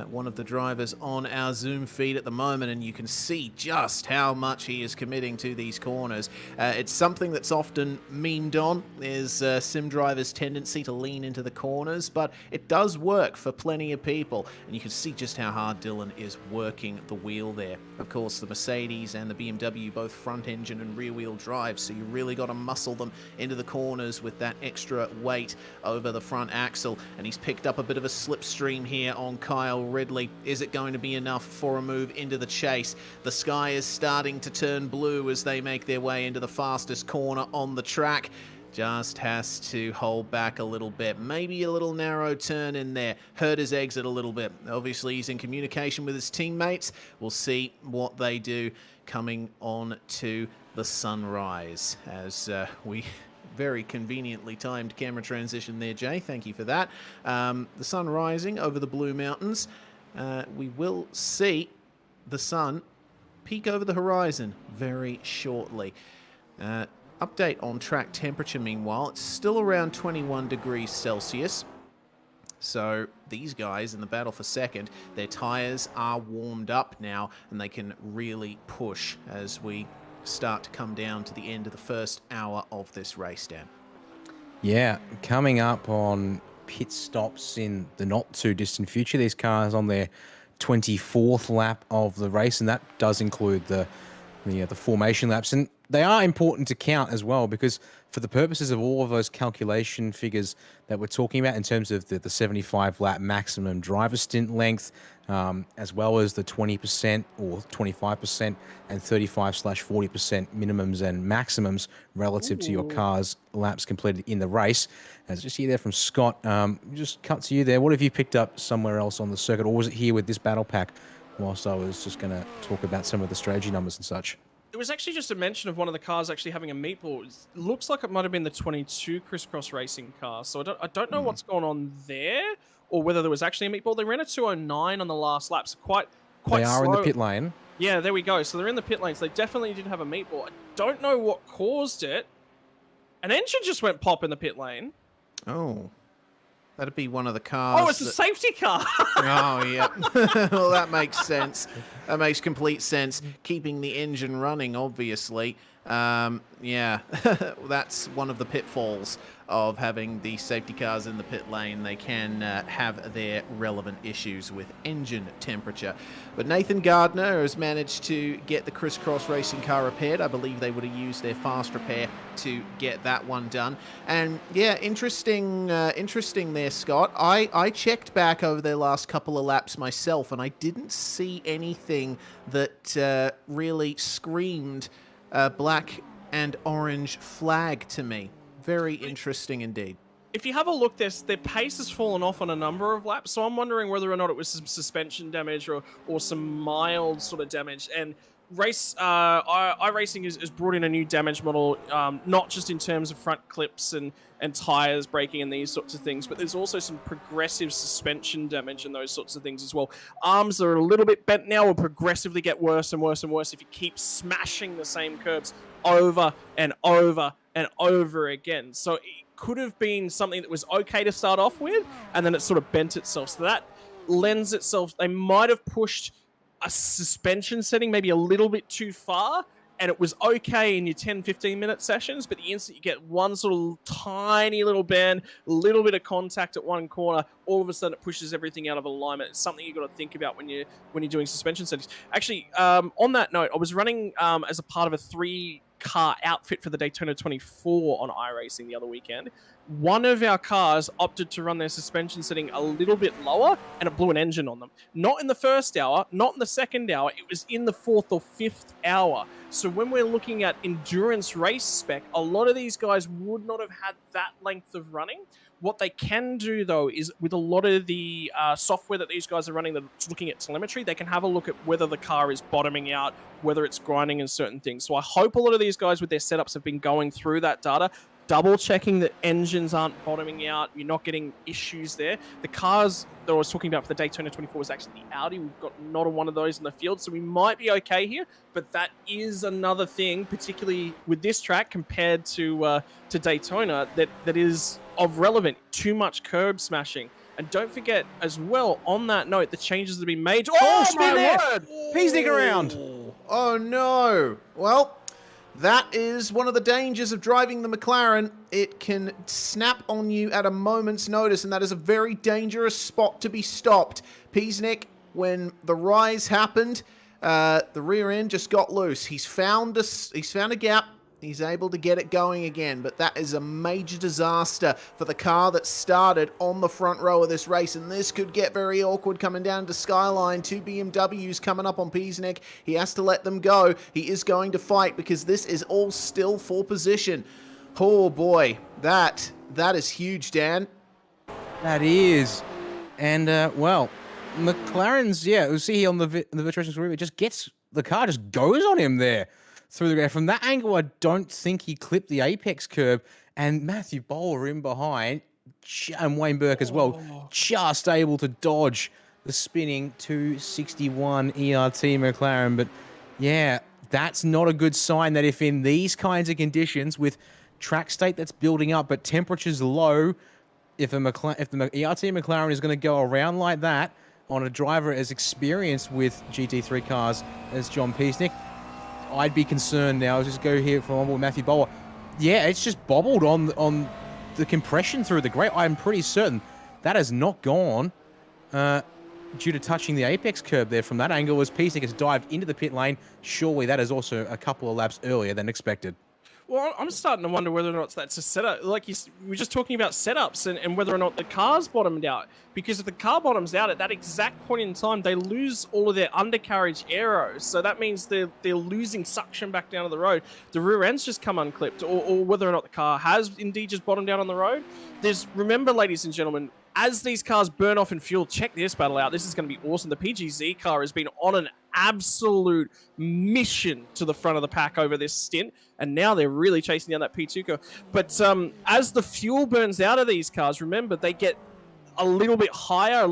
One of the drivers on our Zoom feed at the moment, and you can see just how much he is committing to these corners. It's something that's often memed on, is sim drivers' tendency to lean into the corners, but it does work for plenty of people, and you can see just how hard Dylan is working the wheel there. Of course, the Mercedes and the BMW both front engine and rear wheel drive, so you really got to muscle them into the corners with that extra weight over the front axle, and he's picked up a bit of a slipstream here on Kyle Ridley. Is it going to be enough for a move into the chase? The sky is starting to turn blue as they make their way into the fastest corner on the track. Just has to hold back a little bit. Maybe a little narrow turn in there. Hurt his exit a little bit. Obviously, he's in communication with his teammates. We'll see what they do coming on to the sunrise as we... Very conveniently timed camera transition there, Jay. Thank you for that. The sun rising over the Blue Mountains. We will see the sun peek over the horizon very shortly. Update on track temperature, meanwhile. It's still around 21 degrees Celsius. So these guys in the battle for second, their tyres are warmed up now, and they can really push as we start to come down to the end of the first hour of this race, Dan. Yeah, coming up on pit stops in the not too distant future. These cars on their 24th lap of the race, and that does include the formation laps, and they are important to count as well, because for the purposes of all of those calculation figures that we're talking about in terms of the 75 lap maximum driver stint length, as well as the 20% or 25% and 35/40% minimums and maximums relative to your car's laps completed in the race. As just hear there from Scott, just cut to you there. What have you picked up somewhere else on the circuit, or was it here with this battle pack whilst I was just going to talk about some of the strategy numbers and such? It was actually just a mention of one of the cars actually having a meatball. It looks like it might have been the 22 Crisscross Racing car. So I don't know what's going on there, or whether there was actually a meatball. They ran a 209 on the last lap, so quite they are slow. In the pit lane. Yeah, there we go. So they're in the pit lane. So they definitely did have a meatball. I don't know what caused it. An engine just went pop in the pit lane. Oh. That'd be one of the cars. Oh, it's a safety car. Oh, yeah. Well, that makes sense. That makes complete sense. Keeping the engine running, obviously. Yeah, that's one of the pitfalls of having the safety cars in the pit lane. They can have their relevant issues with engine temperature. But Nathan Gardner has managed to get the Crisscross Racing car repaired. I believe they would have used their fast repair to get that one done. And yeah, interesting there, Scott. I checked back over their last couple of laps myself, and I didn't see anything that really screamed black and orange flag to me. Very interesting indeed. If you have a look, their pace has fallen off on a number of laps, so I'm wondering whether or not it was some suspension damage or some mild sort of damage. And iRacing has brought in a new damage model, not just in terms of front clips and tires breaking and these sorts of things, but there's also some progressive suspension damage and those sorts of things as well. Arms are a little bit bent now, will progressively get worse and worse and worse if you keep smashing the same curbs over and over and over again. So it could have been something that was okay to start off with, and then it sort of bent itself. So that lends itself, they might have pushed a suspension setting maybe a little bit too far, and it was okay in your 10-15 minute sessions, but the instant you get one sort of tiny little bend, a little bit of contact at one corner, all of a sudden it pushes everything out of alignment. It's something you've got to think about when you're doing suspension settings. Actually, on that note, I was running as a part of a 3-car outfit for the Daytona 24 on iRacing the other weekend. One of our cars opted to run their suspension setting a little bit lower, and it blew an engine on them. Not in the first hour, not in the second hour, it was in the 4th or 5th hour. So when we're looking at endurance race spec, a lot of these guys would not have had that length of running. What they can do, though, is with a lot of the software that these guys are running that's looking at telemetry, they can have a look at whether the car is bottoming out, whether it's grinding and certain things. So I hope a lot of these guys with their setups have been going through that data, double checking that engines aren't bottoming out, you're not getting issues there. The cars that I was talking about for the Daytona 24 was actually the Audi. We've got not one of those in the field, so we might be okay here, but that is another thing, particularly with this track compared to Daytona, that is of relevant. Too much curb smashing. And don't forget as well, on that note, the changes that have been made. Oh, spin there! Peasnick around! Oh no! Well, that is one of the dangers of driving the McLaren. It can snap on you at a moment's notice, and that is a very dangerous spot to be stopped. Peasnick, when the rise happened, the rear end just got loose. He's found a gap. He's able to get it going again, but that is a major disaster for the car that started on the front row of this race, and this could get very awkward coming down to Skyline. 2 BMWs coming up on Peasnick. He has to let them go. He is going to fight because this is all still for position. Oh boy, that is huge, Dan. That is. And, well, McLaren's, yeah, we'll see here on the virtual racing, it just gets, the car just goes on him there. Through the ground. From that angle, I don't think he clipped the apex curb, and Matthew Bowler in behind, and Wayne Burke as well, just able to dodge the spinning 261 ERT McLaren. But yeah, that's not a good sign that if in these kinds of conditions with track state that's building up, but temperatures low, if the ERT McLaren is going to go around like that on a driver as experienced with GT3 cars as John Peasnick, I'd be concerned now. I'll just go here from Matthew Bowler. Yeah, it's just bobbled on the compression through the grate. I'm pretty certain that has not gone due to touching the apex curb there from that angle as Peasnick has dived into the pit lane. Surely that is also a couple of laps earlier than expected. Well, I'm starting to wonder whether or not that's a setup. Like we're just talking about setups and whether or not the car's bottomed out. Because if the car bottoms out at that exact point in time, they lose all of their undercarriage aero. So that means they're losing suction back down to the road. The rear end's just come unclipped, or whether or not the car has indeed just bottomed out on the road. Remember, ladies and gentlemen, as these cars burn off in fuel, check this battle out. This is going to be awesome. The PGZ car has been on an absolute mission to the front of the pack over this stint, and now they're really chasing down that P2 car. But as the fuel burns out of these cars, remember, they get a little bit higher,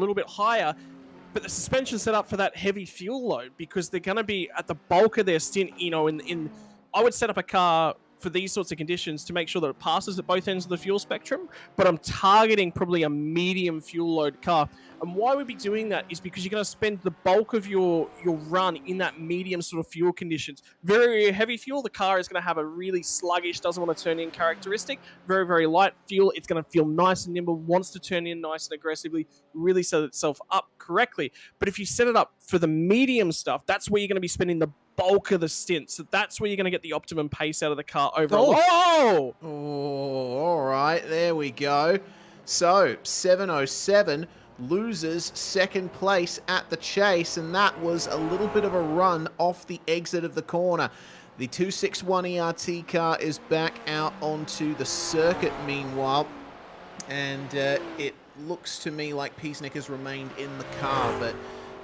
but the suspension set up for that heavy fuel load because they're going to be at the bulk of their stint, I would set up a car for these sorts of conditions to make sure that it passes at both ends of the fuel spectrum, but I'm targeting probably a medium fuel load car. And why we'd be doing that is because you're going to spend the bulk of your run in that medium sort of fuel conditions. Very, very heavy fuel, the car is going to have a really sluggish, doesn't want to turn in characteristic. Very, very light fuel, it's going to feel nice and nimble, wants to turn in nice and aggressively, really set itself up correctly. But if you set it up for the medium stuff, that's where you're going to be spending the bulk of the stint. So that's where you're going to get the optimum pace out of the car overall. Oh, all right. There we go. So 707 loses second place at the chase, and that was a little bit of a run off the exit of the corner. The 261 ERT car is back out onto the circuit meanwhile, and it looks to me like Peasnick has remained in the car, but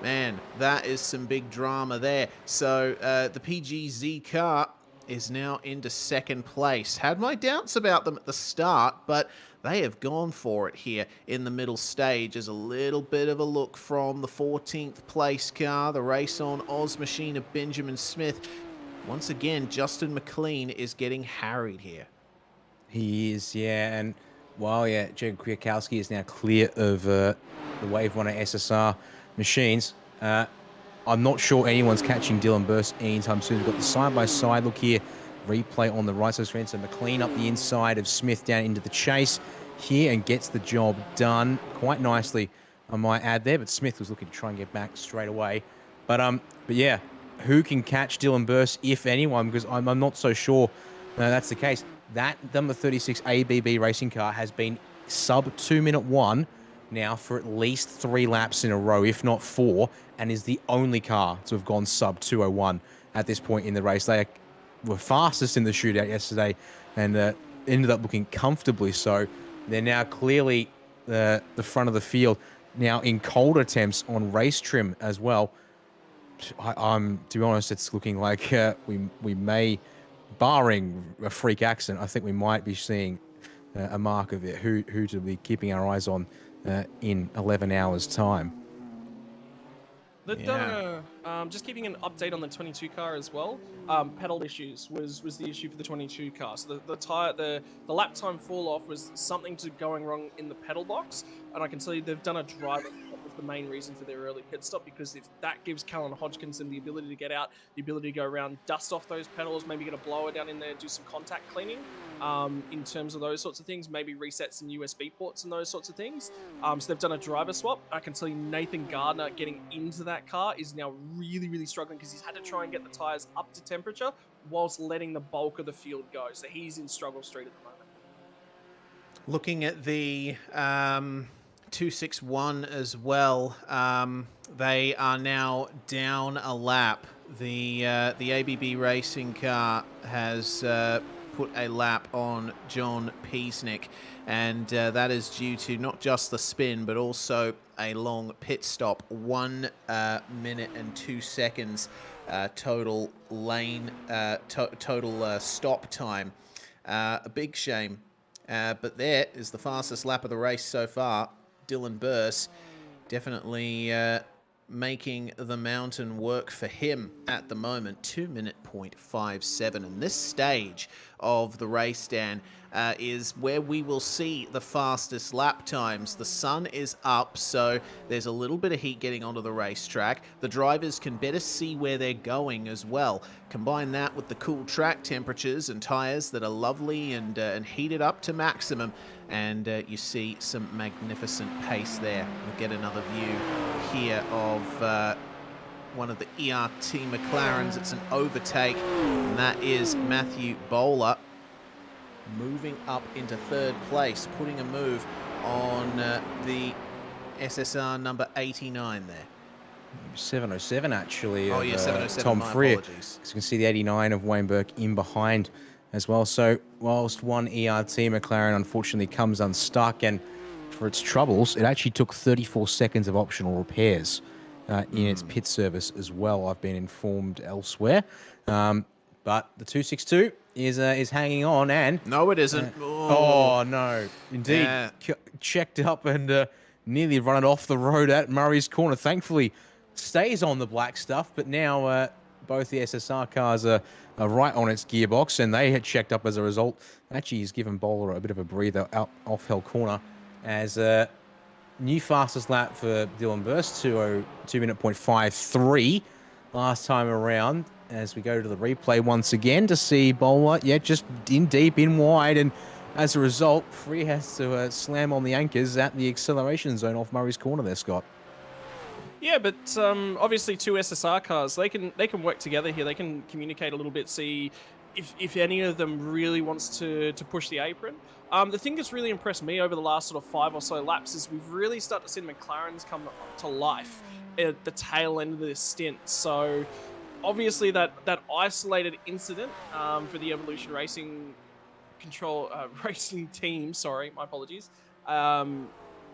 man, that is some big drama there. So the PGZ car is now into second place. Had my doubts about them at the start, but they have gone for it here in the middle stage. As a little bit of a look from the 14th place car, the Race On Oz machine of Benjamin Smith. Once again, Justin McLean is getting harried here. He is, yeah. And while, yeah, Jacob Kwiatkowski is now clear of the Wave 1 SSR machines, I'm not sure anyone's catching Dylan Burst anytime soon. We've got the side-by-side look here. Replay on the right side of the screen. So McLean up the inside of Smith down into the chase here and gets the job done quite nicely, I might add there. But Smith was looking to try and get back straight away. But yeah, who can catch Dylan Burst, if anyone? Because I'm not so sure that's the case. That number 36 ABB racing car has been sub 2-minute 1 now for at least 3 laps in a row, if not 4, and is the only car to have gone sub 2:01 at this point in the race. They were fastest in the shootout yesterday and ended up looking comfortably so. They're now clearly the front of the field. Now in cold attempts on race trim as well. To be honest, it's looking like we may, barring a freak accident, I think we might be seeing a mark of it. Who to be keeping our eyes on in 11 hours' time. They've done just keeping an update on the 22 car as well. Pedal issues was the issue for the 22 car. So the lap time fall off was something going wrong in the pedal box, and I can tell you they've done a driver. The main reason for their early pit stop, because if that gives Callan Hodgkinson the ability to get out, the ability to go around, dust off those pedals, maybe get a blower down in there, do some contact cleaning in terms of those sorts of things, maybe reset some USB ports and those sorts of things. So they've done a driver swap. I can tell you Nathan Gardner getting into that car is now really struggling because he's had to try and get the tyres up to temperature whilst letting the bulk of the field go. So he's in struggle street at the moment. Looking at the 261 as well, they are now down a lap. The ABB racing car has put a lap on John Peasnick, and that is due to not just the spin but also a long pit stop. 1 minute and 2 seconds total lane total stop time. A big shame, but there is the fastest lap of the race so far. Dylan Burse definitely making the mountain work for him at the moment. 2:57, and this stage of the race, Dan, is where we will see the fastest lap times. The sun is up, so there's a little bit of heat getting onto the racetrack. The drivers can better see where they're going as well. Combine that with the cool track temperatures and tyres that are lovely and heated up to maximum, and you see some magnificent pace there. We'll get another view here of one of the ERT McLarens. It's an overtake, and that is Matthew Bowler moving up into 3rd place, putting a move on the SSR number 89 there. 707 actually. Oh, yeah, 707. Tom my Freer. apologies. As you can see, the 89 of Wayne Burke in behind as well. So whilst one ERT McLaren unfortunately comes unstuck, and for its troubles, it actually took 34 seconds of optional repairs in its pit service as well, I've been informed elsewhere. But the 262 is hanging on, and No, it isn't. oh no, indeed, Yeah. checked up and nearly run it off the road at Murray's Corner. Thankfully, stays on the black stuff, but now both the SSR cars are right on its gearbox, and they had checked up as a result. Actually, he's given Bowler a bit of a breather out off Hell Corner as new fastest lap for Dylan Burst, 2:53 last time around. As we go to the replay once again to see Bowler, just in deep, in wide, and as a result, Free has to slam on the anchors at the acceleration zone off Murray's Corner there, Scott. Yeah, but obviously 2 SSR cars, they can work together here. They can communicate a little bit, see if any of them really wants to push the apron. The thing that's really impressed me over the last sort of 5 or so laps is we've really started to see the McLarens come to life at the tail end of this stint. So obviously that isolated incident for the Evolution Racing racing team, sorry, my apologies,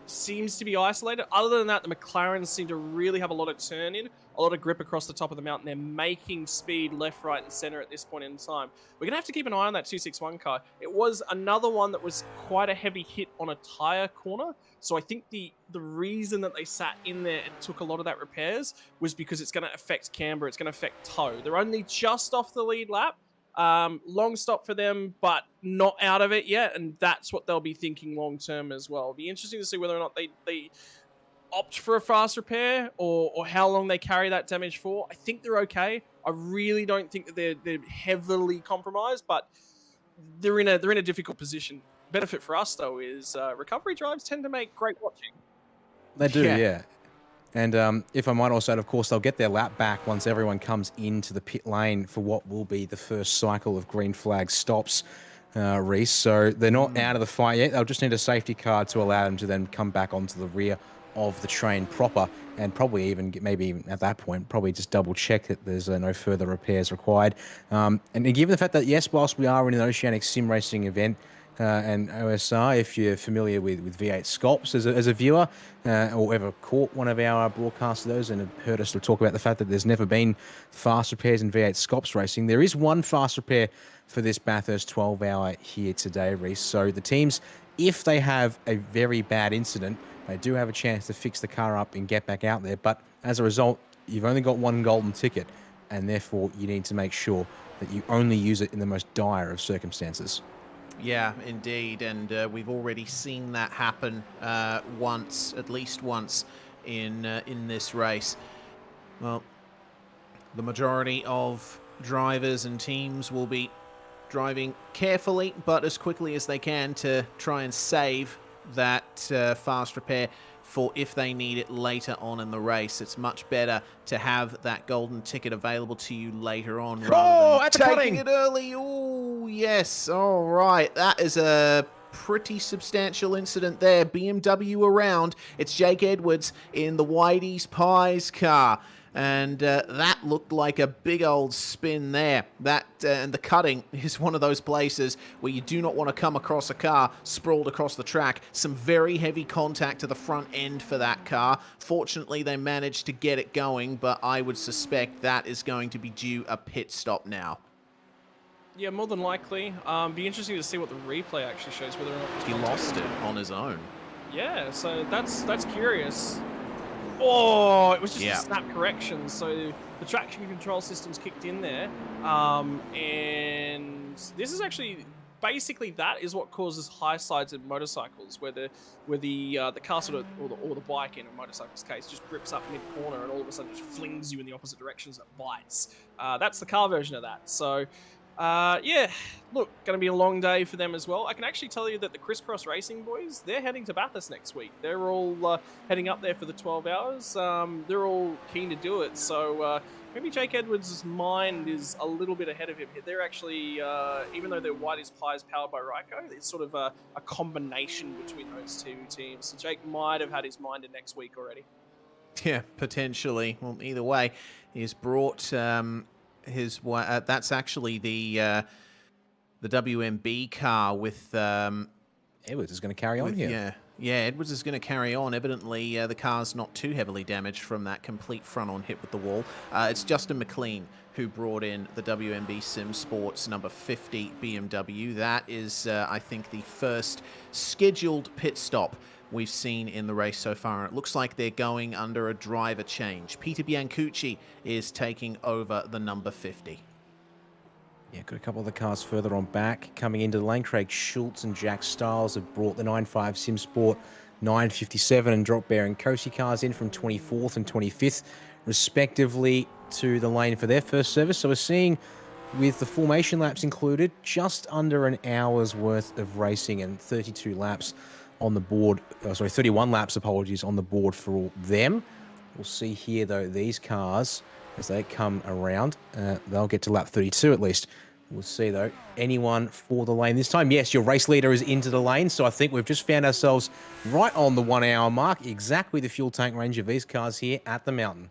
seems to be isolated. Other than that, the McLarens seem to really have a lot of turn in, a lot of grip across the top of the mountain. They're making speed left, right, and center at this point in time. We're going to have to keep an eye on that 261 car. It was another one that was quite a heavy hit on a tire corner. So I think the reason that they sat in there and took a lot of that repairs was because it's going to affect camber. It's going to affect toe. They're only just off the lead lap. Long stop for them, but not out of it yet, and that's what they'll be thinking long term as well. It'll be interesting to see whether or not they opt for a fast repair or how long they carry that damage for. I think they're okay. I really don't think that they're heavily compromised, but they're in a difficult position. Benefit for us though is recovery drives tend to make great watching. They do, Yeah. yeah. And if I might also add, of course, they'll get their lap back once everyone comes into the pit lane for what will be the first cycle of green flag stops, Reese. So they're not out of the fight yet. They'll just need a safety car to allow them to then come back onto the rear of the train proper, and probably even maybe even at that point, probably just double check that there's no further repairs required. And given the fact that, yes, whilst we are in an Oceanic sim racing event, and OSR, if you're familiar with V8 Sculpts as a viewer, or ever caught one of our broadcasts of those and have heard us talk about the fact that there's never been fast repairs in V8 Sculpts racing, there is one fast repair for this Bathurst 12-hour here today, Reese. So the teams, if they have a very bad incident, they do have a chance to fix the car up and get back out there. But as a result, you've only got one golden ticket, and therefore you need to make sure that you only use it in the most dire of circumstances. Yeah, indeed, and we've already seen that happen once, at least once, in this race. Well, the majority of drivers and teams will be driving carefully, but as quickly as they can to try and save that fast repair for if they need it later on in the race. It's much better to have that golden ticket available to you later on rather than taking it early. Oh, yes. All right. That is a pretty substantial incident there. BMW around. It's Jake Edwards in the Whitey's Pies car. And that looked like a big old spin there. That and the cutting is one of those places where you do not want to come across a car sprawled across the track. Some very heavy contact to the front end for that car. Fortunately, they managed to get it going, but I would suspect that is going to be due a pit stop now. Yeah, more than likely. Be interesting to see what the replay actually shows, whether or not He lost it on his own. Yeah, so that's curious. Oh, it was just a snap correction. So the traction control system's kicked in there, and this is actually basically that is what causes high sides in motorcycles, where the car sort of or the bike in a motorcycle's case just grips up mid corner and all of a sudden just flings you in the opposite direction as it bites. That's the car version of that. So. Yeah, look, going to be a long day for them as well. I can actually tell you that the Crisscross Racing boys, they're heading to Bathurst next week. They're all heading up there for the 12 hours. They're all keen to do it. So maybe Jake Edwards' mind is a little bit ahead of him. They're actually, even though they're Whitey's Pies powered by Ryko, it's sort of a combination between those two teams. So Jake might have had his mind in next week already. Yeah, potentially. Well, either way, he's brought... that's actually the WMB car with Edwards is going to carry on here. Yeah, Edwards is going to carry on. Evidently, the car's not too heavily damaged from that complete front-on hit with the wall. It's Justin McLean who brought in the WMB Sim Sports number 50 BMW. That is, I think, the first scheduled pit stop we've seen in the race so far. And it looks like they're going under a driver change. Peter Biancucci is taking over the number 50. Yeah, got a couple of the cars further on back. Coming into the lane, Craig Schultz and Jack Stiles have brought the 9.5 Sim Sport 957 and Drop Bear and Cosi cars in from 24th and 25th, respectively, to the lane for their first service. So we're seeing, with the formation laps included, just under an hour's worth of racing and 32 laps on the board, 31 laps, apologies, on the board for all them. We'll see here, though, these cars, as they come around, they'll get to lap 32 at least. We'll see, though, anyone for the lane this time. Yes, your race leader is into the lane, so I think we've just found ourselves right on the 1 hour mark, exactly the fuel tank range of these cars here at the mountain.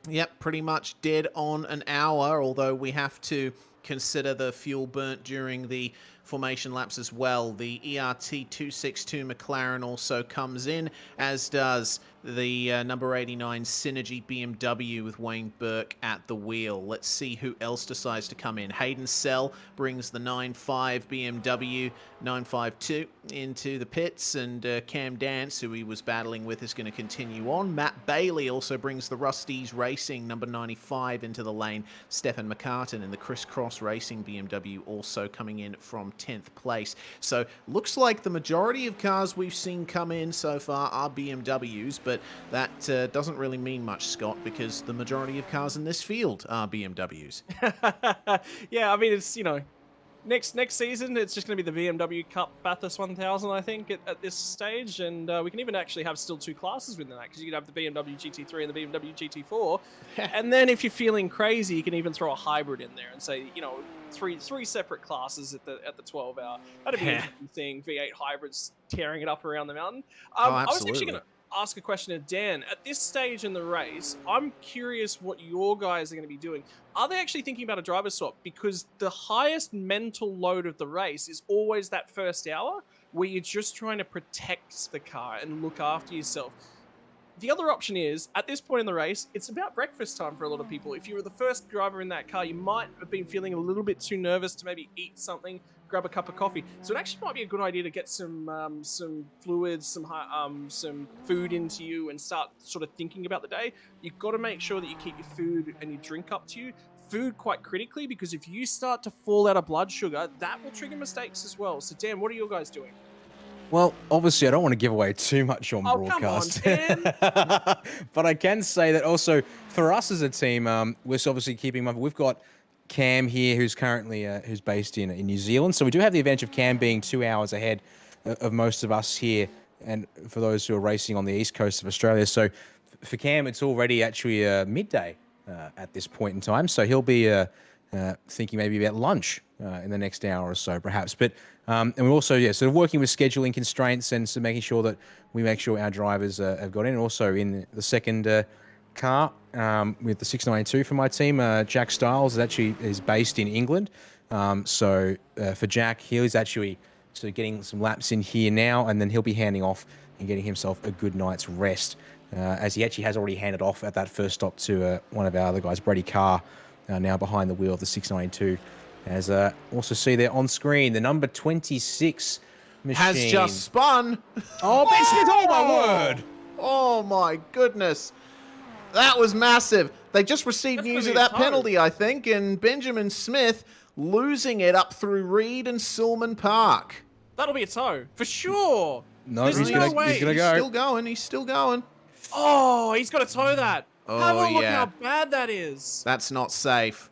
Yep, pretty much dead on an hour, although we have to consider the fuel burnt during the formation laps as well. The ERT262 McLaren also comes in, as does the number 89 Synergy BMW with Wayne Burke at the wheel. Let's see who else decides to come in. Hayden Sell brings the 9.5 BMW 952 into the pits, and Cam Dance, who he was battling with, is going to continue on. Matt Bailey also brings the Rusty's Racing number 95 into the lane. Stefan McCartan in the Crisscross Racing BMW also coming in from 10th place. So looks like the majority of cars we've seen come in so far are BMWs, but that doesn't really mean much, Scott, because the majority of cars in this field are BMWs. Yeah, I mean, it's, you know, next season, it's just going to be the BMW Cup Bathurst 1000, I think, at this stage. And we can even actually have still 2 classes within that, because you can have the BMW GT3 and the BMW GT4. And then if you're feeling crazy, you can even throw a hybrid in there and say, you know, three separate classes at the 12-hour. That'd be interesting, seeing V8 hybrids tearing it up around the mountain. I was actually going to ask a question of Dan. At this stage in the race, I'm curious what your guys are going to be doing. Are they actually thinking about a driver swap? Because the highest mental load of the race is always that first hour, where you're just trying to protect the car and look after yourself. The other option is, at this point in the race, it's about breakfast time for a lot of people. If you were the first driver in that car, you might have been feeling a little bit too nervous to maybe eat something, grab a cup of coffee. So it actually might be a good idea to get some fluids, some food into you and start sort of thinking about the day. You've got to make sure that you keep your food and your drink up to you. Food quite critically, because if you start to fall out of blood sugar, that will trigger mistakes as well. So Dan, what are you guys doing? Well, obviously, I don't want to give away too much on broadcast. Come on, Dan. But I can say that also, for us as a team, we're obviously keeping up. We've got Cam here, who's currently who's based in New Zealand. So we do have the advantage of Cam being 2 hours ahead of most of us here, and for those who are racing on the east coast of Australia. So for Cam, it's already actually midday at this point in time. So he'll be thinking maybe about lunch in the next hour or so, perhaps. But and we're also sort of working with scheduling constraints and so making sure that we make sure our drivers have got in. Also in the second car with the 692 for my team, Jack Stiles is based in England. So for Jack, he's actually sort of getting some laps in here now, and then he'll be handing off and getting himself a good night's rest, as he actually has already handed off at that first stop to one of our other guys, Brady Carr, now behind the wheel of the 692. As also see there on screen, the number 26 machine has just spun. Oh, oh my word! Oh my goodness. That was massive. They just received news of that penalty, I think, and Benjamin Smith losing it up through Reed and Silman Park. That'll be a tow, for sure. No, he's gonna go. He's still going. He's still going. Oh, he's got to tow that. Oh, have a look how bad that is. That's not safe.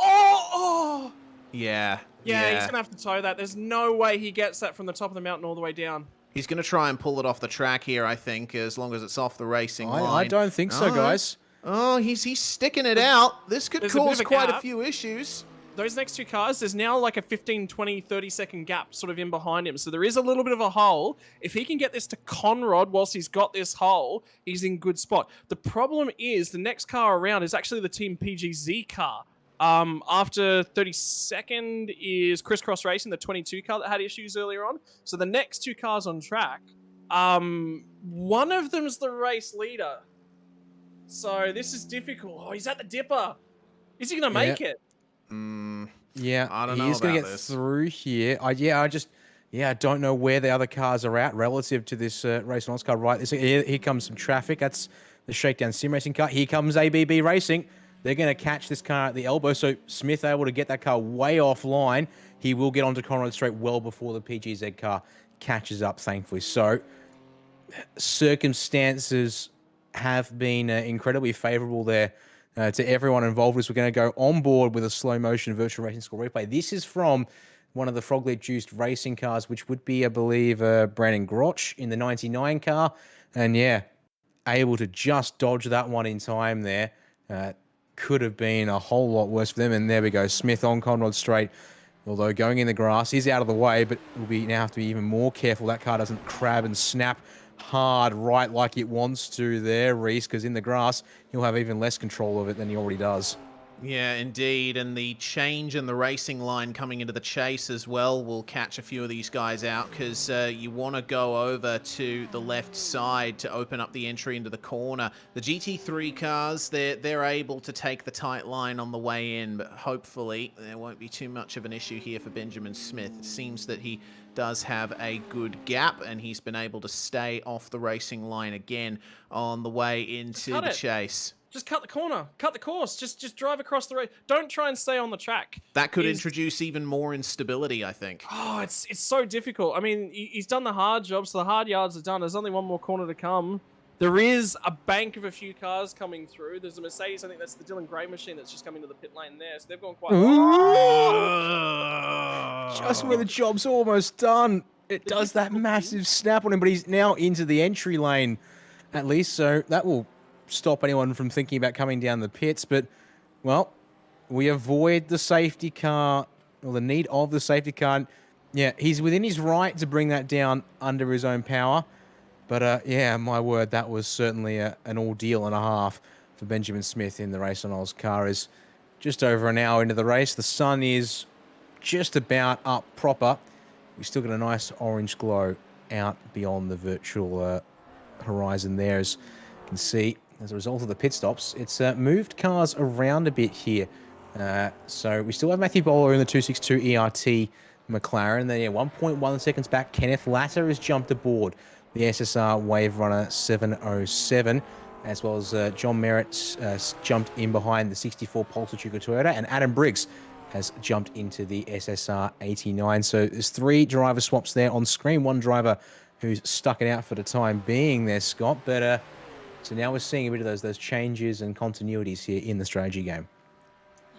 Oh! Yeah. Yeah, he's going to have to tow that. There's no way he gets that from the top of the mountain all the way down. He's going to try and pull it off the track here, I think, as long as it's off the racing line. I don't think so, guys. Oh, he's sticking it out. This could cause quite a few issues. Those next 2 cars, there's now like a 15, 20, 30-second gap sort of in behind him. So there is a little bit of a hole. If he can get this to Conrod whilst he's got this hole, he's in good spot. The problem is the next car around is actually the Team PGZ car. After 32nd is Crisscross Racing, the 22 car that had issues earlier on. So the next 2 cars on track, one of them's the race leader. So this is difficult. Oh, he's at the dipper. Is he going to make it? Yeah, I don't know. He's going to get through here. I don't know where the other cars are at relative to this race on car. Right, here comes some traffic. That's the Shakedown Sim Racing car. Here comes ABB Racing. They're going to catch this car at the elbow. So Smith able to get that car way offline. He will get onto Conrad Straight well before the PGZ car catches up, thankfully. So circumstances have been incredibly favorable there to everyone involved, as we're going to go on board with a slow motion virtual racing score replay. This is from one of the Froglet juiced racing cars, which would be, I believe, Brandon Groch in the 99 car. And yeah, able to just dodge that one in time there. Could have been a whole lot worse for them. And there we go. Smith on Conrad Straight. Although going in the grass, he's out of the way, but we'll now have to be even more careful that car doesn't crab and snap hard right like it wants to there, Reese, because in the grass, he'll have even less control of it than he already does. Yeah, indeed. And the change in the racing line coming into the chase as well will catch a few of these guys out, because you want to go over to the left side to open up the entry into the corner. The GT3 cars, they're able to take the tight line on the way in, but hopefully there won't be too much of an issue here for Benjamin Smith. It seems that he does have a good gap, and he's been able to stay off the racing line again on the way into the chase. Just cut the corner, cut the course, just drive across the road. Don't try and stay on the track. That could introduce even more instability, I think. Oh, it's so difficult. I mean, he's done the hard job, so the hard yards are done. There's only one more corner to come. There is a bank of a few cars coming through. There's a Mercedes, I think that's the Dylan Gray machine that's just coming to the pit lane there. So they've gone quite just when the job's almost done. It does that massive snap on him, but he's now into the entry lane, at least, so that will stop anyone from thinking about coming down the pits. But, well, we avoid the safety car, or the need of the safety car. Yeah, he's within his right to bring that down under his own power. But, yeah, my word, that was certainly an ordeal and a half for Benjamin Smith in the Race on Oz car. Is just over an hour into the race. The sun is just about up proper. We still got a nice orange glow out beyond the virtual horizon there, as you can see. As a result of the pit stops, it's moved cars around a bit here. So we still have Matthew Bowler in the 262 ERT McLaren. Then, yeah, 1.1 seconds back, Kenneth Latter has jumped aboard the SSR Wave Runner 707, as well as John Merritt jumped in behind the 64 Pulsar Toyota, and Adam Briggs has jumped into the SSR 89. So there's 3 driver swaps there on screen. One driver who's stuck it out for the time being there, Scott. But so now we're seeing a bit of those changes and continuities here in the strategy game.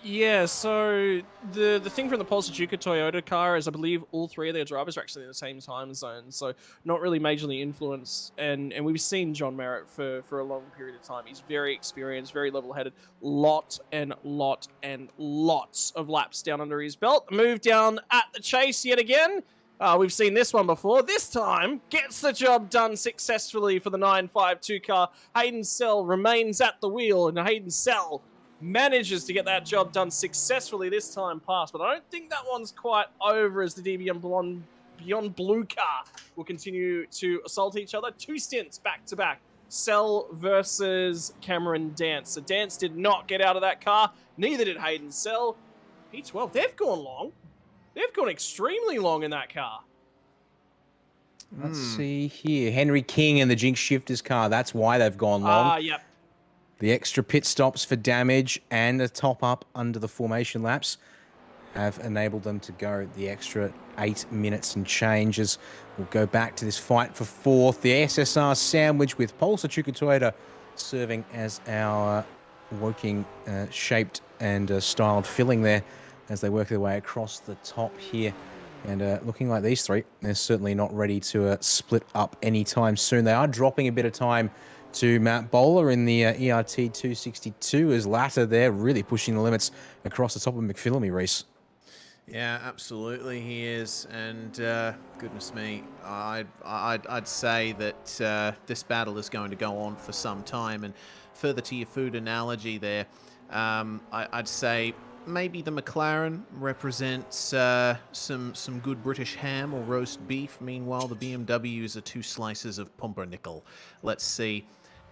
Yeah, so the thing from the Pulsar Toyota car is I believe all 3 of their drivers are actually in the same time zone, so not really majorly influenced. And we've seen John Merritt for a long period of time. He's very experienced, very level-headed, lots of laps down under his belt. Move down at the chase yet again. We've seen this one before. This time, gets the job done successfully for the 952 car. Hayden Sell remains at the wheel, and Hayden Sell manages to get that job done successfully this time past. But I don't think that one's quite over, as the DBM Beyond Blue car will continue to assault each other. 2 stints back-to-back. Sell versus Cameron Dance. So Dance did not get out of that car. Neither did Hayden Sell. P12, they've gone long. They've gone extremely long in that car. Let's see here. Henry King and the Jinx Shifters car. That's why they've gone long. Yep. The extra pit stops for damage and a top up under the formation laps have enabled them to go the extra 8 minutes and changes. We'll go back to this fight for 4th. The SSR sandwich with Pulsar Toyota serving as our working shaped and styled filling there as they work their way across the top here. And looking like these 3, they're certainly not ready to split up anytime soon. They are dropping a bit of time to Matt Bowler in the ERT 262, as Latter there really pushing the limits across the top of McPhillamy, Reese. Yeah, absolutely he is. And goodness me, I'd say that this battle is going to go on for some time. And further to your food analogy there, I'd say maybe the McLaren represents some good British ham or roast beef. Meanwhile, the BMWs are 2 slices of pumpernickel. Let's see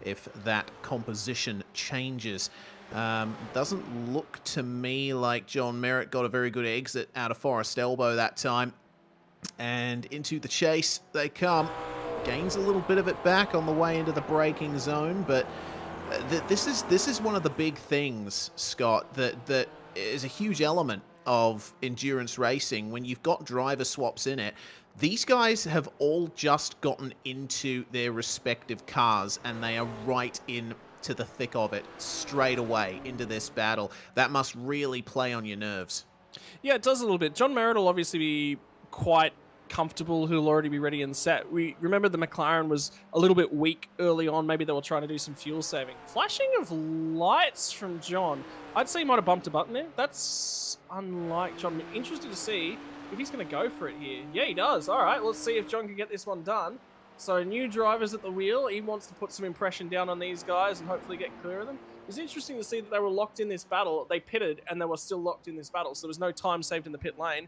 if that composition changes. Doesn't look to me like John Merritt got a very good exit out of Forest Elbow that time. And into the chase they come. Gains a little bit of it back on the way into the braking zone, but this is one of the big things, Scott, that is a huge element of endurance racing when you've got driver swaps in it. These guys have all just gotten into their respective cars, and they are right in to the thick of it straight away into this battle. That must really play on your nerves. Yeah, it does a little bit. John Merritt will obviously be quite comfortable. He'll already be ready and set. We remember the McLaren was a little bit weak early on. Maybe they were trying to do some fuel saving. Flashing of lights from John. I'd say he might have bumped a button there. That's unlike John. I'm interested to see if he's going to go for it here. Yeah, he does. All right, let's see if John can get this one done. So new drivers at the wheel. He wants to put some impression down on these guys and hopefully get clear of them. was interesting to see that they were locked in this battle. They pitted and they were still locked in this battle, so there was no time saved in the pit lane.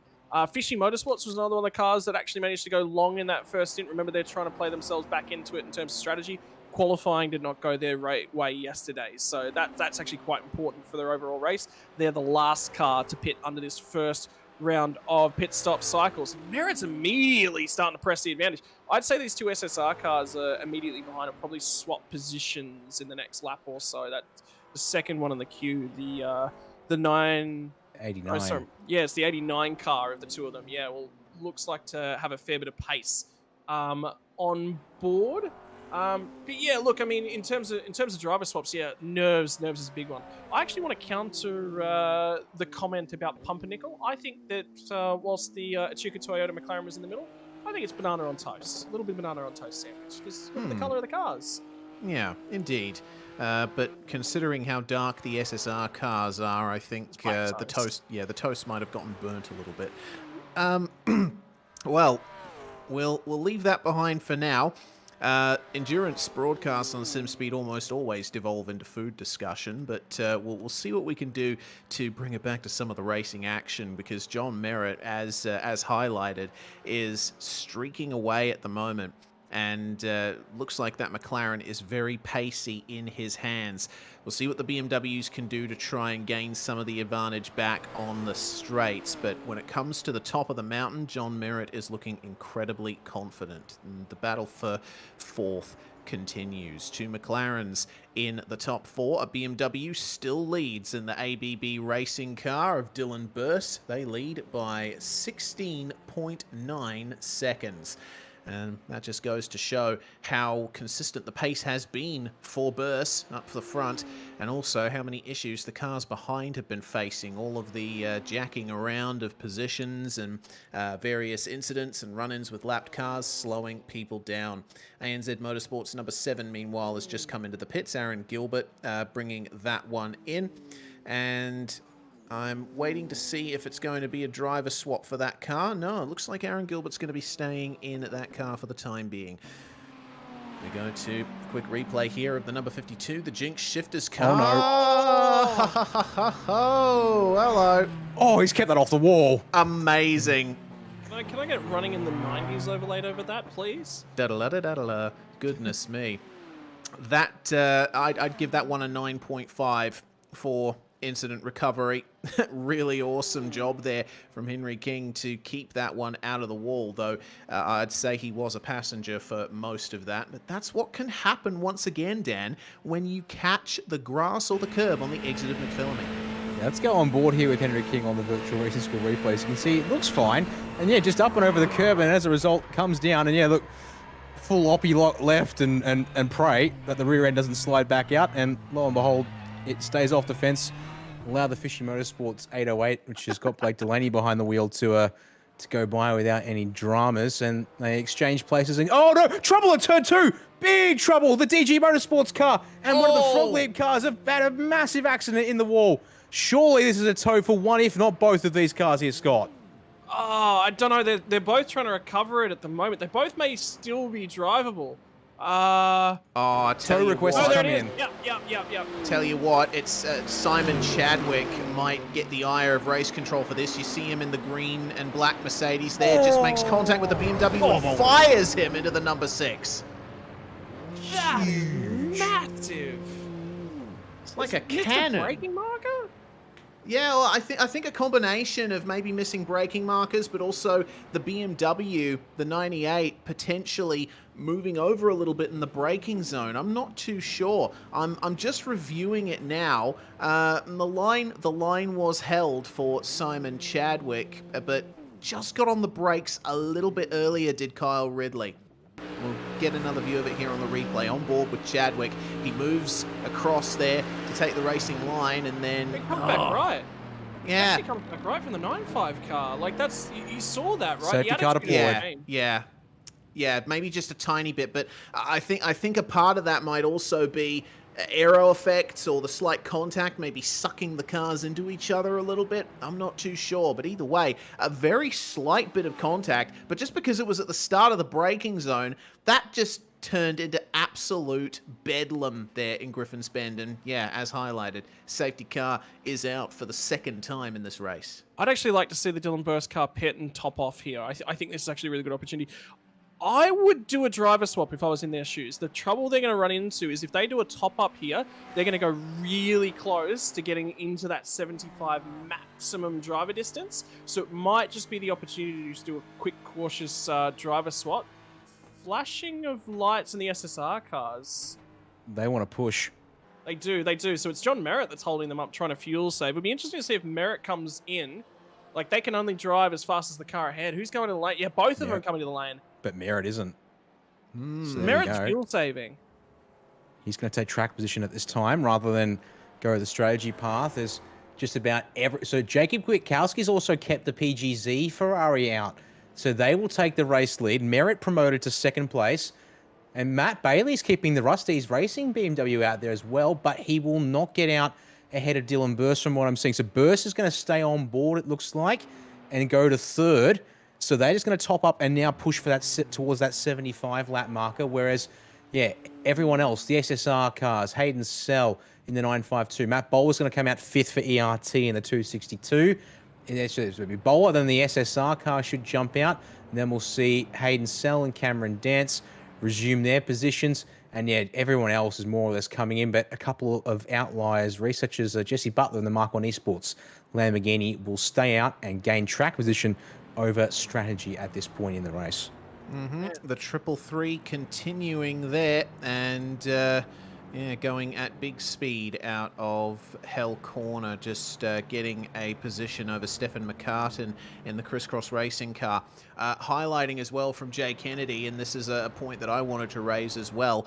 Fishy Motorsports was another one of the cars that actually managed to go long in that first stint. Remember, they're trying to play themselves back into it in terms of strategy. Qualifying did not go their way yesterday, so that's actually quite important for their overall race. They're the last car to pit under this first round of pit stop cycles. Merit's immediately starting to press the advantage. I'd say these two SSR cars are immediately behind it, probably swap positions in the next lap or so. That's the second one in the queue, the 989. 89. Oh, sorry. Yeah, it's the 89 car of the two of them. Yeah, well, looks like to have a fair bit of pace on board. But yeah, look, I mean, in terms of driver swaps, yeah, nerves is a big one. I actually want to counter the comment about pumpernickel. I think that whilst the Echuca Toyota McLaren was in the middle, I think it's banana on toast, a little bit of banana on toast sandwich, because look at the color of the cars. Yeah, indeed. But considering how dark the SSR cars are, I think the toast might have gotten burnt a little bit. Well, we'll leave that behind for now. Endurance broadcasts on SimSpeed almost always devolve into food discussion, but we'll see what we can do to bring it back to some of the racing action, because John Merritt, as highlighted, is streaking away at the moment. And looks like that McLaren is very pacey in his hands. We'll see what the BMWs can do to try and gain some of the advantage back on the straights. But when it comes to the top of the mountain, John Merritt is looking incredibly confident. And the battle for fourth continues. Two McLarens in the top four. A BMW still leads in the ABB racing car of Dylan Burse. They lead by 16.9 seconds. And that just goes to show how consistent the pace has been for Burse up the front, and also how many issues the cars behind have been facing. All of the jacking around of positions and various incidents and run-ins with lapped cars slowing people down. ANZ Motorsports number 7, meanwhile, has just come into the pits. Aaron Gilbert bringing that one in. And I'm waiting to see if it's going to be a driver swap for that car. No, it looks like Aaron Gilbert's going to be staying in that car for the time being. We go to a quick replay here of the number 52, the Jinx Shifters car. Oh, no. Oh, hello. Oh, he's kept that off the wall. Amazing. Can I get running in the 90s overlaid over that, please? Da-da-da-da-da-da. Goodness me. That, I'd give that one a 9.5 for incident recovery. Really awesome job there from Henry King to keep that one out of the wall, though I'd say he was a passenger for most of that. But that's what can happen once again, Dan, when you catch the grass or the curb on the exit of McPhillamy. Yeah, let's go on board here with Henry King on the virtual racing school replays. You can see it looks fine, and yeah, just up and over the curb, and as a result comes down, and yeah, look, full oppie lock left and pray that the rear end doesn't slide back out, and lo and behold, it stays off the fence. Allow the Fishy Motorsports 808, which has got Blake Delaney behind the wheel, to go by without any dramas, and they exchange places. And oh no, trouble at turn 2! Big trouble! The DG Motorsports car and one of the front lead cars have had a massive accident in the wall. Surely this is a tow for one, if not both, of these cars here, Scott. Oh, I don't know. They're both trying to recover it at the moment. They both may still be drivable. Tow request Oh, has there come it is. in. Yep. Tell you what, it's Simon Chadwick might get the ire of race control for this. You see him in the green and black Mercedes there, just makes contact with the BMW and fires him into the number 6. That's massive. It's like a Missed cannon. braking marker? Yeah, well, I think a combination of maybe missing braking markers, but also the BMW, the 98, potentially moving over a little bit in the braking zone. I'm not too sure. I'm just reviewing it now. The line was held for Simon Chadwick, but just got on the brakes a little bit earlier, did Kyle Ridley. We'll get another view of it here on the replay. On board with Chadwick. He moves across there to take the racing line, and then... It comes back right. Yeah. It comes back right from the 9.5 car. Like, that's... You saw that, right? Safety car deployed. Yeah, maybe just a tiny bit, but I think a part of that might also be aero effects or the slight contact, maybe sucking the cars into each other a little bit. I'm not too sure, but either way, a very slight bit of contact, but just because it was at the start of the braking zone, that just turned into absolute bedlam there in Griffin's Bend. And yeah, as highlighted, safety car is out for the second time in this race. I'd actually like to see the Dylan Burst car pit and top off here. I think this is actually a really good opportunity. I would do a driver swap if I was in their shoes. The trouble they're going to run into is if they do a top up here, they're going to go really close to getting into that 75 maximum driver distance. So it might just be the opportunity to just do a quick, cautious driver swap. Flashing of lights in the SSR cars. They want to push. They do. So it's John Merritt that's holding them up, trying to fuel save. It'd be interesting to see if Merritt comes in. Like, they can only drive as fast as the car ahead. Who's going to the lane? Yeah, both of them are coming to the lane. But Merritt isn't. So Merritt's fuel saving. He's going to take track position at this time rather than go the strategy path. There's just about every... So Jacob Kwiatkowski's also kept the PGZ Ferrari out. So they will take the race lead. Merritt promoted to second place. And Matt Bailey's keeping the Rusty's Racing BMW out there as well, but he will not get out ahead of Dylan Burst from what I'm seeing. So Burst is going to stay on board, it looks like, and go to third. So they're just going to top up and now push for that towards that 75 lap marker. Whereas, yeah, everyone else, the SSR cars, Hayden Sell in the 952. Matt Bowler's going to come out fifth for ERT in the 262. And it's going to be Bowler. Then the SSR car should jump out. And then we'll see Hayden Sell and Cameron Dance resume their positions. And yeah, everyone else is more or less coming in, but a couple of outliers, researchers, Jesse Butler and the Mark 1 Esports Lamborghini will stay out and gain track position over strategy at this point in the race. The 333 continuing there, and yeah, going at big speed out of Hell Corner, just getting a position over Stefan McCartan in the Crisscross Racing car. Highlighting as well from Jay Kennedy, and this is a point that I wanted to raise as well,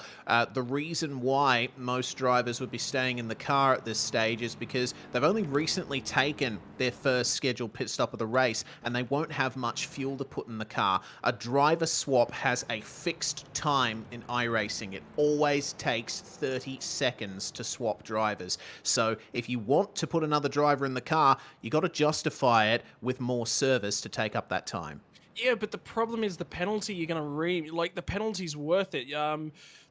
the reason why most drivers would be staying in the car at this stage is because they've only recently taken their first scheduled pit stop of the race, and they won't have much fuel to put in the car. A driver swap has a fixed time in iRacing. It always takes 30 seconds to swap drivers. So if you want to put another driver in the car, you got to justify it with more service to take up that time. Yeah, but the problem is the penalty you're going to the penalty's worth it.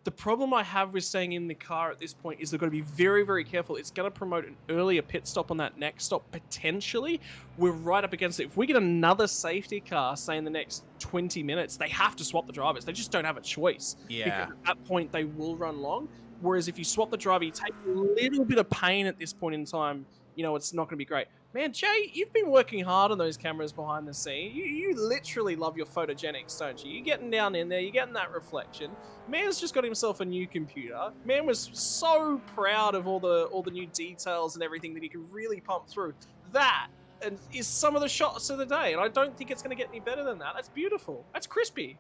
The problem I have with staying in the car at this point is they've got to be very, very careful. It's going to promote an earlier pit stop on that next stop, potentially. We're right up against it. If we get another safety car, say in the next 20 minutes, they have to swap the drivers. They just don't have a choice. Yeah. Because at that point, they will run long. Whereas if you swap the driver, you take a little bit of pain at this point in time. You know, it's not going to be great. Man, Jay, you've been working hard on those cameras behind the scene. You literally love your photogenics, don't you? You're getting down in there, you're getting that reflection. Man's just got himself a new computer. Man was so proud of all the new details and everything that he could really pump through. That and is some of the shots of the day, and I don't think it's going to get any better than that. That's beautiful. That's crispy.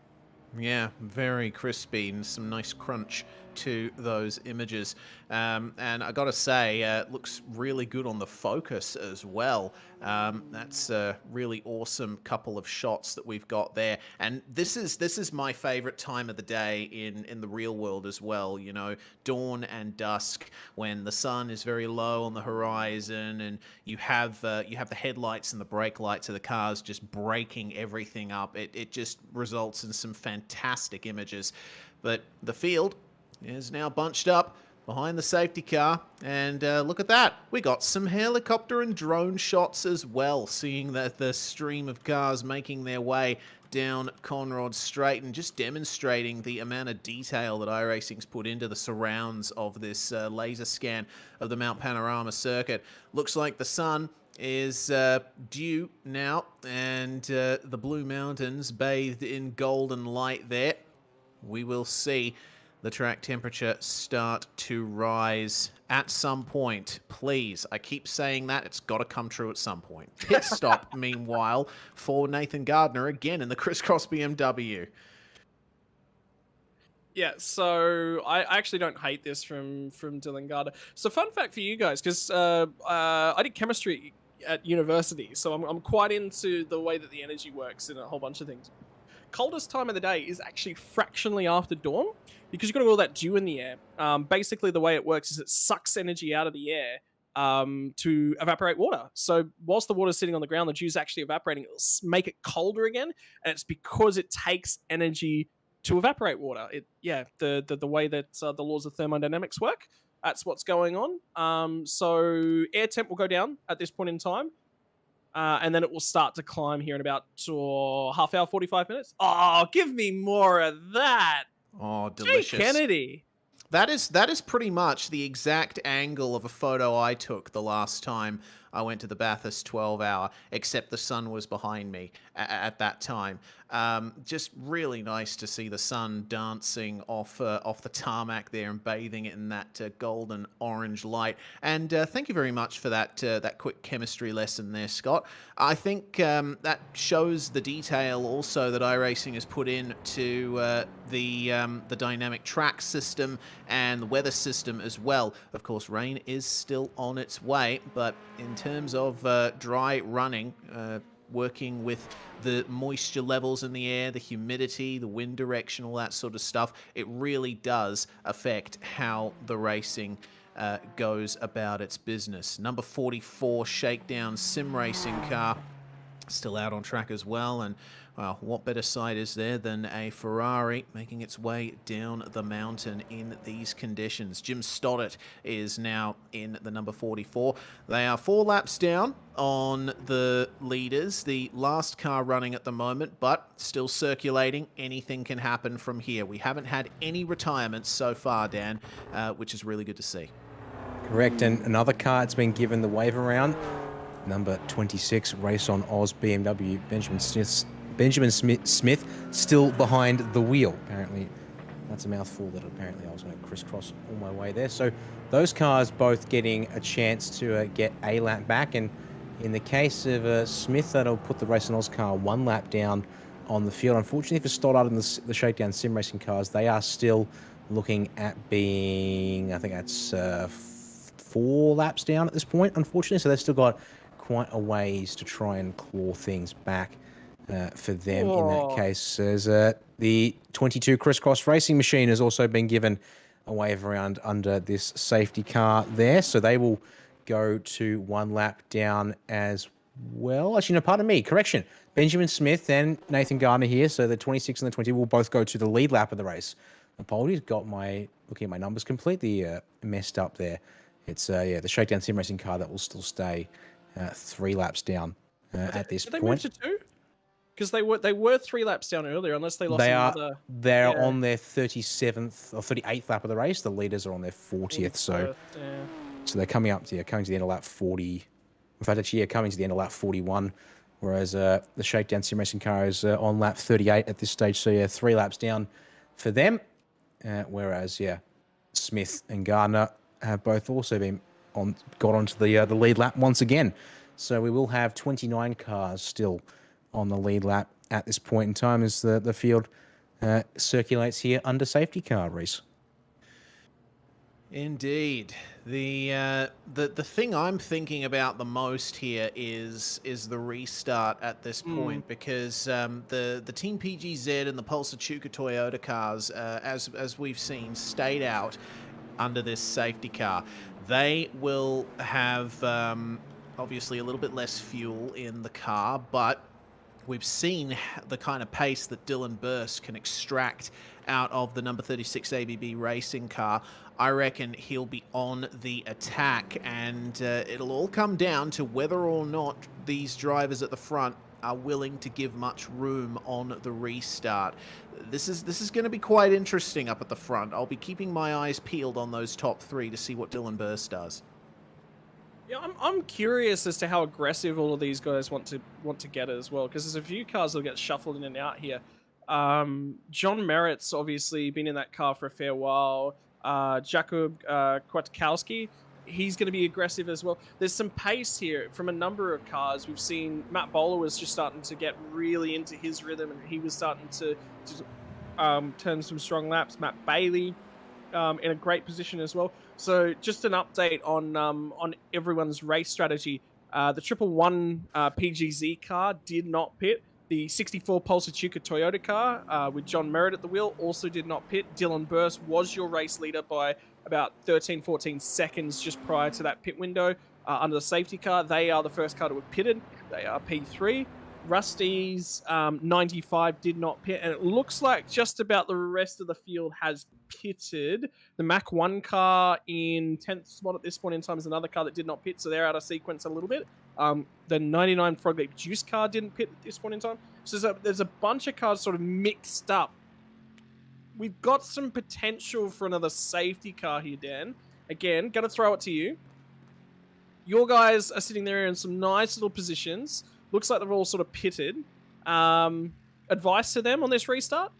Yeah, very crispy and some nice crunch to those images. And I gotta say, it looks really good on the focus as well. That's a really awesome couple of shots that we've got there. And this is my favorite time of the day in the real world as well. You know, dawn and dusk, when the sun is very low on the horizon, and you have the headlights and the brake lights of the cars just breaking everything up. It just results in some fantastic images. But the field is now bunched up behind the safety car, and look at that, we got some helicopter and drone shots as well, seeing that the stream of cars making their way down Conrod Straight and just demonstrating the amount of detail that iRacing's put into the surrounds of this laser scan of the Mount Panorama circuit. Looks like the sun is due now, and the Blue Mountains bathed in golden light there. We will see the track temperature start to rise at some point. Please, I keep saying that. It's got to come true at some point. Pit stop, meanwhile, for Nathan Gardner, again in the Crisscross BMW. Yeah, so I actually don't hate this from Dylan Gardner. So fun fact for you guys, because I did chemistry at university, so I'm quite into the way that the energy works in a whole bunch of things. Coldest time of the day is actually fractionally after dawn, because you've got all that dew in the air. Basically, the way it works is it sucks energy out of the air to evaporate water. So whilst the water's sitting on the ground, the dew's actually evaporating. It'll make it colder again, and it's because it takes energy to evaporate water. The way that the laws of thermodynamics work, that's what's going on. So air temp will go down at this point in time. And then it will start to climb here in about half hour, 45 minutes. Oh, give me more of that. Oh, Jay delicious. Kennedy. That is pretty much the exact angle of a photo I took the last time I went to the Bathurst 12-hour, except the sun was behind me at that time. Just really nice to see the sun dancing off the tarmac there and bathing it in that golden orange light. And thank you very much for that quick chemistry lesson there, Scott. I think that shows the detail also that iRacing has put into the dynamic track system and the weather system as well. Of course, rain is still on its way, but in terms of dry running, working with the moisture levels in the air, the humidity, the wind direction, all that sort of stuff, it really does affect how the racing goes about its business. Number 44 Shakedown sim racing car still out on track as well, and well, what better sight is there than a Ferrari making its way down the mountain in these conditions. Jim Stoddart is now in the number 44. They are 4 laps down on the leaders, the last car running at the moment, but still circulating. Anything can happen from here. We haven't had any retirements so far, Dan, which is really good to see. Correct, and another car that's been given the wave around, number 26, Race on Oz BMW, Benjamin Smith still behind the wheel. Apparently, that's a mouthful that apparently I was going to crisscross all my way there. So those cars both getting a chance to get a lap back. And in the case of Smith, that'll put the Race on Oz car 1 lap down on the field. Unfortunately for Stoddart and the Shakedown sim racing cars, they are still looking at being, I think that's 4 laps down at this point, unfortunately. So they've still got quite a ways to try and claw things back for them in that case. As the 22 Crisscross Racing Machine has also been given a wave around under this safety car there. So they will go to 1 lap down as well. Actually, no, pardon me, correction. Benjamin Smith and Nathan Gardner here. So the 26 and the 20 will both go to the lead lap of the race. Apologies, got looking at my numbers completely messed up there. It's the Shakedown Sim Racing car that will still stay 3 laps down at this point. Did they move to 2? Because they were 3 laps down earlier, unless they lost another. They're on their 37th or 38th lap of the race. The leaders are on their 40th. So they're coming to the end of lap 40. In fact, actually, coming to the end of lap 41. Whereas the Shakedown Sim Racing car is on lap 38 at this stage. So 3 laps down for them. Whereas Smith and Gardner have both also got onto the lead lap once again. So we will have 29 cars still on the lead lap at this point in time as the field circulates here under safety car, Reese. Indeed. The thing I'm thinking about the most here is the restart at this point, because the Team PGZ and the Pulsar Chuka Toyota cars, as we've seen, stayed out under this safety car. They will have obviously a little bit less fuel in the car, but we've seen the kind of pace that Dylan Burst can extract out of the number 36 ABB racing car. I reckon he'll be on the attack, and it'll all come down to whether or not these drivers at the front are willing to give much room on the restart. This is going to be quite interesting up at the front. I'll be keeping my eyes peeled on those top 3 to see what Dylan Burst does. Yeah, I'm curious as to how aggressive all of these guys want to get as well, because there's a few cars that'll get shuffled in and out here. John Merritt's obviously been in that car for a fair while. Jakub Kwiatkowski, he's going to be aggressive as well. There's some pace here from a number of cars. We've seen Matt Bowler was just starting to get really into his rhythm, and he was starting to turn some strong laps. Matt Bailey in a great position as well. So just an update on everyone's race strategy. The 111 PGZ car did not pit. The 64 Pulsar Chuka Toyota car with John Merritt at the wheel also did not pit. Dylan Burst was your race leader by about 13-14 seconds just prior to that pit window under the safety car. They are the first car to have pitted. They are P3. Rusty's 95 did not pit, and it looks like just about the rest of the field has pitted. The Mac 1 car in 10th spot at this point in time is another car that did not pit, so they're out of sequence a little bit. The 99 Frog Leap Juice car didn't pit at this point in time. So there's a bunch of cars sort of mixed up. We've got some potential for another safety car here, Dan. Again, going to throw it to you. Your guys are sitting there in some nice little positions. Looks like they're all sort of pitted. Advice to them on this restart?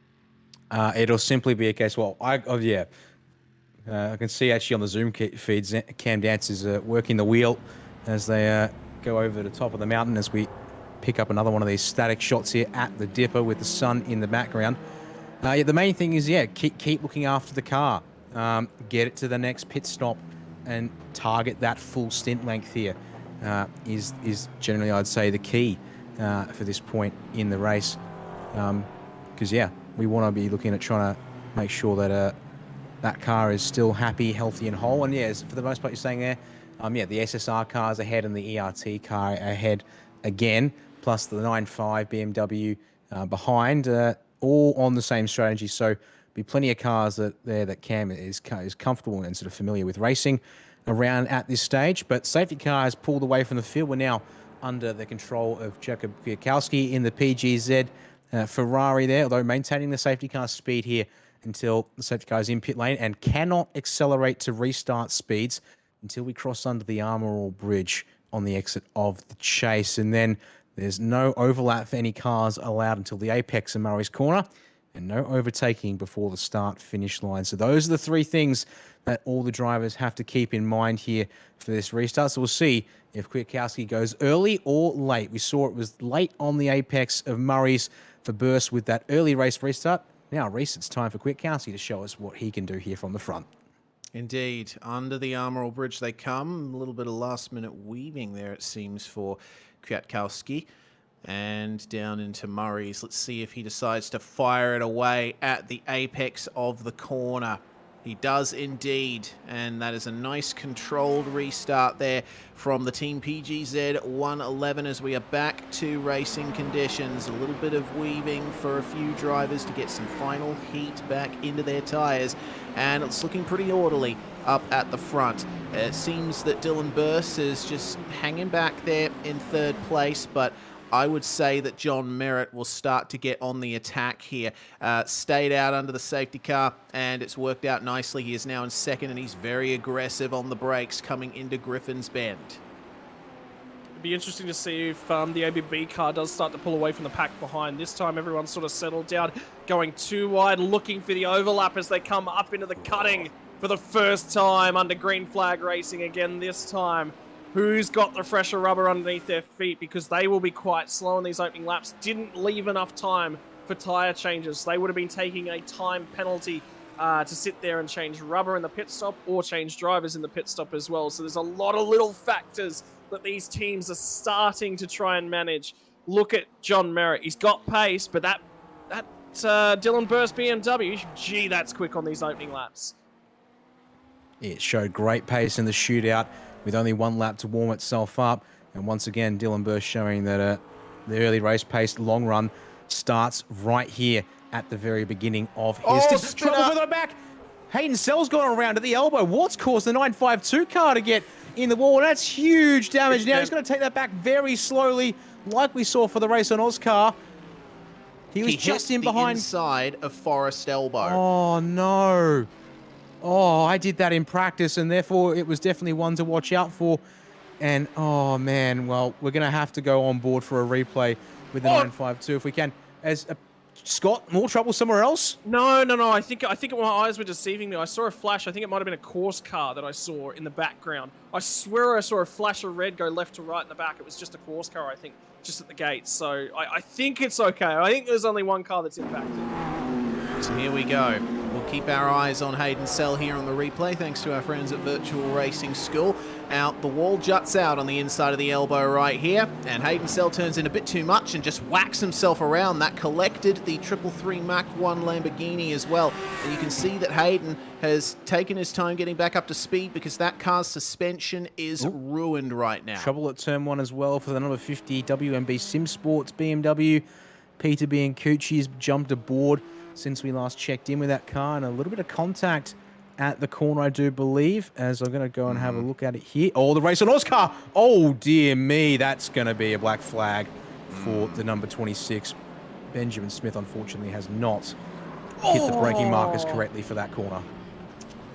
It'll simply be a case. Well, I can see actually on the Zoom feeds, Cam Dance is working the wheel as they go over the top of the mountain as we pick up another one of these static shots here at the Dipper with the sun in the background. The main thing is, keep looking after the car. Get it to the next pit stop and target that full stint length here. Is generally, I'd say, the key for this point in the race. Because, we want to be looking at trying to make sure that that car is still happy, healthy, and whole. And, for the most part, you're saying there, the SSR car's ahead and the ERT car ahead again, plus the 9.5 BMW behind, all on the same strategy. So, be plenty of cars that Cam is comfortable and sort of familiar with racing around at this stage. But safety car has pulled away from the field. We're now under the control of Jakob Kwiatkowski in the PGZ Ferrari there, although maintaining the safety car speed here until the safety car is in pit lane and cannot accelerate to restart speeds until we cross under the Armorall Bridge on the exit of the chase. And then there's no overlap for any cars allowed until the apex of Murray's Corner, and no overtaking before the start-finish line. So those are the three things that all the drivers have to keep in mind here for this restart. So we'll see if Kwiatkowski goes early or late. We saw it was late on the apex of Murray's for Burst with that early race restart. Now, Reese, it's time for Kwiatkowski to show us what he can do here from the front. Indeed. Under the Armorall Bridge they come. A little bit of last-minute weaving there, it seems, for Kwiatkowski. And down into Murray's. Let's see if he decides to fire it away at the apex of the corner. He does indeed, and that is a nice controlled restart there from the Team PGZ 111 as we are back to racing conditions. A little bit of weaving for a few drivers to get some final heat back into their tyres, and it's looking pretty orderly up at the front. It seems that Dylan Burst is just hanging back there in third place, but I would say that John Merritt will start to get on the attack here. Stayed out under the safety car, and it's worked out nicely. He is now in second, and he's very aggressive on the brakes coming into Griffin's Bend. It'd be interesting to see if the ABB car does start to pull away from the pack behind. This time, everyone's sort of settled down, going too wide, looking for the overlap as they come up into the cutting for the first time under green flag racing again this time. Who's got the fresher rubber underneath their feet, because they will be quite slow in these opening laps. Didn't leave enough time for tyre changes. They would have been taking a time penalty to sit there and change rubber in the pit stop or change drivers in the pit stop as well. So there's a lot of little factors that these teams are starting to try and manage. Look at John Merritt. He's got pace, but that Dylan Burst BMW, gee, that's quick on these opening laps. It showed great pace in the shootout, with only one lap to warm itself up. And once again, Dylan Burst showing that the early race pace long run starts right here at the very beginning of his... Trouble further back! Hayden Sell's gone around at the elbow. What's caused the 952 car to get in the wall? That's huge damage. Now he's going to take that back very slowly, like we saw for the race on Oscar. He was just in behind... inside of Forest Elbow. Oh, no. Oh, I did that in practice, and therefore it was definitely one to watch out for. And, oh, man, well, we're going to have to go on board for a replay with the 952 if we can. Scott, more trouble somewhere else? No. I think my eyes were deceiving me. I saw a flash. I think it might have been a course car that I saw in the background. I swear I saw a flash of red go left to right in the back. It was just a course car, I think, just at the gates. So I think it's okay. I think there's only one car that's impacted. So here we go. We'll we'll keep our eyes on Hayden Sell here on the replay, thanks to our friends at Virtual Racing School. The wall juts out on the inside of the elbow right here, and Hayden Sell turns in a bit too much and just whacks himself around. That collected the 333 Mach 1 Lamborghini as well. And you can see that Hayden has taken his time getting back up to speed because that car's suspension is ruined right now. Trouble at turn 1 as well for the number 50 WMB Sim Sports BMW. Peter B and Coochie's jumped aboard since we last checked in with that car, and a little bit of contact at the corner, I do believe, as I'm going to go and have a look at it here. Oh, the race on Oscar! Oh, dear me, that's going to be a black flag for the number 26. Benjamin Smith, unfortunately, has not hit the braking markers correctly for that corner.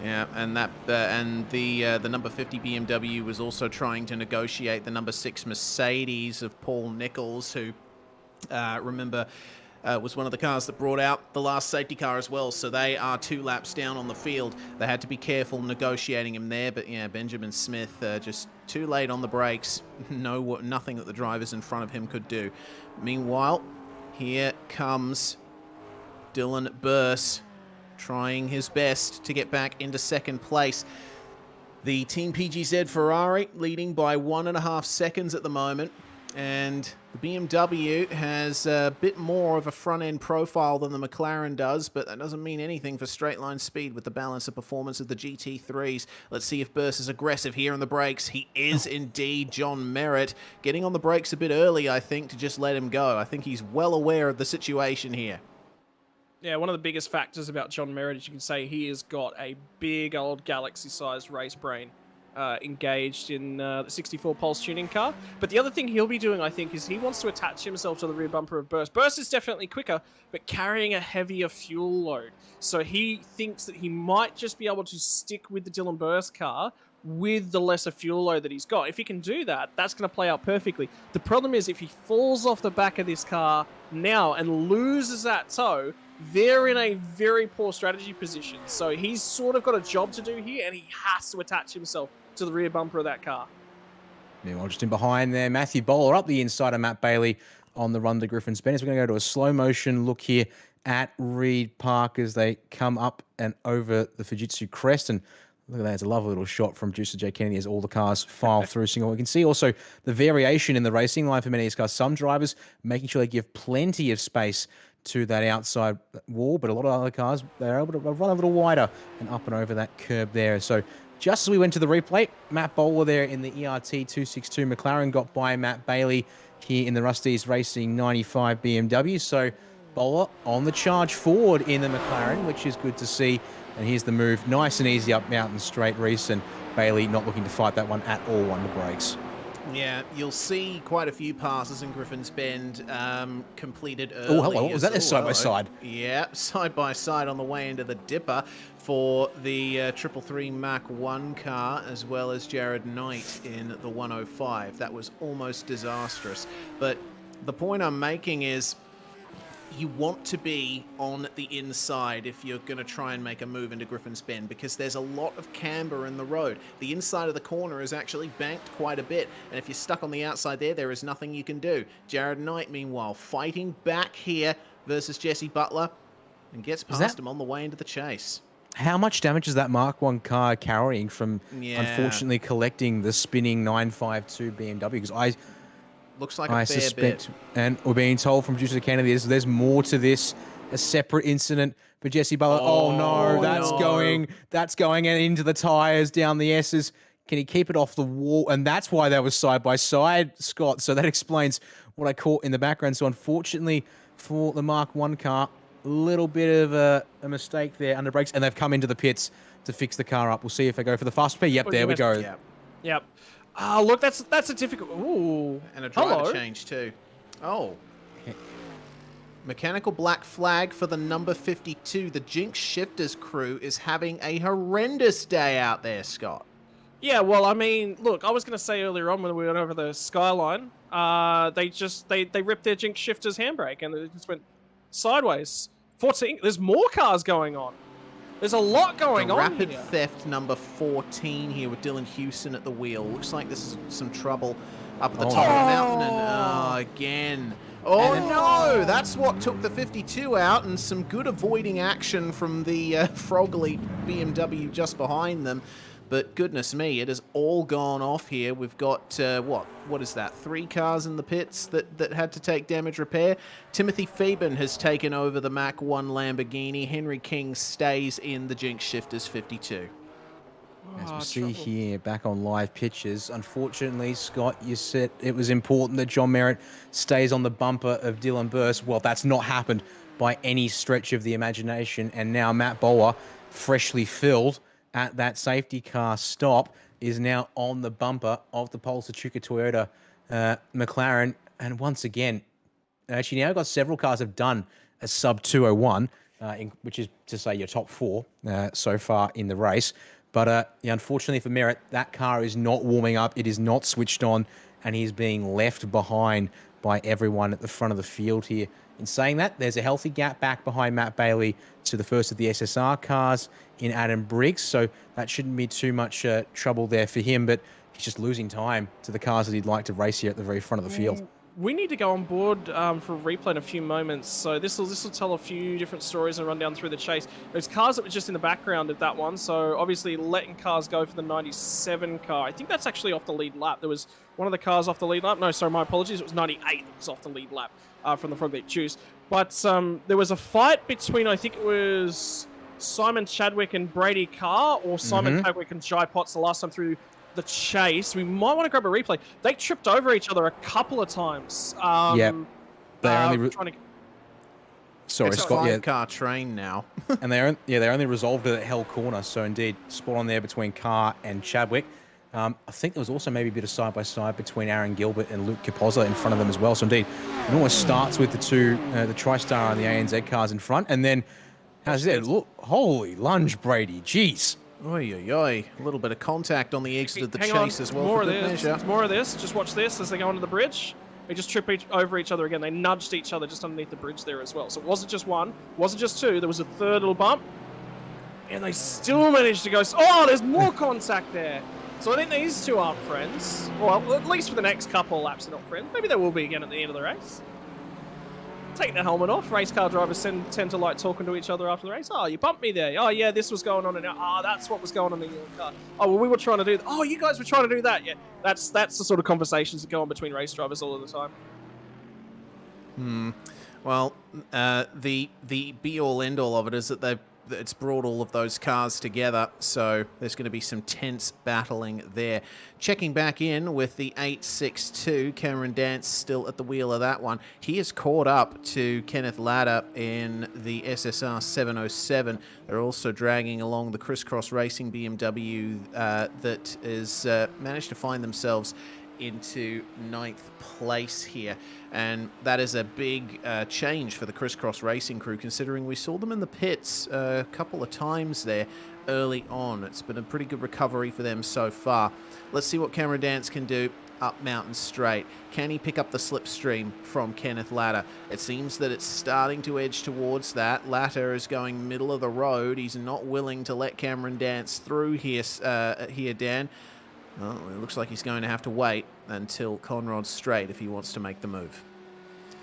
Yeah, and the number 50 BMW was also trying to negotiate the number 6 Mercedes of Paul Nichols, who, remember, was one of the cars that brought out the last safety car as well, so they are 2 laps down on the field. They had to be careful negotiating him there, but yeah, Benjamin Smith just too late on the brakes. Nothing that the drivers in front of him could do. Meanwhile, here comes Dylan Burse, trying his best to get back into second place. The Team PGZ Ferrari leading by 1.5 seconds at the moment. And the BMW has a bit more of a front-end profile than the McLaren does, but that doesn't mean anything for straight-line speed with the balance of performance of the GT3s. Let's see if Burse is aggressive here on the brakes. He is indeed. John Merritt getting on the brakes a bit early, I think, to just let him go. I think he's well aware of the situation here. Yeah, one of the biggest factors about John Merritt is you can say he has got a big old Galaxy-sized race brain. Engaged in the 64 Pulse tuning car. But the other thing he'll be doing, I think, is he wants to attach himself to the rear bumper of Burst. Burst is definitely quicker, but carrying a heavier fuel load. So he thinks that he might just be able to stick with the Dylan Burst car with the lesser fuel load that he's got. If he can do that, that's going to play out perfectly. The problem is if he falls off the back of this car now and loses that toe, they're in a very poor strategy position. So he's sort of got a job to do here, and he has to attach himself to the rear bumper of that car. Meanwhile, just in behind there, Matthew Bowler up the inside of Matt Bailey on the run to Griffin's Bend. We're going to go to a slow motion look here at Reed Park as they come up and over the Fujitsu crest. And look at that, it's a lovely little shot from Juicer J. Kennedy as all the cars file through single. We can see also the variation in the racing line for many of these cars. Some drivers making sure they give plenty of space to that outside wall, but a lot of other cars, they're able to run a little wider and up and over that curb there. So just as we went to the replay, Matt Bowler there in the ERT 262 McLaren got by Matt Bailey here in the Rust-eze Racing 95 BMW. So Bowler on the charge forward in the McLaren, which is good to see. And here's the move, nice and easy up Mountain Straight, Reese, and Bailey not looking to fight that one at all on the brakes. Yeah, you'll see quite a few passes in Griffin's Bend completed early. Oh, hello. Was that there side by side? Yeah, side by side on the way into the dipper for the 333 Mach 1 car, as well as Jared Knight in the 105. That was almost disastrous. But the point I'm making is you want to be on the inside if you're going to try and make a move into Griffin's Bend, because there's a lot of camber in the road. The inside of the corner is actually banked quite a bit, and if you're stuck on the outside there is nothing you can do. Jared Knight, meanwhile, fighting back here versus Jesse Butler, and gets past him on the way into the chase. How much damage is that Mark 1 car carrying from, unfortunately, collecting the spinning 952 BMW? Because looks like a fair bit. And we're being told from Juicer Kennedy there's more to this, a separate incident for Jesse Butler. Oh no, that's going into the tyres, down the S's. Can he keep it off the wall? And that's why they were side by side, Scott. So that explains what I caught in the background. So unfortunately for the Mark 1 car, a little bit of a mistake there under brakes, and they've come into the pits to fix the car up. We'll see if they go for the fast speed. Yep, there we go. Yep. Oh, look, that's a difficult... Ooh. And a driver change, too. Oh. Mechanical black flag for the number 52. The Jinx Shifters crew is having a horrendous day out there, Scott. Yeah, well, I mean, look, I was going to say earlier on when we went over the Skyline, they ripped their Jinx Shifters handbrake and it just went sideways. 14, there's more cars going on. There's a lot going on Rapid Theft number 14 here with Dylan Hewson at the wheel. Looks like this is some trouble up at the top of the mountain. And again, Oh no! That's what took the 52 out, and some good avoiding action from the Frog Elite BMW just behind them. But goodness me, it has all gone off here. We've got, what is that? 3 cars in the pits that had to take damage repair. Timothy Phoeben has taken over the Mach 1 Lamborghini. Henry King stays in the Jinx Shifters 52. As we see here, back on live pitches, unfortunately, Scott, you said it was important that John Merritt stays on the bumper of Dylan Burst. Well, that's not happened by any stretch of the imagination. And now Matt Bowler, freshly filled at that safety car stop, is now on the bumper of the Pulsar Chuka Toyota McLaren. And once again, actually now got several cars have done a sub 201, which is to say your top 4 so far in the race. But yeah, unfortunately for Merritt, that car is not warming up. It is not switched on, and he's being left behind by everyone at the front of the field here. In saying that, there's a healthy gap back behind Matt Bailey to the first of the SSR cars in Adam Briggs, so that shouldn't be too much trouble there for him, but he's just losing time to the cars that he'd like to race here at the very front of the field. We need to go on board for a replay in a few moments, so this will tell a few different stories and run down through the chase. There's cars that were just in the background of that one, so obviously letting cars go for the 97 car. I think that's actually off the lead lap. There was one of the cars off the lead lap. No, sorry, my apologies. It was 98 that was off the lead lap from the Frog League Choose. But there was a fight between, I think it was Simon Chadwick and Brady Carr, or Simon Chadwick and Jai Potts the last time through the chase. We might want to grab a replay. They tripped over each other a couple of times. Yeah, they're only trying to... Sorry, It's Scott. a Yeah, 5-car train now. and they only resolved it at Hell Corner. So indeed, spot on there between Carr and Chadwick. I think there was also maybe a bit of side by side between Aaron Gilbert and Luke Capozza in front of them as well. So indeed, it almost starts with the two, the TriStar and the ANZ cars in front, and then how's it? Look, holy lunge, Brady, jeez. Oi, oi, oi. A little bit of contact on the exit of the Hang chase on. as well More for of good this. measure. More of this. Just watch this as they go onto the bridge. They just trip over each other again. They nudged each other just underneath the bridge there as well. So it wasn't just one, wasn't just two. There was a third little bump. And they still managed to go... Oh, there's more contact there. So I think these two aren't friends. Well, at least for the next couple of laps, they're not friends. Maybe they will be again at the end of the race. Take the helmet off. Race car drivers tend to like talking to each other after the race. Oh, you bumped me there. Oh, yeah, this was going on. Oh, that's what was going on in your car. Oh, well, we were trying to do... Oh, you guys were trying to do that. Yeah, that's the sort of conversations that go on between race drivers all of the time. Well, the be-all, end-all of it is that it's brought all of those cars together, so there's going to be some tense battling there. Checking back in with the 862, Cameron Dance still at the wheel of that one. He is caught up to Kenneth Ladder in the SSR 707. They're also dragging along the Crisscross Racing BMW that is managed to find themselves into 9th place here, and that is a big change for the Crisscross Racing crew, considering we saw them in the pits a couple of times there early on. It's been a pretty good recovery for them so far. Let's see what Cameron Dance can do up Mountain Straight. Can he pick up the slipstream from Kenneth Ladder? It seems that it's starting to edge towards that. Ladder is going middle of the road. He's not willing to let Cameron Dance through here, Dan. Well, it looks like he's going to have to wait until Conrod's straight if he wants to make the move.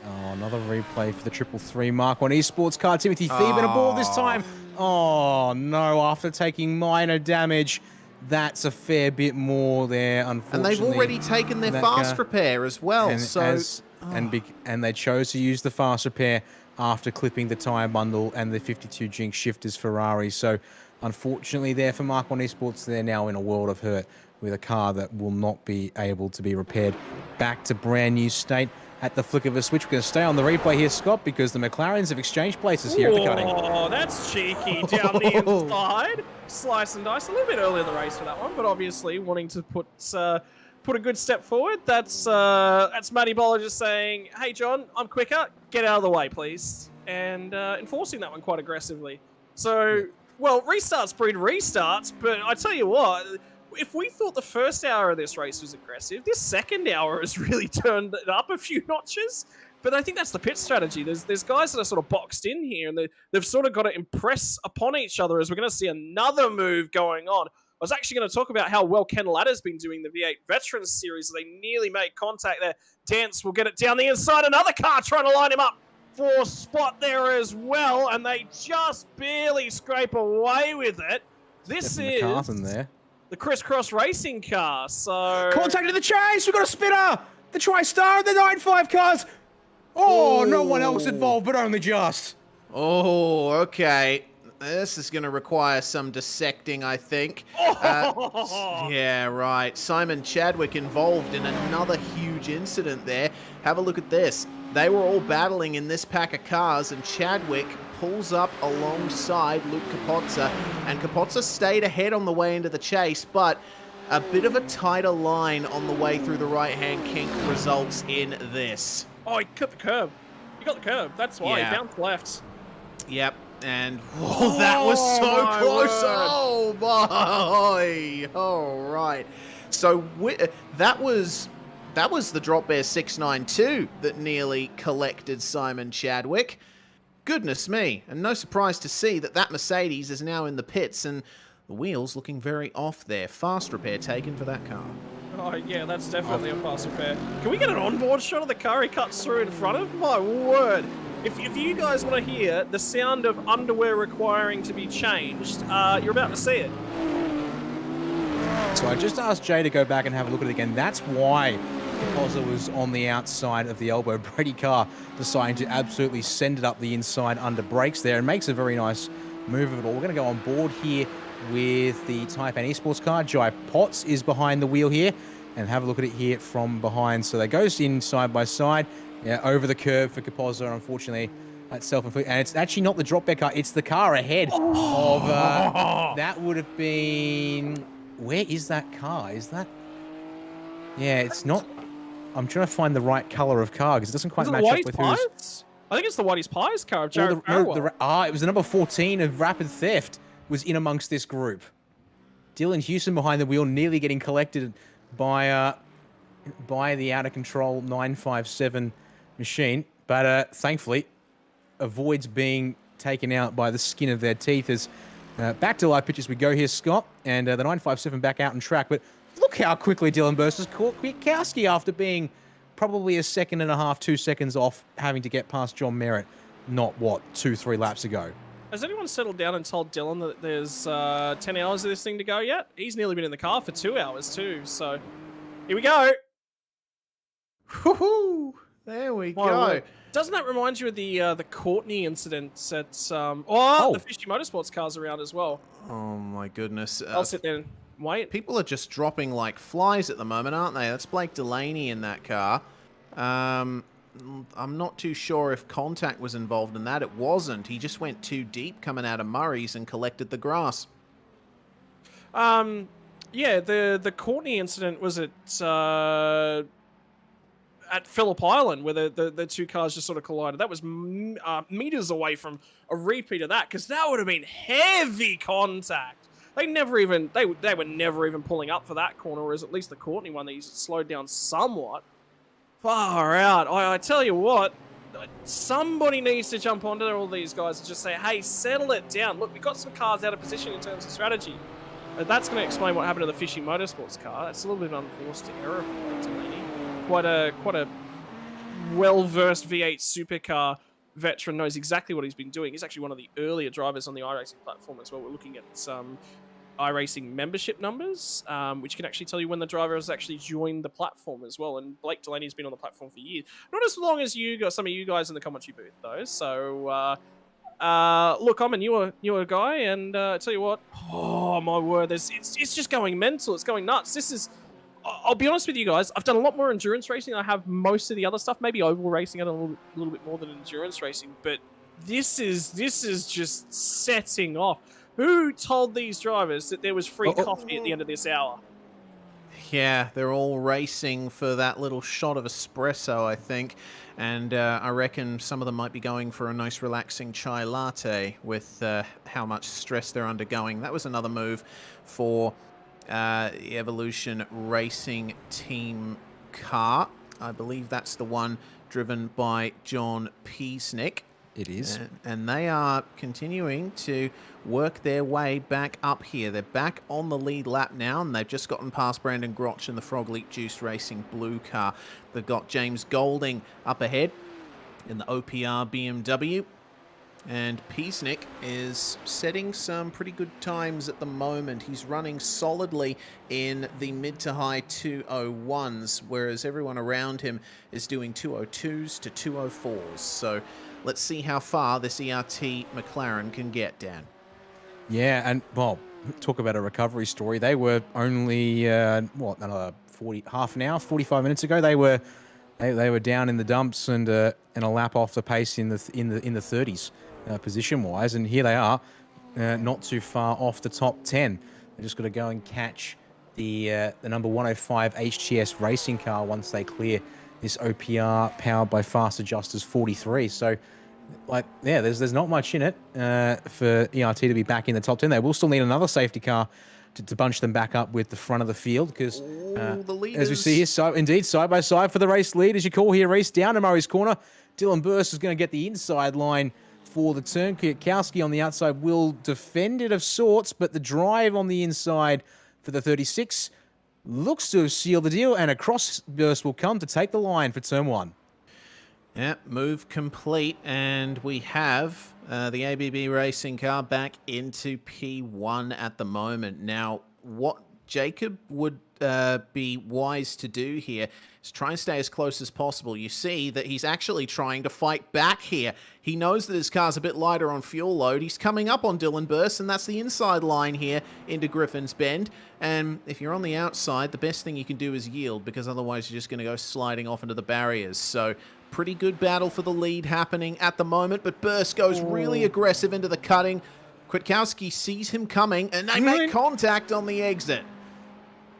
Oh, another replay for the 333 Mark 1 Esports car. Timothy Thieben aboard this time. Oh, no, after taking minor damage. That's a fair bit more there, unfortunately. And they've already taken their fast repair as well. And they chose to use the fast repair after clipping the tyre bundle and the 52 Jinx Shifters Ferrari. So, unfortunately there for Mark 1 Esports, they're now in a world of hurt with a car that will not be able to be repaired back to brand new state at the flick of a switch. We're going to stay on the replay here, Scott, because the McLarens have exchanged places here at the cutting. Oh, that's cheeky down the inside. Slice and dice. A little bit early in the race for that one, but obviously wanting to put a good step forward. That's Matty Bowler just saying, hey, John, I'm quicker. Get out of the way, please. And enforcing that one quite aggressively. So, well, restarts breed restarts, but I tell you what, if we thought the first hour of this race was aggressive, this second hour has really turned it up a few notches. But I think that's the pit strategy. There's guys that are sort of boxed in here, and they've sort of got to impress upon each other, as we're going to see another move going on. I was actually going to talk about how well Ken Ladder's been doing the V8 Veterans Series. They nearly made contact there. Dance will get it down the inside. Another car trying to line him up for a spot there as well, and they just barely scrape away with it. This is there. the Crisscross Racing car. So Contact to the chase. We've got a spinner. The TriStar, the 9.5 cars. Oh, no one else involved, but only just. Oh, okay. This is going to require some dissecting, I think. Yeah, right. Simon Chadwick involved in another huge incident there. Have a look at this. They were all battling in this pack of cars, and Chadwick pulls up alongside Luke Capozza, and Capozza stayed ahead on the way into the chase, but a bit of a tighter line on the way through the right-hand kink results in this. Oh, he cut the curb. He got the curb. That's why Yeah. he bounced left. Yep, and that was so my close. word. Oh boy! All right. So that was the Drop Bear 692 that nearly collected Simon Chadwick. Goodness me! And no surprise to see that Mercedes is now in the pits, and the wheels looking very off there. Fast repair taken for that car. Oh, yeah, that's definitely a fast repair. Can we get an onboard shot of the car he cuts through in front of? My word. If you guys want to hear the sound of underwear requiring to be changed, you're about to see it. So I just asked Jay to go back and have a look at it again. That's why Capozza was on the outside of the elbow. Brady Carr deciding to absolutely send it up the inside under brakes there and makes a very nice move of it all. We're going to go on board here with the Taipan Esports car. Jai Potts is behind the wheel here, and have a look at it here from behind. So they goes in side by side, over the curve for Capozza. Unfortunately, that's self-inflicted, and it's actually not the drop back car, it's the car ahead of that would have been, where is that car? Is that, yeah, it's not. I'm trying to find the right color of car because it doesn't quite match up with who's. I think it's the Whitey's Pies car of Jared Farwell. It was the number 14 of Rapid Theft was in amongst this group. Dylan Houston behind the wheel, nearly getting collected by the out of control 957 machine, but thankfully avoids being taken out by the skin of their teeth. As back to live pitches we go here, Scott, and the 957 back out on track. But look how quickly Dylan Burst has caught Kwiatkowski after being probably a second and a half, 2 seconds off having to get past John Merritt, not what, 2-3 laps ago. Has anyone settled down and told Dylan that there's 10 hours of this thing to go yet? He's nearly been in the car for 2 hours too, so here we go. Woohoo! There we go. Doesn't that remind you of the Courtney incident at the Fishy Motorsports cars around as well? Oh my goodness. I'll sit there and wait. People are just dropping like flies at the moment, aren't they? That's Blake Delaney in that car. I'm not too sure if contact was involved in that. It wasn't. He just went too deep coming out of Murray's and collected the grass. Yeah, the Courtney incident was at Phillip Island, where the two cars just sort of collided. That was meters away from a repeat of that, because that would have been heavy contact. They were never even pulling up for that corner, whereas at least the Courtney one, they slowed down somewhat. Far out. I tell you what, somebody needs to jump onto all these guys and just say, hey, settle it down. Look, we got some cars out of position in terms of strategy. That's going to explain what happened to the Fishy Motorsports car. That's a little bit of unforced error for Delaney. Quite a well-versed V8 supercar veteran, knows exactly what he's been doing. He's actually one of the earlier drivers on the iRacing platform as well. We're looking at some iRacing membership numbers, which can actually tell you when the driver has actually joined the platform as well. And Blake Delaney has been on the platform for years. Not as long as some of you guys in the commentary booth, though. So, look, I'm a newer guy, and I tell you what, oh my word, it's just going mental. It's going nuts. This is, I'll be honest with you guys, I've done a lot more endurance racing than I have most of the other stuff. Maybe oval racing, I've done a little bit more than endurance racing, but this is just setting off. Who told these drivers that there was free coffee at the end of this hour? Yeah, they're all racing for that little shot of espresso, I think. And I reckon some of them might be going for a nice relaxing chai latte with how much stress they're undergoing. That was another move for the Evolution Racing team car. I believe that's the one driven by John Peasnick. It is. And they are continuing to work their way back up here. They're back on the lead lap now, and they've just gotten past Brandon Grotch in the Frog Leap Juice Racing blue car. They've got James Golding up ahead in the OPR BMW. And Piesnik is setting some pretty good times at the moment. He's running solidly in the mid to high 201s, whereas everyone around him is doing 202s to 204s. So let's see how far this ERT McLaren can get, Dan. Yeah, and, well, talk about a recovery story. They were only, another half an hour, 45 minutes ago, they were down in the dumps and a lap off the pace in the 30s. Position-wise, and here they are, not too far off the top 10. They're just got to go and catch the number 105 HTS racing car once they clear this OPR powered by Fast Adjusters 43. So, like, yeah, there's not much in it for ERT to be back in the top 10. They will still need another safety car to bunch them back up with the front of the field because, as we see here, indeed, side by side for the race lead, as you call here, Reese, down to Murray's corner. Dylan Burst is going to get the inside line for the turn. Kwiatkowski on the outside will defend it of sorts, but the drive on the inside for the 36 looks to seal the deal, and a cross burst will come to take the line for turn 1. Yeah, move complete, and we have the ABB racing car back into P1 at the moment. Now, what Jacob would be wise to do here is try and stay as close as possible. You see that he's actually trying to fight back here. He knows that his car's a bit lighter on fuel load. He's coming up on Dylan Burst, and that's the inside line here into Griffin's Bend. And if you're on the outside, the best thing you can do is yield, because otherwise you're just going to go sliding off into the barriers. So pretty good battle for the lead happening at the moment, but Burst goes really aggressive into the cutting. Kwiatkowski sees him coming, and they make contact on the exit.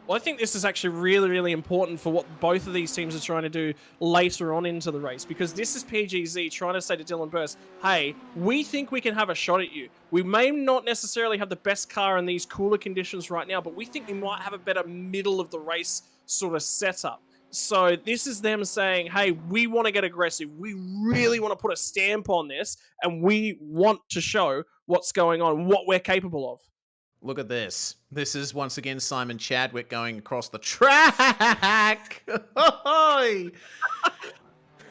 Well, I think this is actually really, really important for what both of these teams are trying to do later on into the race, because this is PGZ trying to say to Dylan Burst, hey, we think we can have a shot at you. We may not necessarily have the best car in these cooler conditions right now, but we think we might have a better middle of the race sort of setup. So this is them saying, hey, we want to get aggressive. We really want to put a stamp on this, and we want to show what's going on, what we're capable of. Look at this. This is once again Simon Chadwick going across the track.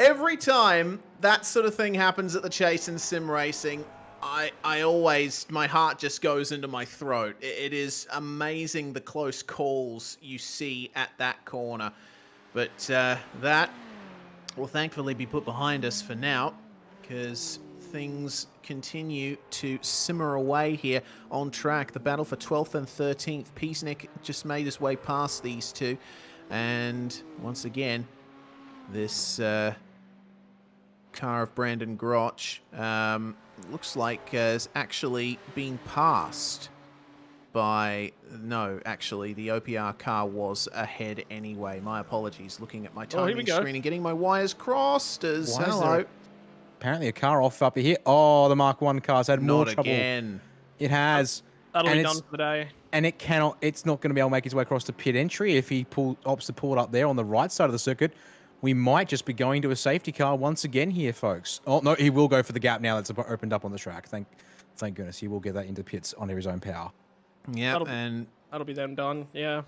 Every time that sort of thing happens at the chase in sim racing, I always, my heart just goes into my throat. It is amazing the close calls you see at that corner. But that will thankfully be put behind us for now, because things continue to simmer away here on track. The battle for 12th and 13th. Piesnik just made his way past these two. And once again, this car of Brandon Grotch looks like has actually been passed by... No, actually, the OPR car was ahead anyway. My apologies. Looking at my timing screen and getting my wires crossed as... Hello. Apparently a car off up here. Oh, the Mark 1 car's had more trouble. Not again. It has. That'll be done for the day. And it's not going to be able to make its way across to pit entry if he opts to pull it up there on the right side of the circuit. We might just be going to a safety car once again here, folks. Oh, no, he will go for the gap now that's opened up on the track. Thank goodness. He will get that into pits under his own power. Yeah, and that'll be them done, yeah.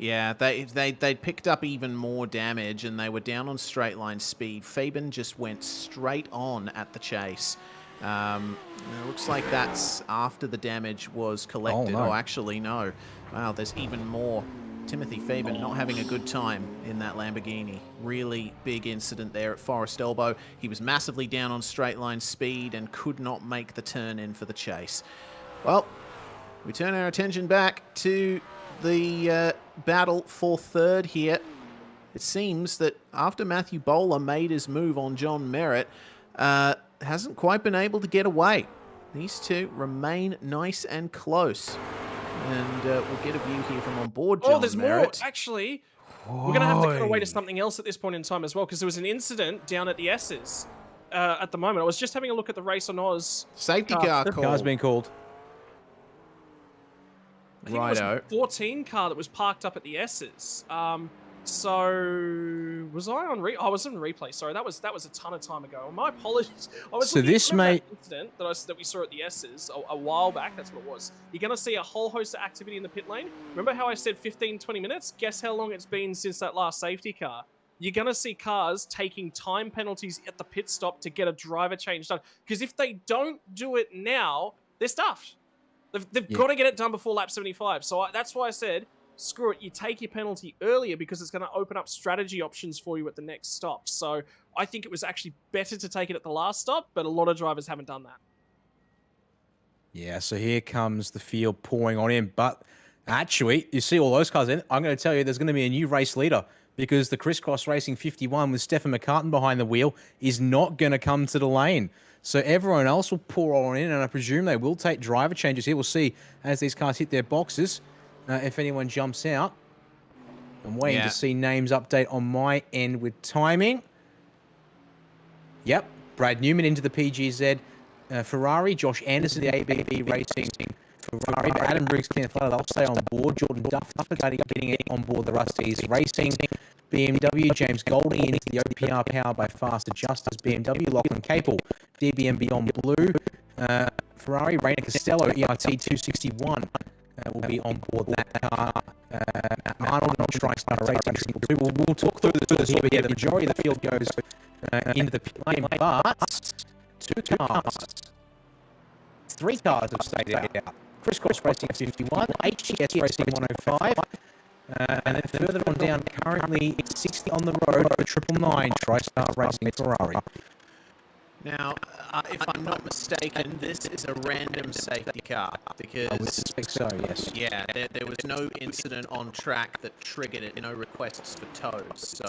Yeah, they picked up even more damage, and they were down on straight line speed. Fabian just went straight on at the chase. It looks like that's after the damage was collected. Oh, no. Oh, actually, no. Wow, there's even more. Timothy Fabian not having a good time in that Lamborghini. Really big incident there at Forest Elbow. He was massively down on straight line speed and could not make the turn in for the chase. Well, we turn our attention back to the battle for third here. It seems that after Matthew Bowler made his move on John Merritt, hasn't quite been able to get away. These two remain nice and close. And we'll get a view here from on board John there's Merritt. more. Actually, we're going to have to cut away to something else at this point in time as well, because there was an incident down at the S's at the moment. I was just having a look at the race on Oz. Safety car call. Car's been called. I think it was the 14 car that was parked up at the S's. So Was I on I was on replay. Sorry, that was a ton of time ago. My apologies. I was So this that incident that we saw at the S's a while back. That's what it was. You're going to see a whole host of activity in the pit lane. Remember how I said 15, 20 minutes? Guess how long it's been since that last safety car? You're going to see cars taking time penalties at the pit stop to get a driver change done. Because if they don't do it now, they're stuffed. They've got to get it done before lap 75. So that's why I said, screw it, you take your penalty earlier because it's going to open up strategy options for you at the next stop. So I think it was actually better to take it at the last stop, but a lot of drivers haven't done that. Yeah, so here comes the field pouring on in. But actually, you see all those cars in. I'm going to tell you there's going to be a new race leader because the Crisscross Racing 51 with Stefan McCartan behind the wheel is not going to come to the lane. So everyone else will pour on in, and I presume they will take driver changes here. We'll see as these cars hit their boxes if anyone jumps out. I'm waiting to see names update on my end with timing. Yep, Brad Newman into the PGZ Ferrari, Josh Anderson, the ABB Racing Ferrari, Adam Briggs, Kenneth Flood, they'll stay on board. Jordan Duff getting on board the Rusty's Racing. BMW, James Golding into the OPR powered by Fast Adjusters. BMW, Lachlan Capel, DBM Beyond Blue. Ferrari, Rainer Costello, ERT 261 will be on board that car. Arnold and TriStar Racing. We'll talk through the tours here, but yeah, the majority of the field goes into the pit lane, but three cars have stayed out. Crisscross Racing 51, HTS Racing 105, and then further on down, currently 60 on the road for 999 TriStar Racing Ferrari. Now, if I'm not mistaken, this is a random safety car because... I would suspect so, yes. Yeah, there was no incident on track that triggered it, no requests for tows. So,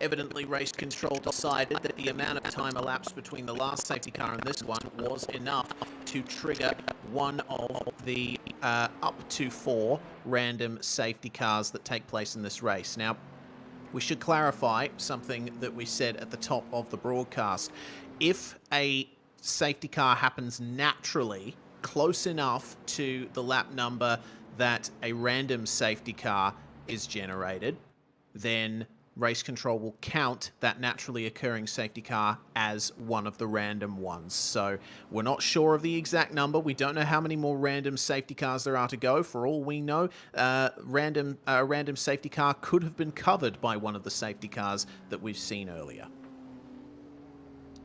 evidently, race control decided that the amount of time elapsed between the last safety car and this one was enough to trigger one of the up to 4 random safety cars that take place in this race. Now, we should clarify something that we said at the top of the broadcast. If a safety car happens naturally close enough to the lap number that a random safety car is generated, then race control will count that naturally occurring safety car as one of the random ones. So we're not sure of the exact number. We don't know how many more random safety cars there are to go. For all we know, random safety car could have been covered by one of the safety cars that we've seen earlier.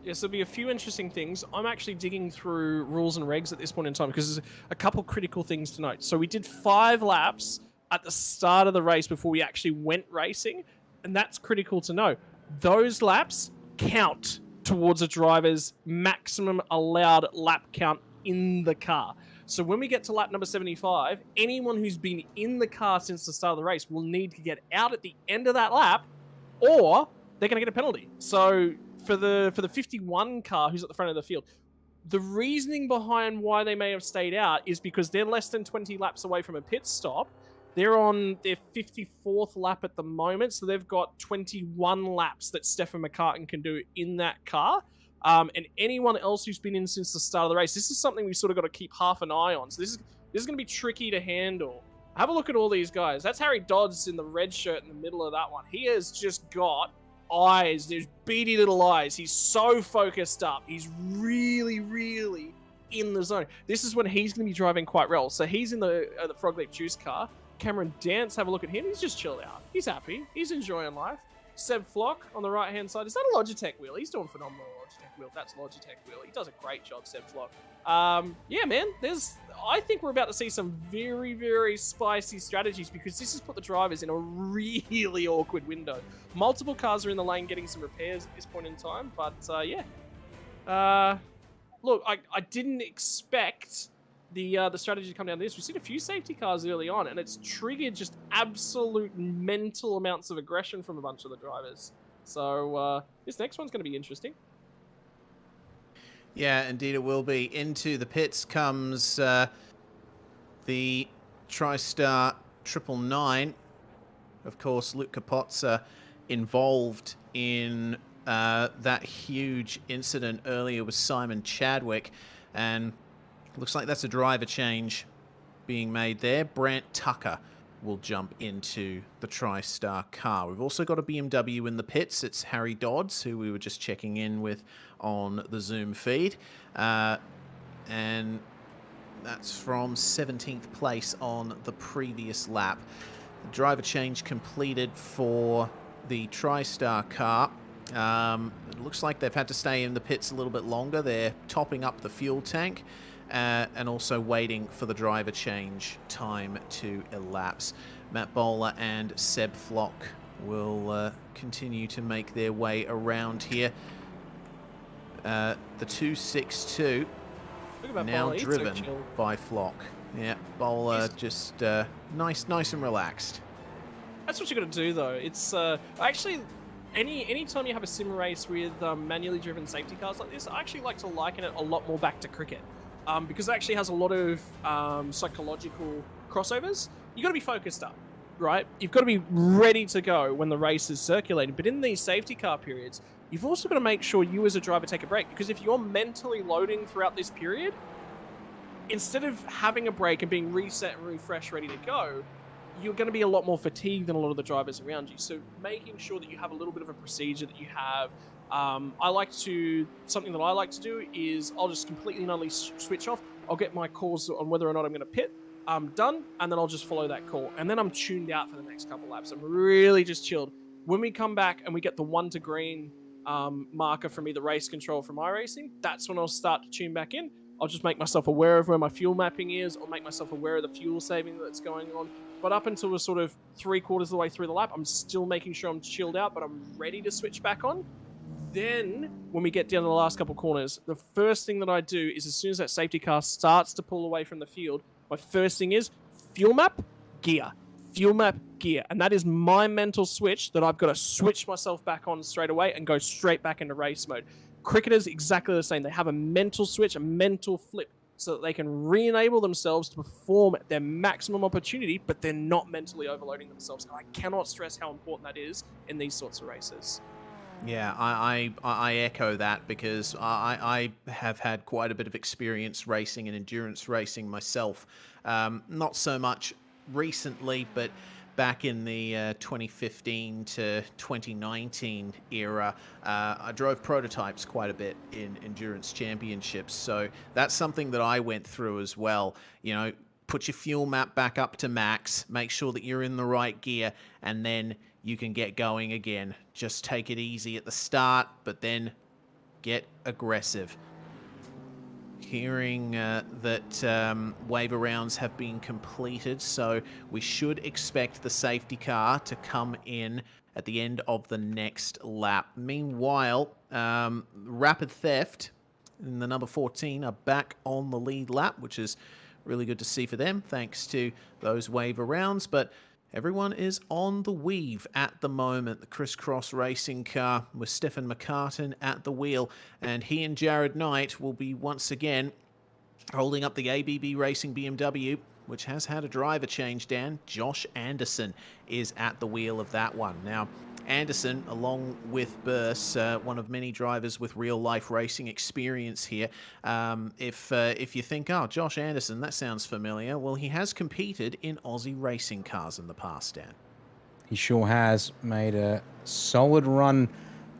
Yes, there'll be a few interesting things. I'm actually digging through rules and regs at this point in time because there's a couple critical things to note. So we did 5 laps at the start of the race before we actually went racing, and that's critical to know. Those laps count towards a driver's maximum allowed lap count in the car. So when we get to lap number 75, anyone who's been in the car since the start of the race will need to get out at the end of that lap, or they're going to get a penalty. So for the 51 car who's at the front of the field, the reasoning behind why they may have stayed out is because they're less than 20 laps away from a pit stop. They're on their 54th lap at the moment, so they've got 21 laps that Stefan McCartan can do in that car. And anyone else who's been in since the start of the race, this is something we've sort of got to keep half an eye on. So this is going to be tricky to handle. Have a look at all these guys. That's Harry Dodds in the red shirt in the middle of that one. He has just got eyes. There's beady little eyes. He's so focused up. He's really, really in the zone. This is when he's going to be driving quite well. So he's in the Frog Leap Juice car. Cameron Dance, have a look at him. He's just chilled out. He's happy. He's enjoying life. Seb Flock on the right-hand side. Is that a Logitech wheel? He's doing phenomenal Logitech wheel. That's Logitech wheel. He does a great job, Seb Flock. Yeah, man. I think we're about to see some very, very spicy strategies because this has put the drivers in a really awkward window. Multiple cars are in the lane getting some repairs at this point in time, but yeah. Look, I didn't expect the strategy to come down to this. We've seen a few safety cars early on, and it's triggered just absolute mental amounts of aggression from a bunch of the drivers. So this next one's going to be interesting. Yeah, indeed it will be. Into the pits comes the TriStar 999. Of course, Luke Capozza involved in that huge incident earlier with Simon Chadwick. And looks like that's a driver change being made there. Brant Tucker will jump into the TriStar car. We've also got a BMW in the pits. It's Harry Dodds, who we were just checking in with on the Zoom feed. And that's from 17th place on the previous lap. Driver change completed for the TriStar car. It looks like they've had to stay in the pits a little bit longer. They're topping up the fuel tank and also waiting for the driver change time to elapse. Matt Bowler and Seb Flock will continue to make their way around here. The 262 now Bowler, driven so by Flock. Yeah, Bowler just nice and relaxed. That's what you got to do, though. It's actually any time you have a sim race with manually driven safety cars like this, I actually like to liken it a lot more back to cricket, because it actually has a lot of psychological crossovers. You got to be focused up, right? You've got to be ready to go when the race is circulating. But in these safety car periods, you've also got to make sure you as a driver take a break, because if you're mentally loading throughout this period, instead of having a break and being reset and refreshed, ready to go, you're going to be a lot more fatigued than a lot of the drivers around you. So making sure that you have a little bit of a procedure that you have. Something that I like to do is I'll just completely and utterly switch off. I'll get my calls on whether or not I'm going to pit. I'm done, and then I'll just follow that call. And then I'm tuned out for the next couple laps. I'm really just chilled. When we come back and we get the 1 to green marker from either race control from iRacing, that's when I'll start to tune back in. I'll just make myself aware of where my fuel mapping is, or make myself aware of the fuel saving that's going on. But up until we're sort of 3/4 of the way through the lap, I'm still making sure I'm chilled out, but I'm ready to switch back on. Then, when we get down to the last couple corners, the first thing that I do is as soon as that safety car starts to pull away from the field, my first thing is fuel map, gear. Fuel map, gear. And that is my mental switch that I've got to switch myself back on straight away and go straight back into race mode. Cricketers, exactly the same. They have a mental switch, a mental flip, so that they can re-enable themselves to perform at their maximum opportunity, but they're not mentally overloading themselves. And I cannot stress how important that is in these sorts of races. Yeah, I echo that, because I have had quite a bit of experience racing and endurance racing myself. Not so much recently, but back in the 2015 to 2019 era, I drove prototypes quite a bit in endurance championships. So that's something that I went through as well. You know, put your fuel map back up to max, make sure that you're in the right gear, and then you can get going again. Just take it easy at the start, but then get aggressive. Hearing that waiver rounds have been completed, so we should expect the safety car to come in at the end of the next lap. Meanwhile, Rapid Theft in the number 14 are back on the lead lap, which is really good to see for them, thanks to those waiver rounds. But everyone is on the weave at the moment. The crisscross racing car with Stefan McCartan at the wheel, and he and Jared Knight will be once again holding up the ABB Racing BMW, which has had a driver change, Dan. Josh Anderson is at the wheel of that one. Now, Anderson, along with Burse, one of many drivers with real-life racing experience here. If you think, oh, Josh Anderson, that sounds familiar, well, he has competed in Aussie racing cars in the past, Dan. He sure has made a solid run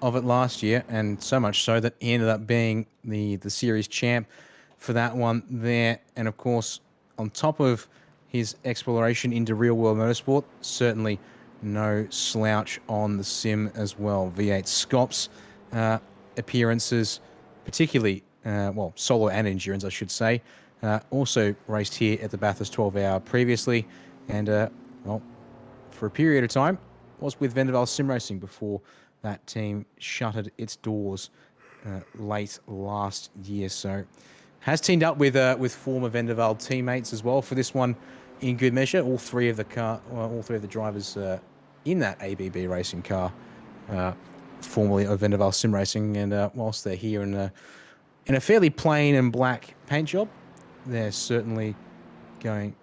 of it last year, and so much so that he ended up being the series champ for that one there. And, of course, on top of his exploration into real-world motorsport, certainly no slouch on the sim as well. V8 Scops appearances, particularly, solo and endurance, I should say. Also raced here at the Bathurst 12-hour previously. And, for a period of time, was with Vendaval Sim Racing before that team shuttered its doors late last year. So has teamed up with former Vendaval teammates as well for this one in good measure. All three of the drivers in that ABB racing car, formerly of Vendaval Sim Racing, and whilst they're here in a fairly plain and black paint job, they're certainly going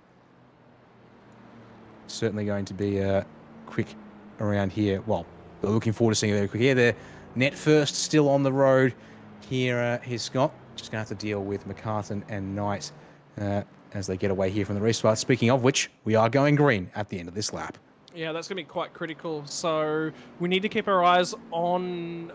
to be quick around here. Well, we're looking forward to seeing them quick here. They're net first, still on the road here. Here's Scott. Just going to have to deal with McCartan and Knight as they get away here from the restart. Speaking of which, we are going green at the end of this lap. Yeah, that's going to be quite critical. So we need to keep our eyes on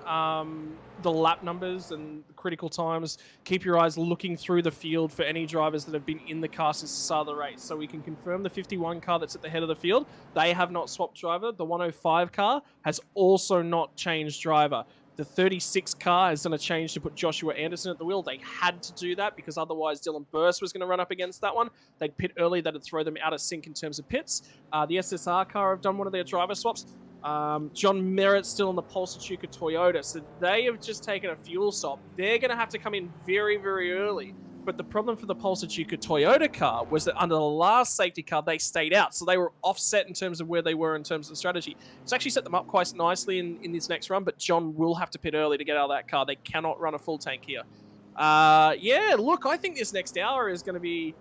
the lap numbers and the critical times. Keep your eyes looking through the field for any drivers that have been in the car since the start of the race. So we can confirm the 51 car that's at the head of the field, they have not swapped driver. The 105 car has also not changed driver. The 36 car has done a change to put Joshua Anderson at the wheel. They had to do that because otherwise Dylan Burst was going to run up against that one. They'd pit early. That'd throw them out of sync in terms of pits. The SSR car have done one of their driver swaps. John Merritt's still in the Pulsachuca Toyota, so they have just taken a fuel stop. They're going to have to come in very, very early. But the problem for the Pulsachuca Toyota car was that under the last safety car, they stayed out. So they were offset in terms of where they were in terms of the strategy. It's actually set them up quite nicely in this next run, but John will have to pit early to get out of that car. They cannot run a full tank here. Yeah, look, I think this next hour is going to be...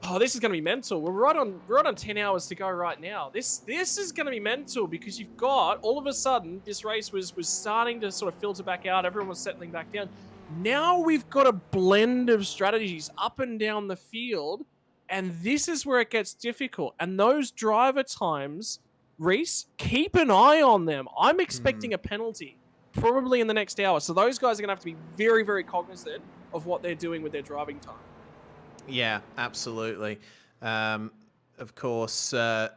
Oh, this is going to be mental. We're right on 10 hours to go right now. This is going to be mental because you've got, all of a sudden, this race was starting to sort of filter back out. Everyone was settling back down. Now we've got a blend of strategies up and down the field, and this is where it gets difficult. And those driver times, Reese, keep an eye on them. I'm expecting a penalty probably in the next hour. So those guys are going to have to be very, very cognizant of what they're doing with their driving time. Yeah, absolutely. Of course, the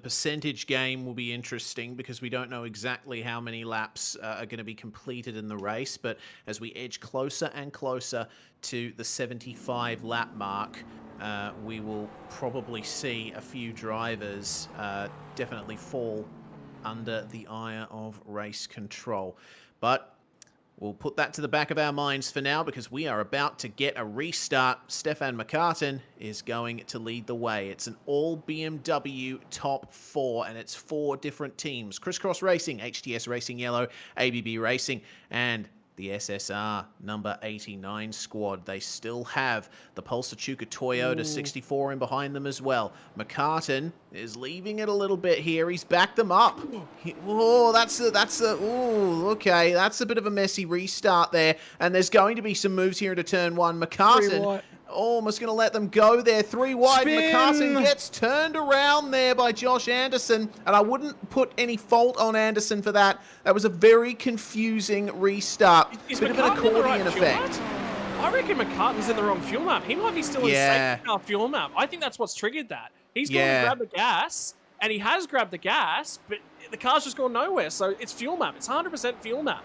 percentage game will be interesting because we don't know exactly how many laps are going to be completed in the race. But as we edge closer and closer to the 75 lap mark, we will probably see a few drivers definitely fall under the ire of race control. But we'll put that to the back of our minds for now because we are about to get a restart. Stefan McCartan is going to lead the way. It's an all BMW top 4, and it's 4 different teams. Crisscross Racing, HTS Racing Yellow, ABB Racing, and the SSR number 89 squad. They still have the Pulsachuca Toyota 64 in behind them as well. McCartan is leaving it a little bit here. He's backed them up. That's a bit of a messy restart there. And there's going to be some moves here into turn 1. McCartan almost going to let them go there. 3 wide. Spin. McCartan gets turned around there by Josh Anderson. And I wouldn't put any fault on Anderson for that. That was a very confusing restart. Is Bit of an accordion effect. I reckon McCartan's in the wrong fuel map. He might be still in safety car fuel map. I think that's what's triggered that. He's going to grab the gas, and he has grabbed the gas, but the car's just gone nowhere. So it's fuel map. It's 100% fuel map.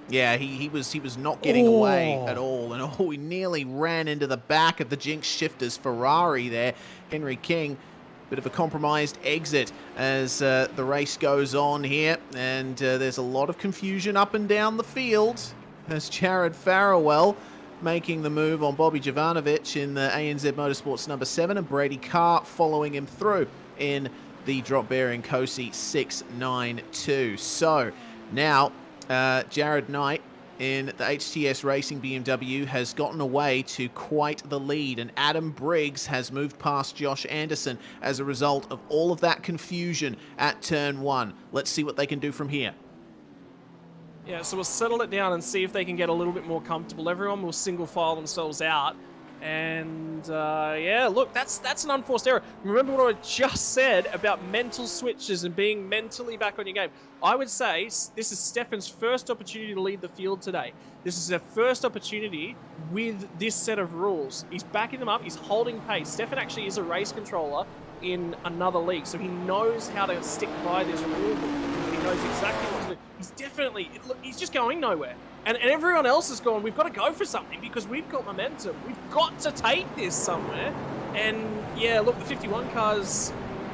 Yeah, he was not getting away at all, and he nearly ran into the back of the Jinx Shifters Ferrari there. Henry King, bit of a compromised exit as the race goes on here, and there's a lot of confusion up and down the field as Jared Farrell making the move on Bobby Jovanovic in the ANZ Motorsports number 7, and Brady Carr following him through in the drop bearing Cosi 692. So now Jared Knight in the HTS Racing BMW has gotten away to quite the lead, and Adam Briggs has moved past Josh Anderson as a result of all of that confusion at turn 1. Let's see what they can do from here. Yeah, so we'll settle it down and see if they can get a little bit more comfortable. Everyone will single file themselves out. And yeah, look, that's an unforced error. Remember what I just said about mental switches and being mentally back on your game. I would say this is Stefan's first opportunity to lead the field today. This is their first opportunity with this set of rules. He's backing them up. He's holding pace. Stefan actually is a race controller in another league, so he knows how to stick by this rule book. He knows exactly what to do. He's definitely, look, he's just going nowhere. And everyone else is going, we've got to go for something because we've got momentum. We've got to take this somewhere. And yeah, look, the 51 cars,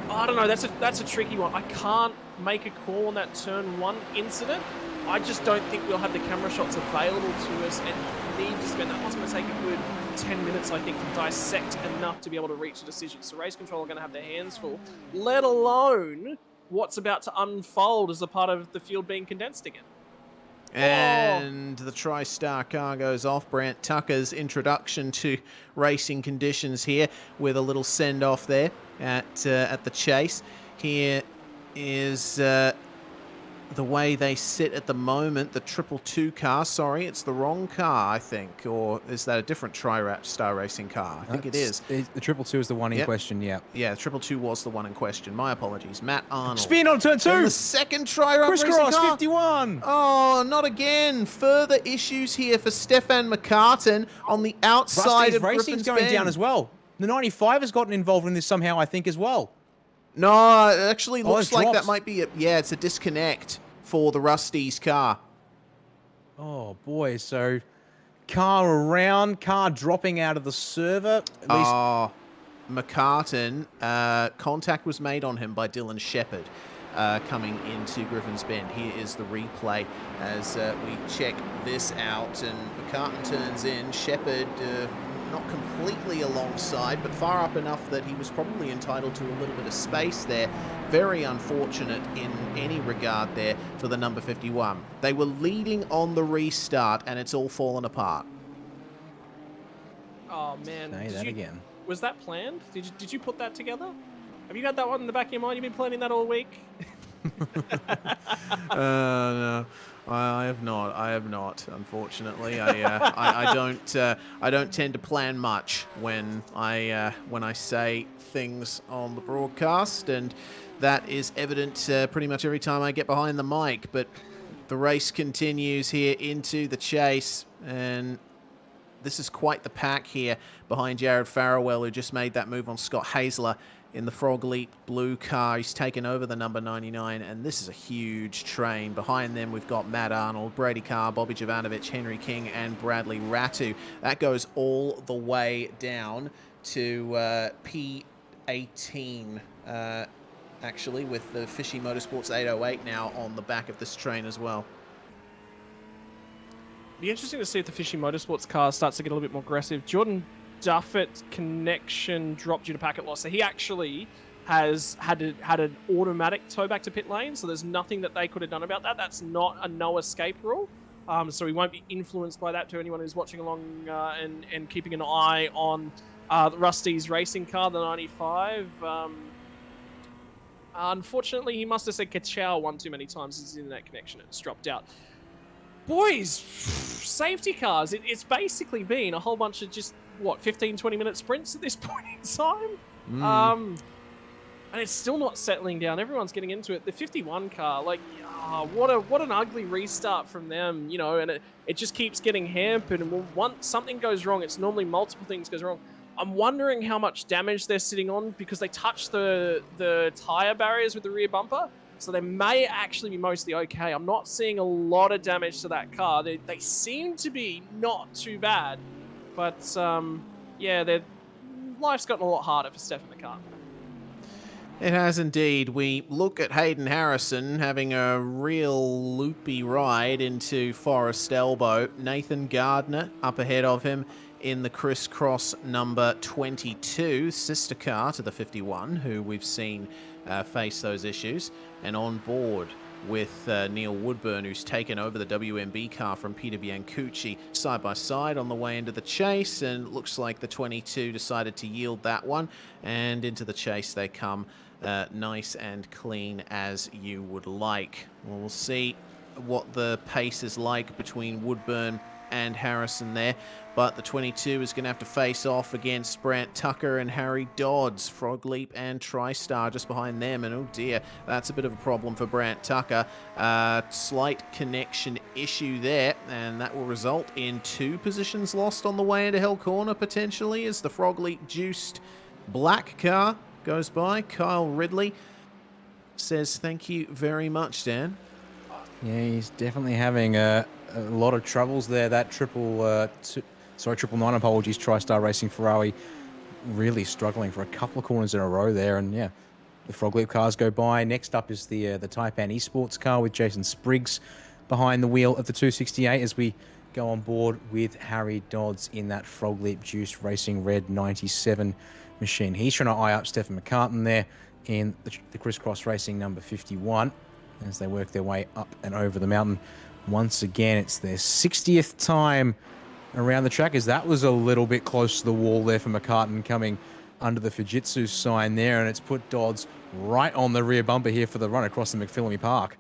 I don't know, that's a tricky one. I can't make a call on that turn 1 incident. I just don't think we'll have the camera shots available to us, and need to spend that. That's going to take a good 10 minutes, I think, to dissect enough to be able to reach a decision. So race control are going to have their hands full, let alone what's about to unfold as a part of the field being condensed again. And the TriStar car goes off. Brant Tucker's introduction to racing conditions here with a little send-off there at the chase. Here is the the way they sit at the moment, the 222 car, sorry, it's the wrong car, I think. Or is that a different Star Racing car? I think it is. The 222 is the one in question, yeah. Yeah, the 222 was the one in question. My apologies. Matt Arnold. Spin on turn 2! And the second Racing Crisscross, car. 51! Oh, not again. Further issues here for Stefan McCartan on the outside Rusty's of Racing's Griffin's going Bend. down as well. The 95 has gotten involved in this somehow, I think, as well. No, it actually looks it's like dropped. that might be it's a disconnect for the Rusty's car. Oh, boy. So, car around, car dropping out of the server. At least McCartan, contact was made on him by Dylan Shepherd coming into Griffin's Bend. Here is the replay as we check this out. And McCartan turns in. Shepherd not completely alongside, but far up enough that he was probably entitled to a little bit of space there. Very unfortunate in any regard there for the number 51. They were leading on the restart, and it's all fallen apart. Oh man, Say that again. Was that planned? Did you put that together? Have you had that one in the back of your mind? You've been planning that all week? No, I have not. I have not. Unfortunately, I don't tend to plan much when I say things on the broadcast, and that is evident pretty much every time I get behind the mic. But the race continues here into the chase, and this is quite the pack here behind Jared Farrell, who just made that move on Scott Hazler in the Frog Leap blue car. He's taken over the number 99, and this is a huge train. Behind them, we've got Matt Arnold, Brady Carr, Bobby Jovanovic, Henry King, and Bradley Ratu. That goes all the way down to P18, actually, with the Fishy Motorsports 808 now on the back of this train as well. Be interesting to see if the Fishy Motorsports car starts to get a little bit more aggressive. Jordan Duffett connection dropped due to packet loss. So he actually has had an automatic tow back to pit lane, so there's nothing that they could have done about that. That's not a no escape rule. So he won't be influenced by that. To anyone who's watching along and keeping an eye on Rusty's racing car, the 95. Unfortunately, he must have said ka-chow one too many times. His internet connection has dropped out. Boys, safety cars. It's basically been a whole bunch of just, 15-20 minute sprints at this point in time. And it's still not settling down. Everyone's getting into it. The 51 car, what an ugly restart from them, and it just keeps getting hampered. And once something goes wrong, it's normally multiple things goes wrong. I'm wondering how much damage they're sitting on because they touched the tire barriers with the rear bumper. So they may actually be mostly okay. I'm not seeing a lot of damage to that car. They seem to be not too bad. But, life's gotten a lot harder for Stefan McCartan. It has indeed. We look at Hayden Harrison having a real loopy ride into Forest Elbow. Nathan Gardner up ahead of him in the crisscross number 22, sister car to the 51, who we've seen face those issues. And on board with Neil Woodburn, who's taken over the WMB car from Peter Biancucci, side by side on the way into the chase, and it looks like the 22 decided to yield that one, and into the chase they come nice and clean as you would like. We'll see what the pace is like between Woodburn and Harrison there, but the 22 is going to have to face off against Brant Tucker and Harry Dodds, Frog Leap and TriStar just behind them, and oh dear, that's a bit of a problem for Brant Tucker. Slight connection issue there, and that will result in 2 positions lost on the way into Hell Corner potentially as the Frog Leap juiced black car goes by. Kyle Ridley says thank you very much, Dan. Yeah, he's definitely having a lot of troubles there. That triple nine, apologies, TriStar Racing Ferrari really struggling for a couple of corners in a row there. And yeah, the Frog Leap cars go by. Next up is the Taipan Esports car with Jason Spriggs behind the wheel of the 268 as we go on board with Harry Dodds in that Frog Leap Juice Racing Red 97 machine. He's trying to eye up Stefan McCartan there in the crisscross racing number 51 as they work their way up and over the mountain. Once again, it's their 60th time around the track, as that was a little bit close to the wall there for McCartan coming under the Fujitsu sign there, and it's put Dodds right on the rear bumper here for the run across the McPhillamy Park.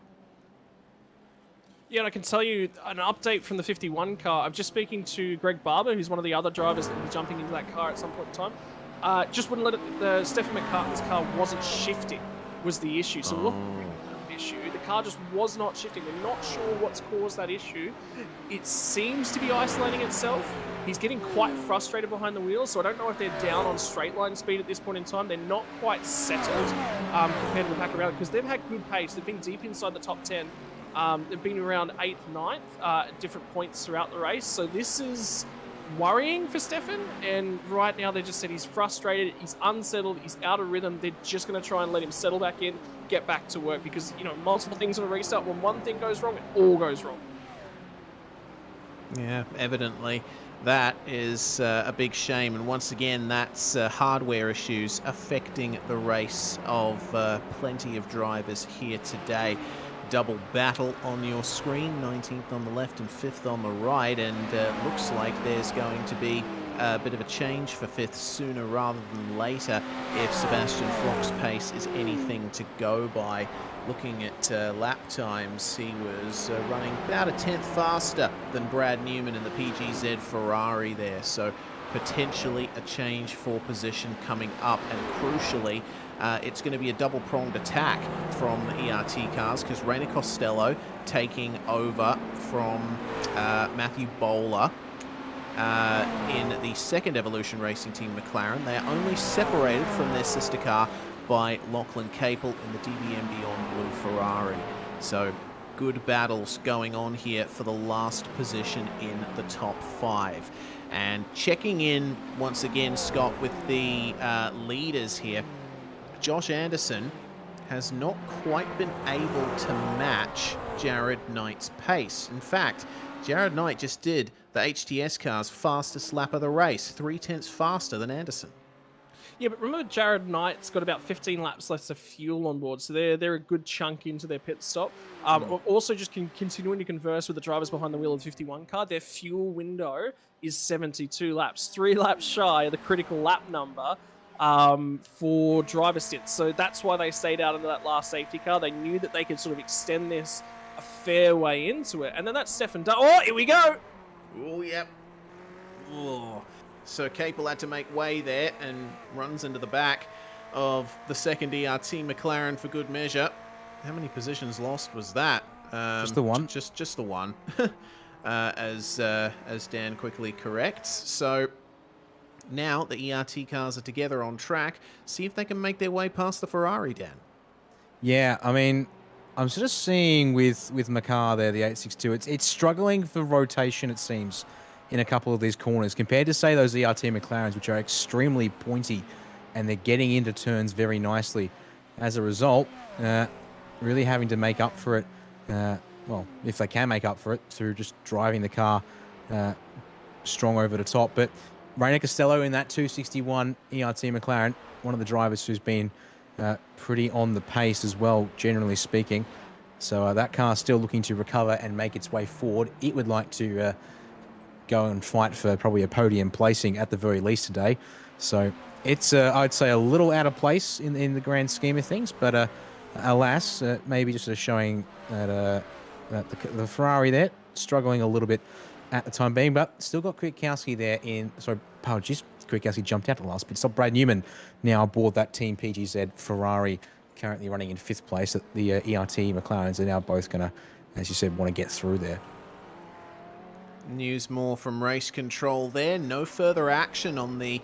Yeah, and I can tell you an update from the 51 car. I'm just speaking to Greg Barber, who's one of the other drivers that will be jumping into that car at some point in time. Just wouldn't let it. The Stefan McCartney's car wasn't shifting, was the issue. So look, issue. The car just was not shifting. We're not sure what's caused that issue. It seems to be isolating itself. He's getting quite frustrated behind the wheel, so I don't know if they're down on straight line speed at this point in time. They're not quite settled compared to the pack around because they've had good pace. They've been deep inside the top 10. They've been around 8th, 9th at different points throughout the race. So this is worrying for Stefan. And right now they just said he's frustrated, he's unsettled, he's out of rhythm. They're just going to try and let him settle back in, get back to work because, you know, multiple things on a restart. When one thing goes wrong, it all goes wrong. Yeah, evidently that is a big shame. And once again, that's hardware issues affecting the race of plenty of drivers here today. Double battle on your screen, 19th on the left and 5th on the right, and looks like there's going to be a bit of a change for 5th sooner rather than later if Sebastian Floch's pace is anything to go by. Looking at lap times, he was running about a 10th faster than Brad Newman in the PGZ Ferrari there, so potentially a change for position coming up, and crucially it's going to be a double-pronged attack from the ERT cars because Reina Costello taking over from Matthew Bowler in the second Evolution Racing Team McLaren. They are only separated from their sister car by Lachlan Capel in the DBM Beyond Blue Ferrari. So good battles going on here for the last position in the top 5. And checking in once again, Scott, with the leaders here. Josh Anderson has not quite been able to match Jared Knight's pace. In fact, Jared Knight just did the HTS car's fastest lap of the race, 0.3 faster than Anderson. Yeah, but remember Jared Knight's got about 15 laps less of fuel on board, so they're a good chunk into their pit stop. Also, just continuing to converse with the drivers behind the wheel of the 51 car, their fuel window is 72 laps, 3 laps shy of the critical lap number for driver stints. So that's why they stayed out into that last safety car. They knew that they could sort of extend this a fair way into it. And then that's Stefan Oh, here we go! Oh, yep. Oh. So Capel had to make way there and runs into the back of the second ERT McLaren for good measure. How many positions lost was that? Just the one. Just the one, as Dan quickly corrects. So now the ERT cars are together on track. See if they can make their way past the Ferrari, Dan. Yeah, I mean, I'm sort of seeing with Makar there, the 862, it's struggling for rotation, it seems, in a couple of these corners compared to, say, those ERT McLarens, which are extremely pointy and they're getting into turns very nicely. As a result, really having to make up for it, well, if they can make up for it, through just driving the car strong over the top. But Reina Costello in that 261 ERT McLaren, one of the drivers who's been pretty on the pace as well, generally speaking. So that car still looking to recover and make its way forward. It would like to go and fight for probably a podium placing at the very least today. So it's, I'd say, a little out of place in the grand scheme of things, but alas, maybe just showing that, the Ferrari there struggling a little bit at the time being, but still got Kwiatkowski there in, sorry, apologies, Kwiatkowski jumped out the last bit. So Brad Newman now aboard that Team PGZ Ferrari, currently running in 5th place. The ERT McLarens are now both going to, as you said, want to get through there. News more from race control there. No further action on the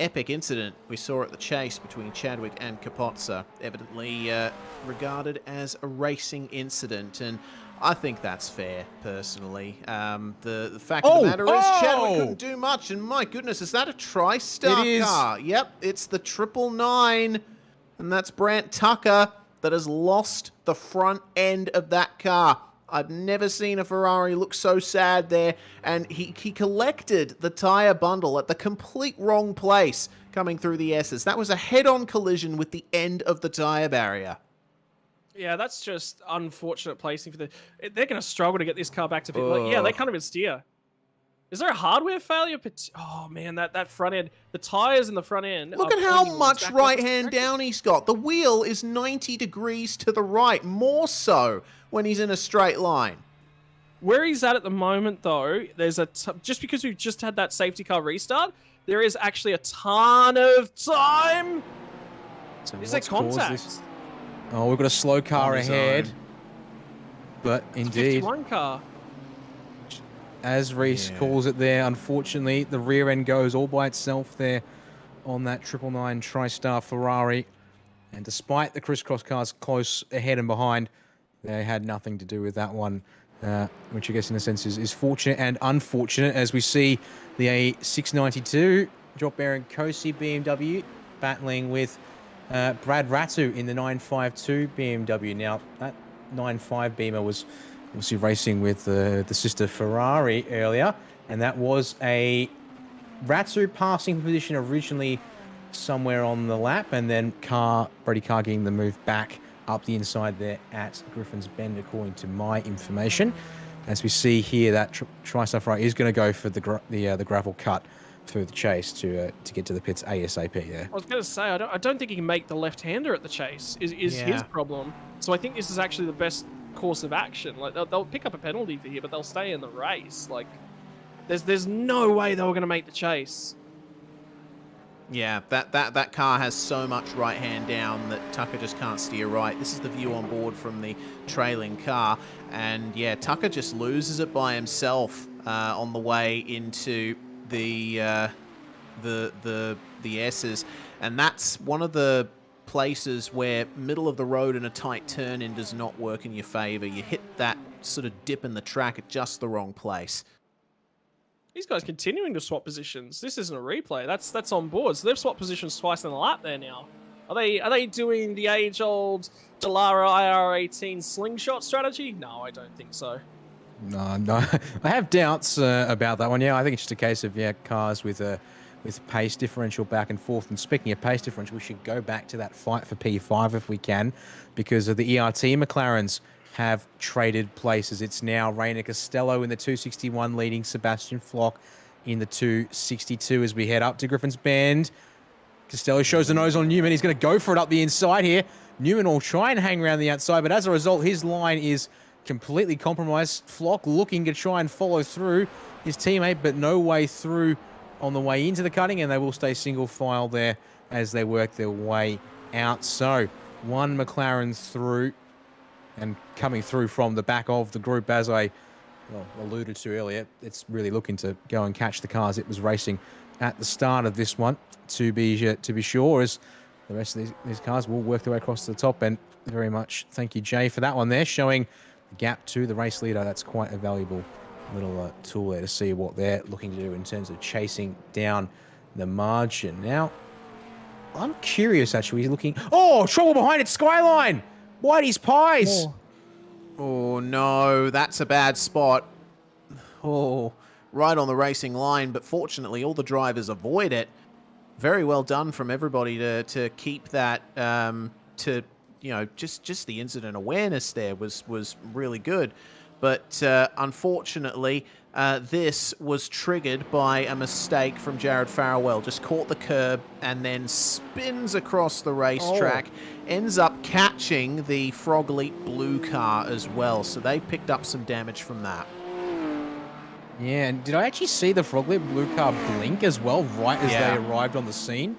epic incident we saw at the chase between Chadwick and Kapotza. Evidently regarded as a racing incident, and I think that's fair, personally. The fact of the matter is Chadwick couldn't do much, and my goodness, is that a TriStar car? Yep, it's the 999, and that's Brant Tucker that has lost the front end of that car. I've never seen a Ferrari look so sad there, and he collected the tyre bundle at the complete wrong place coming through the S's. That was a head-on collision with the end of the tyre barrier. Yeah, that's just unfortunate placing for the... They're going to struggle to get this car back to pit. Like, yeah, they can't even steer. Is there a hardware failure? Oh, man, that front end. The tyres in the front end... Look at how much right-hand down he's got. The wheel is 90 degrees to the right, more so when he's in a straight line. Where he's at the moment, though, there's just because we've just had that safety car restart, there is actually a ton of time. So Is there what's caused contact? this? Oh, we've got a slow car On his ahead. own. But indeed, 51 car. as Reese Yeah. calls it there, unfortunately, the rear end goes all by itself there on that 999 TriStar Ferrari. And despite the crisscross cars close ahead and behind, they had nothing to do with that one, which I guess in a sense is fortunate and unfortunate, as we see the A692 Jock Baron Kosi BMW battling with Brad Ratu in the 952 BMW. Now, that 95 Beamer was obviously racing with the sister Ferrari earlier, and that was a Ratu passing position originally somewhere on the lap, and then Brady Carr getting the move back up the inside there at Griffin's Bend, according to my information. As we see here, that TriStar Ferrari is going to go for the gravel cut through the chase to get to the pits ASAP there. I was going to say, I don't think he can make the left-hander at the chase, is his Yeah. problem. So I think this is actually the best course of action. Like, they'll pick up a penalty for here, but they'll stay in the race. Like, there's no way they were going to make the chase. Yeah, that car has so much right hand down that Tucker just can't steer right. This is the view on board from the trailing car, and yeah, Tucker just loses it by himself on the way into the S's, and that's one of the places where middle of the road and a tight turn in does not work in your favor. You hit that sort of dip in the track at just the wrong place. These guys continuing to swap positions. This isn't a replay. That's on board. So they've swapped positions twice in the lap there now. Are they doing the age-old Delara IR18 slingshot strategy? No, I don't think so. No, I have doubts about that one. Yeah, I think it's just a case of cars with pace differential back and forth. And speaking of pace differential, we should go back to that fight for P5 if we can, because of the ERT McLarens have traded places. It's now Reina Costello in the 261 leading Sebastian Flock in the 262 as we head up to Griffin's Bend. Costello shows the nose on Newman. He's going to go for it up the inside here. Newman will try and hang around the outside, but as a result, his line is completely compromised. Flock looking to try and follow through his teammate, but no way through on the way into the cutting, and they will stay single file there as they work their way out. So one McLaren through, and coming through from the back of the group, as I alluded to earlier, it's really looking to go and catch the cars it was racing at the start of this one, to be sure, as the rest of these cars will work their way across to the top. And very much thank you, Jay, for that one there, showing the gap to the race leader. That's quite a valuable little tool there to see what they're looking to do in terms of chasing down the margin. Now, I'm curious, actually, looking... Oh, trouble behind it, Skyline! Whitey's Pies! Oh no, that's a bad spot. Oh, right on the racing line, but fortunately all the drivers avoid it. Very well done from everybody to keep that, just the incident awareness there was really good. But unfortunately, this was triggered by a mistake from Jared Farrell. Just caught the curb and then spins across the racetrack. Ends up catching the Frog Leap blue car as well. So they picked up some damage from that. Yeah, and did I actually see the Frog Leap blue car blink as well, right as they arrived on the scene?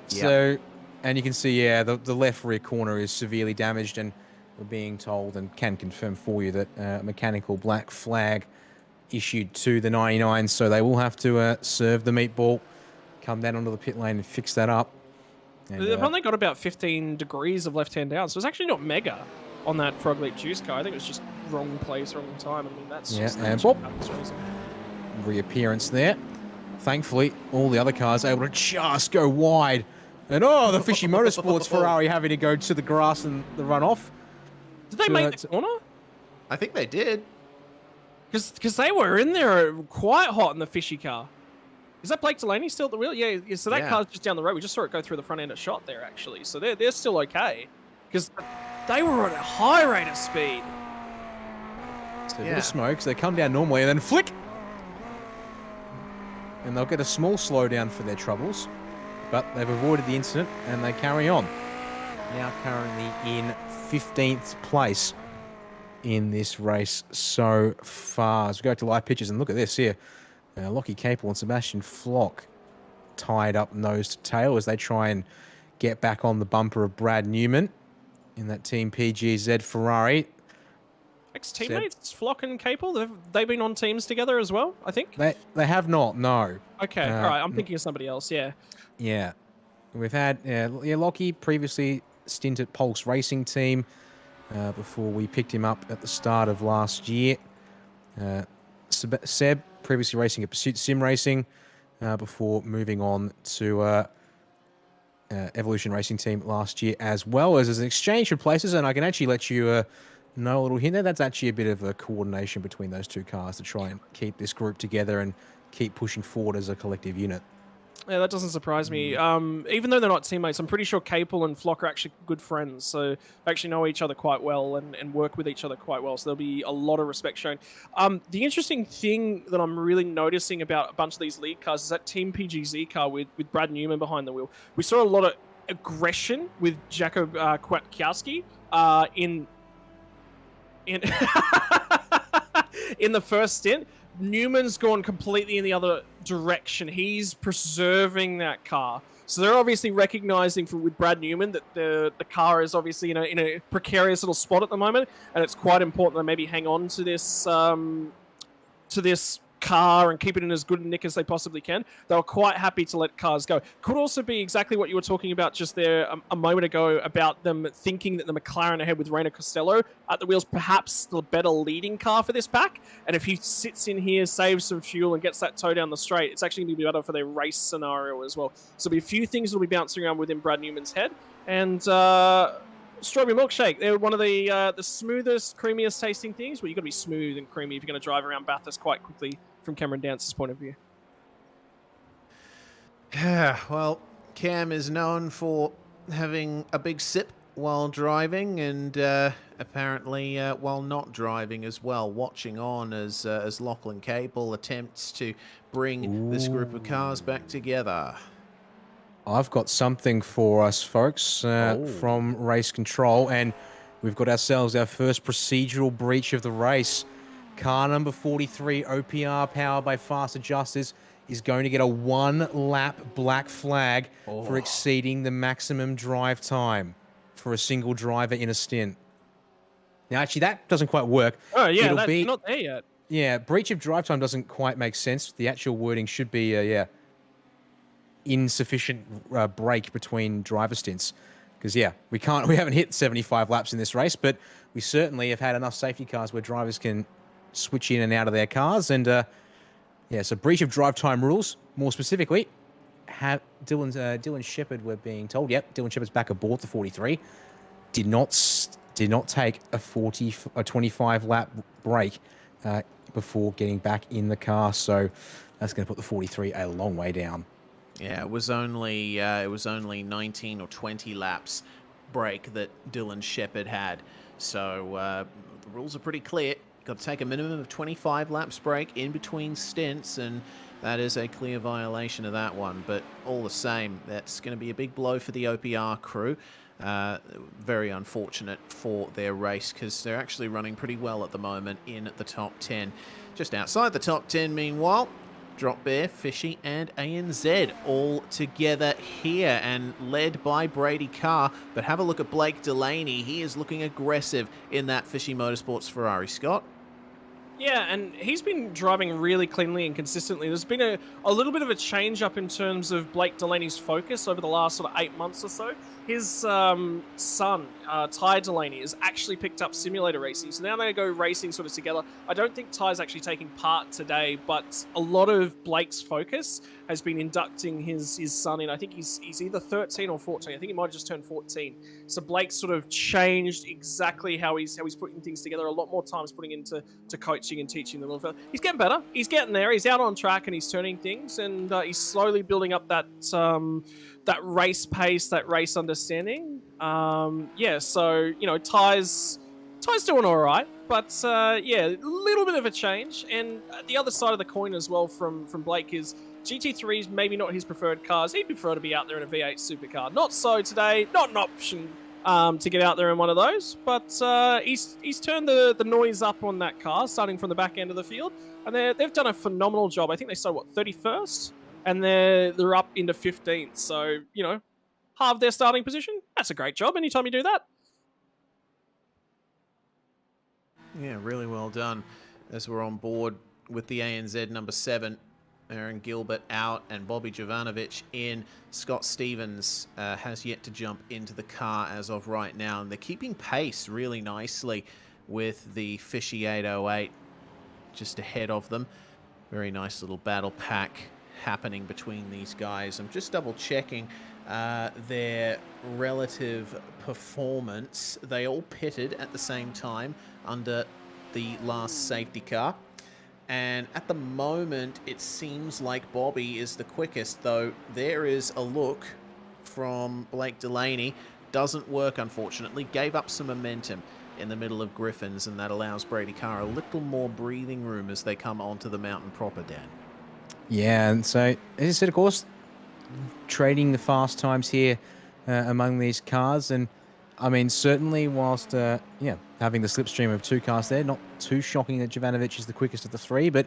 Yeah. So, and you can see, the left rear corner is severely damaged, and we're being told, and can confirm for you, that mechanical black flag issued to the 99, so they will have to serve the meatball, come down onto the pit lane and fix that up. And, They've only got about 15 degrees of left-hand down, so it's actually not mega on that Frog Leap juice car. I think it was just wrong place, wrong time. I mean, that's just... and reappearance there. Thankfully, all the other cars able to just go wide. And the Fishy Motorsports Ferrari having to go to the grass and the runoff. Did they make the corner? I think they did. Because they were in there quite hot in the Fishy car. Is that Blake Delaney still at the wheel? Yeah, so that car's just down the road. We just saw it go through the front end of shot there, actually. So they're still okay. Because they were on a high rate of speed. So a bit of smoke, so they come down normally and then flick! And they'll get a small slowdown for their troubles. But they've avoided the incident and they carry on. Now currently in 15th place in this race so far. As we go to live pitches and look at this here. Lockie Capel and Sebastian Flock tied up nose to tail as they try and get back on the bumper of Brad Newman in that Team PGZ Ferrari. Ex-teammates, Flock and Capel, they've been on teams together as well, I think? They have not, no. Okay, all right, I'm thinking of somebody else, yeah. Yeah. We've had Lockie previously stint at Pulse Racing Team before we picked him up at the start of last year. Seb previously racing at Pursuit Sim Racing before moving on to Evolution Racing Team last year, as well as an exchange for places. And I can actually let you know a little hint there. That's actually a bit of a coordination between those two cars to try and keep this group together and keep pushing forward as a collective unit. Yeah, that doesn't surprise me. Even though they're not teammates, I'm pretty sure Capel and Flock are actually good friends, so they actually know each other quite well and work with each other quite well, so there'll be a lot of respect shown. The interesting thing that I'm really noticing about a bunch of these lead cars is that Team PGZ car with Brad Newman behind the wheel. We saw a lot of aggression with Jakob Kwiatkowski in in the first stint. Newman's gone completely in the other direction. He's preserving that car. So they're obviously recognizing with Brad Newman that the car is obviously in a precarious little spot at the moment, and it's quite important that they maybe hang on to this car and keep it in as good a nick as they possibly can. They were quite happy to let cars go. Could also be exactly what you were talking about just there a moment ago about them thinking that the McLaren ahead with Reina Costello at the wheels, perhaps the better leading car for this pack. And if he sits in here, saves some fuel and gets that tow down the straight, it's actually going to be better for their race scenario as well. So there'll be a few things that'll be bouncing around within Brad Newman's head. And Strawberry Milkshake, they're one of the smoothest, creamiest tasting things. Well, you've got to be smooth and creamy if you're going to drive around Bathurst quite quickly from Cameron Dance's point of view. Well, Cam is known for having a big sip while driving and apparently while not driving as well, watching on as Lachlan Capel attempts to bring this group of cars back together. I've got something for us, folks, from Race Control, and we've got ourselves our first procedural breach of the race. Car number 43, OPR, powered by Fast Adjusters, is going to get a 1-lap black flag for exceeding the maximum drive time for a single driver in a stint. Now, actually, that doesn't quite work. Oh, yeah, that's not there yet. Yeah, breach of drive time doesn't quite make sense. The actual wording should be, insufficient break between driver stints. Because, we haven't hit 75 laps in this race, but we certainly have had enough safety cars where drivers can switch in and out of their cars. And, so breach of drive time rules, more specifically, Dylan Shepherd, we're being told, Dylan Shepherd's back aboard the 43, did not take a 25 lap break before getting back in the car. So that's going to put the 43 a long way down. Yeah, it was only 19 or 20 laps break that Dylan Shepherd had. So the rules are pretty clear. Got to take a minimum of 25 laps break in between stints, and that is a clear violation of that one. But all the same, that's going to be a big blow for the OPR crew. Very unfortunate for their race because they're actually running pretty well at the moment in the top 10. Just outside the top 10, meanwhile, Drop Bear, Fishy, and ANZ all together here and led by Brady Carr. But have a look at Blake Delaney. He is looking aggressive in that Fishy Motorsports Ferrari. Scott? Yeah, and he's been driving really cleanly and consistently. There's been a little bit of a change up in terms of Blake Delaney's focus over the last sort of 8 months or so. His son, Ty Delaney, has actually picked up simulator racing. So now they go racing sort of together. I don't think Ty's actually taking part today, but a lot of Blake's focus has been inducting his son in. I think he's either 13 or 14. I think he might have just turned 14. So Blake's sort of changed exactly how he's putting things together. A lot more times putting into coaching and teaching the little fella. He's getting better. He's getting there. He's out on track and he's turning things, and he's slowly building up that race pace, that race understanding. So Ty's doing all right, but a little bit of a change. And the other side of the coin as well from Blake is GT3's maybe not his preferred cars. He'd prefer to be out there in a V8 supercar. Not so today. Not an option to get out there in one of those. But he's turned the noise up on that car, starting from the back end of the field, and they've done a phenomenal job. I think they started 31st, and they're up into 15th. So halve their starting position. That's a great job. Anytime you do that. Yeah, really well done. As we're on board with the ANZ number 7, Aaron Gilbert out and Bobby Jovanovic in. Scott Stevens has yet to jump into the car as of right now, and they're keeping pace really nicely with the Fishy 808 just ahead of them. Very nice little battle pack happening between these guys. I'm just double checking their relative performance. They all pitted at the same time under the last safety car, and at the moment it seems like Bobby is the quickest, though there is a look from Blake Delaney. Doesn't work, unfortunately. Gave up some momentum in the middle of Griffins, and that allows Brady Carr a little more breathing room as they come onto the mountain proper, Dan. Yeah, and so, as I said, of course, trading the fast times here among these cars. And, I mean, certainly whilst, having the slipstream of 2 cars there, not too shocking that Jovanovic is the quickest of the 3, but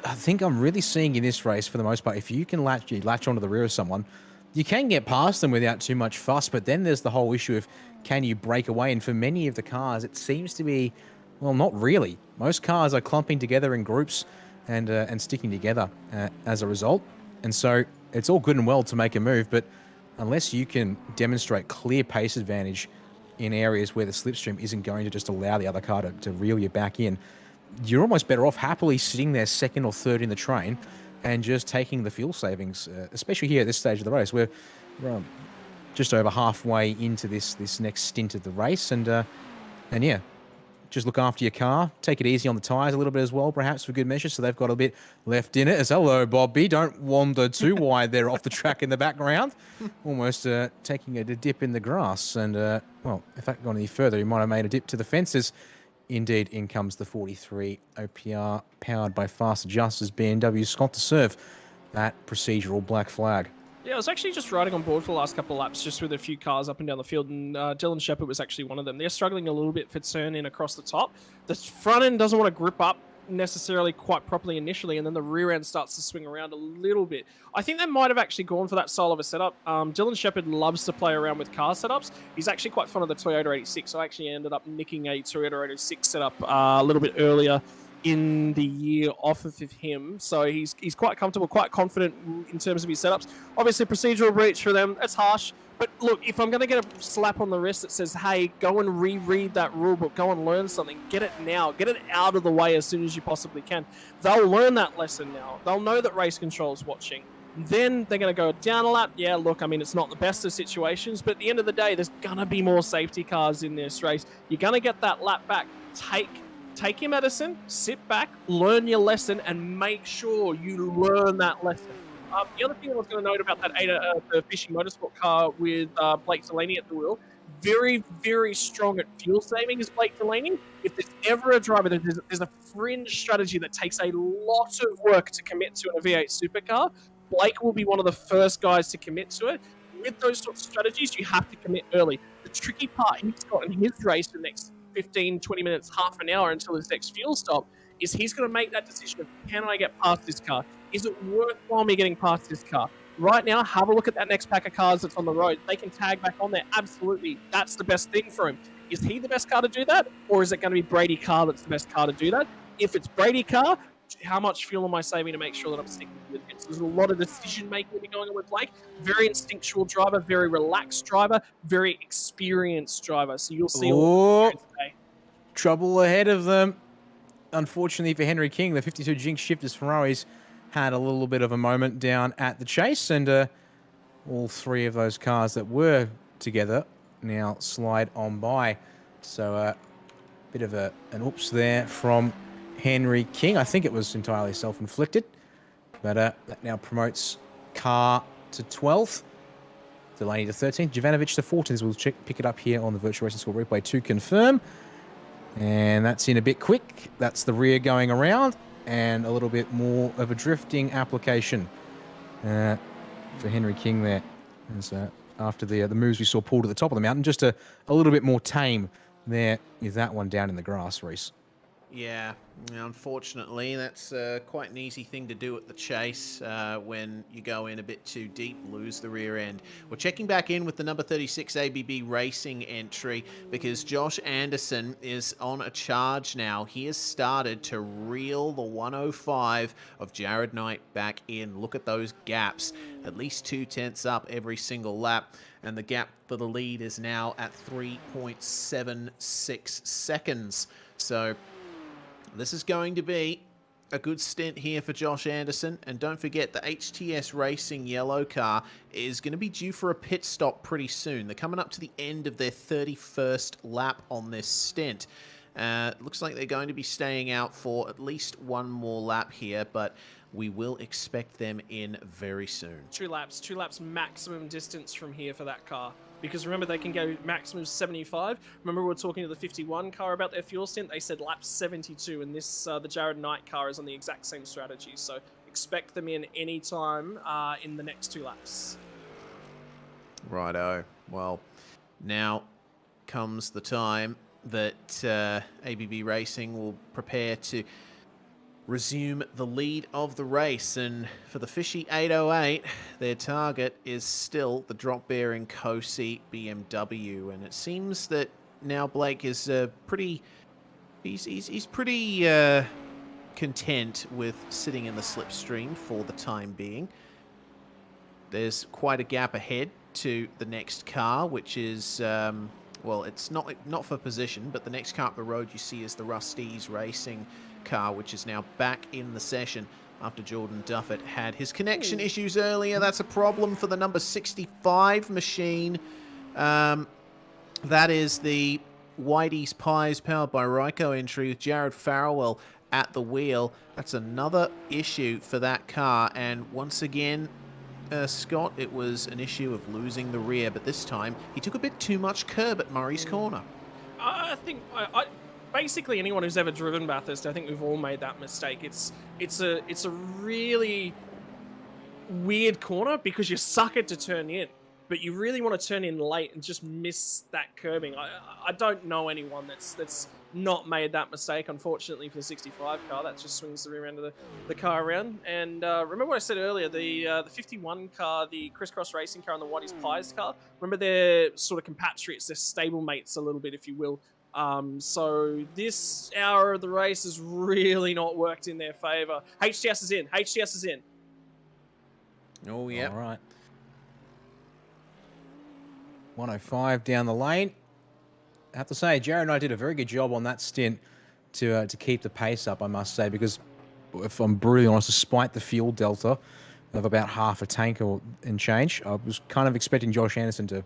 I think I'm really seeing in this race, for the most part, if you can latch onto the rear of someone, you can get past them without too much fuss, but then there's the whole issue of can you break away? And for many of the cars, it seems to be, well, not really. Most cars are clumping together in groups and sticking together as a result. And so it's all good and well to make a move, but unless you can demonstrate clear pace advantage in areas where the slipstream isn't going to just allow the other car to reel you back in, you're almost better off happily sitting there second or third in the train and just taking the fuel savings, especially here at this stage of the race. We're just over halfway into this next stint of the race, and yeah, just look after your car. Take it easy on the tyres a little bit as well, perhaps, for good measure, so they've got a bit left in it. As hello, Bobby. Don't wander too wide there off the track in the background. Almost taking a dip in the grass. And, well, if that gone any further, he might have made a dip to the fences. Indeed, in comes the 43 OPR, powered by Fast Adjusters BMW. Scott to serve that procedural black flag. Yeah, I was actually just riding on board for the last couple of laps, just with a few cars up and down the field, and Dylan Shepherd was actually one of them. They're struggling a little bit for turn in across the top. The front end doesn't want to grip up necessarily quite properly initially, and then the rear end starts to swing around a little bit. I think they might have actually gone for that style of a setup. Dylan Shepherd loves to play around with car setups. He's actually quite fond of the Toyota 86, so I actually ended up nicking a Toyota 86 setup a little bit earlier in the year off of him, so he's quite comfortable, quite confident in terms of his setups. Obviously, procedural breach for them, that's harsh. But look, if I'm going to get a slap on the wrist that says, hey, go and reread that rule book, go and learn something, get it now, get it out of the way as soon as you possibly can. They'll learn that lesson now. They'll know that race control is watching. Then they're going to go down a lap. Yeah, look, I mean, it's not the best of situations, but at the end of the day, there's going to be more safety cars in this race. You're going to get that lap back. Take your medicine, sit back, learn your lesson, and make sure you learn that lesson. The other thing I was going to note about that the Fishy Motorsport car with Blake Delaney at the wheel, very, very strong at fuel saving is Blake Delaney. If there's ever a driver, there's a fringe strategy that takes a lot of work to commit to in a V8 supercar, Blake will be one of the first guys to commit to it. With those sorts of strategies, you have to commit early. The tricky part he's got in his race the next 15, 20 minutes, half an hour until his next fuel stop, is he's going to make that decision of, can I get past this car? Is it worthwhile me getting past this car? Right now, have a look at that next pack of cars that's on the road. They can tag back on there. Absolutely. That's the best thing for him. Is he the best car to do that? Or is it going to be Brady Carr that's the best car to do that? If it's Brady Carr, how much fuel am I saving to make sure that I'm sticking with it? So there's a lot of decision making going on with Blake. Very instinctual driver, very relaxed driver, very experienced driver. So you'll see all today. Trouble ahead of them. Unfortunately for Henry King, the 52 Jinx Shifters Ferraris had a little bit of a moment down at the chase, and all three of those cars that were together now slide on by. So a bit of an oops there from Henry King. I think it was entirely self-inflicted, but that now promotes Carr to 12th, Delaney to 13th, Jovanovic to 14th. We'll pick it up here on the Virtual Racing Score replay to confirm. And that's in a bit quick. That's the rear going around, and a little bit more of a drifting application for Henry King there. As after the moves we saw pulled to the top of the mountain. Just a little bit more tame there with that one down in the grass, Reese. Yeah, unfortunately, that's quite an easy thing to do at the chase when you go in a bit too deep, lose the rear end. We're checking back in with the number 36 ABB Racing entry because Josh Anderson is on a charge now. He has started to reel the 105 of Jared Knight back in. Look at those gaps, at least 2/10 up every single lap. And the gap for the lead is now at 3.76 seconds. So this is going to be a good stint here for Josh Anderson. And don't forget, the HTS Racing yellow car is going to be due for a pit stop pretty soon. They're coming up to the end of their 31st lap on this stint. Looks like they're going to be staying out for at least one more lap here, but we will expect them in very soon. 2 laps maximum distance from here for that car. Because remember, they can go maximum 75. Remember, we were talking to the 51 car about their fuel stint. They said lap 72, and this the Jared Knight car is on the exact same strategy. So expect them in any time in the next 2 laps. Righto. Well, now comes the time that ABB Racing will prepare to resume the lead of the race, and for the Fishy 808, their target is still the drop-bearing co-seat BMW, and it seems that now Blake is pretty content with sitting in the slipstream for the time being. There's quite a gap ahead to the next car, which is well, it's not for position, but the next car up the road you see is the Rust-eze Racing car, which is now back in the session after Jordan Duffett had his connection issues earlier. That's a problem for the number 65 machine. That is the Whitey's Pies powered by Ryko entry with Jared Farrell at the wheel. That's another issue for that car, and once again, Scott, it was an issue of losing the rear, but this time he took a bit too much curb at Murray's Corner. I think basically anyone who's ever driven Bathurst, I think we've all made that mistake. It's a really weird corner because you suck it to turn in, but you really want to turn in late and just miss that curbing. I don't know anyone that's not made that mistake. Unfortunately for the 65 car, that just swings the rear end of the car around. And remember what I said earlier, the 51 car, the Crisscross Racing car, and the Whitey's Pies car, remember they're sort of compatriots, they're stablemates a little bit, if you will. So this hour of the race has really not worked in their favor. HTS is in. Oh, yeah. All right. 105 down the lane. I have to say, Jared and I did a very good job on that stint to keep the pace up, I must say, because if I'm brutally honest, despite the fuel delta of about half a tank and change, I was kind of expecting Josh Anderson to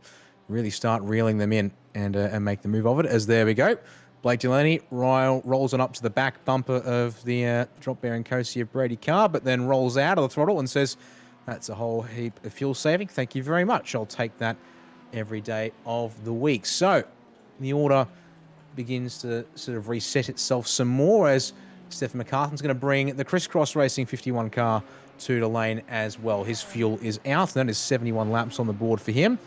really start reeling them in and make the move of it. As there we go, Blake Delaney rolls on up to the back bumper of the drop-bearing Cosia Brady car, but then rolls out of the throttle and says, "That's a whole heap of fuel saving. Thank you very much. I'll take that every day of the week." So the order begins to sort of reset itself some more as Stephen McCarthan's going to bring the Crisscross Racing 51 car to the lane as well. His fuel is out. That is 71 laps on the board for him.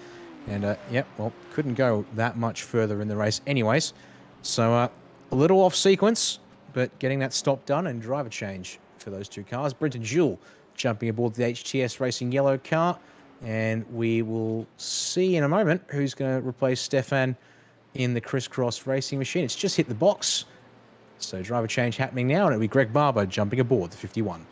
And, well, couldn't go that much further in the race anyways. So a little off sequence, but getting that stop done and driver change for those 2 cars. Brenton Jewell jumping aboard the HTS Racing yellow car. And we will see in a moment who's going to replace Stefan in the Crisscross Racing machine. It's just hit the box. So driver change happening now, and it'll be Greg Barber jumping aboard the 51.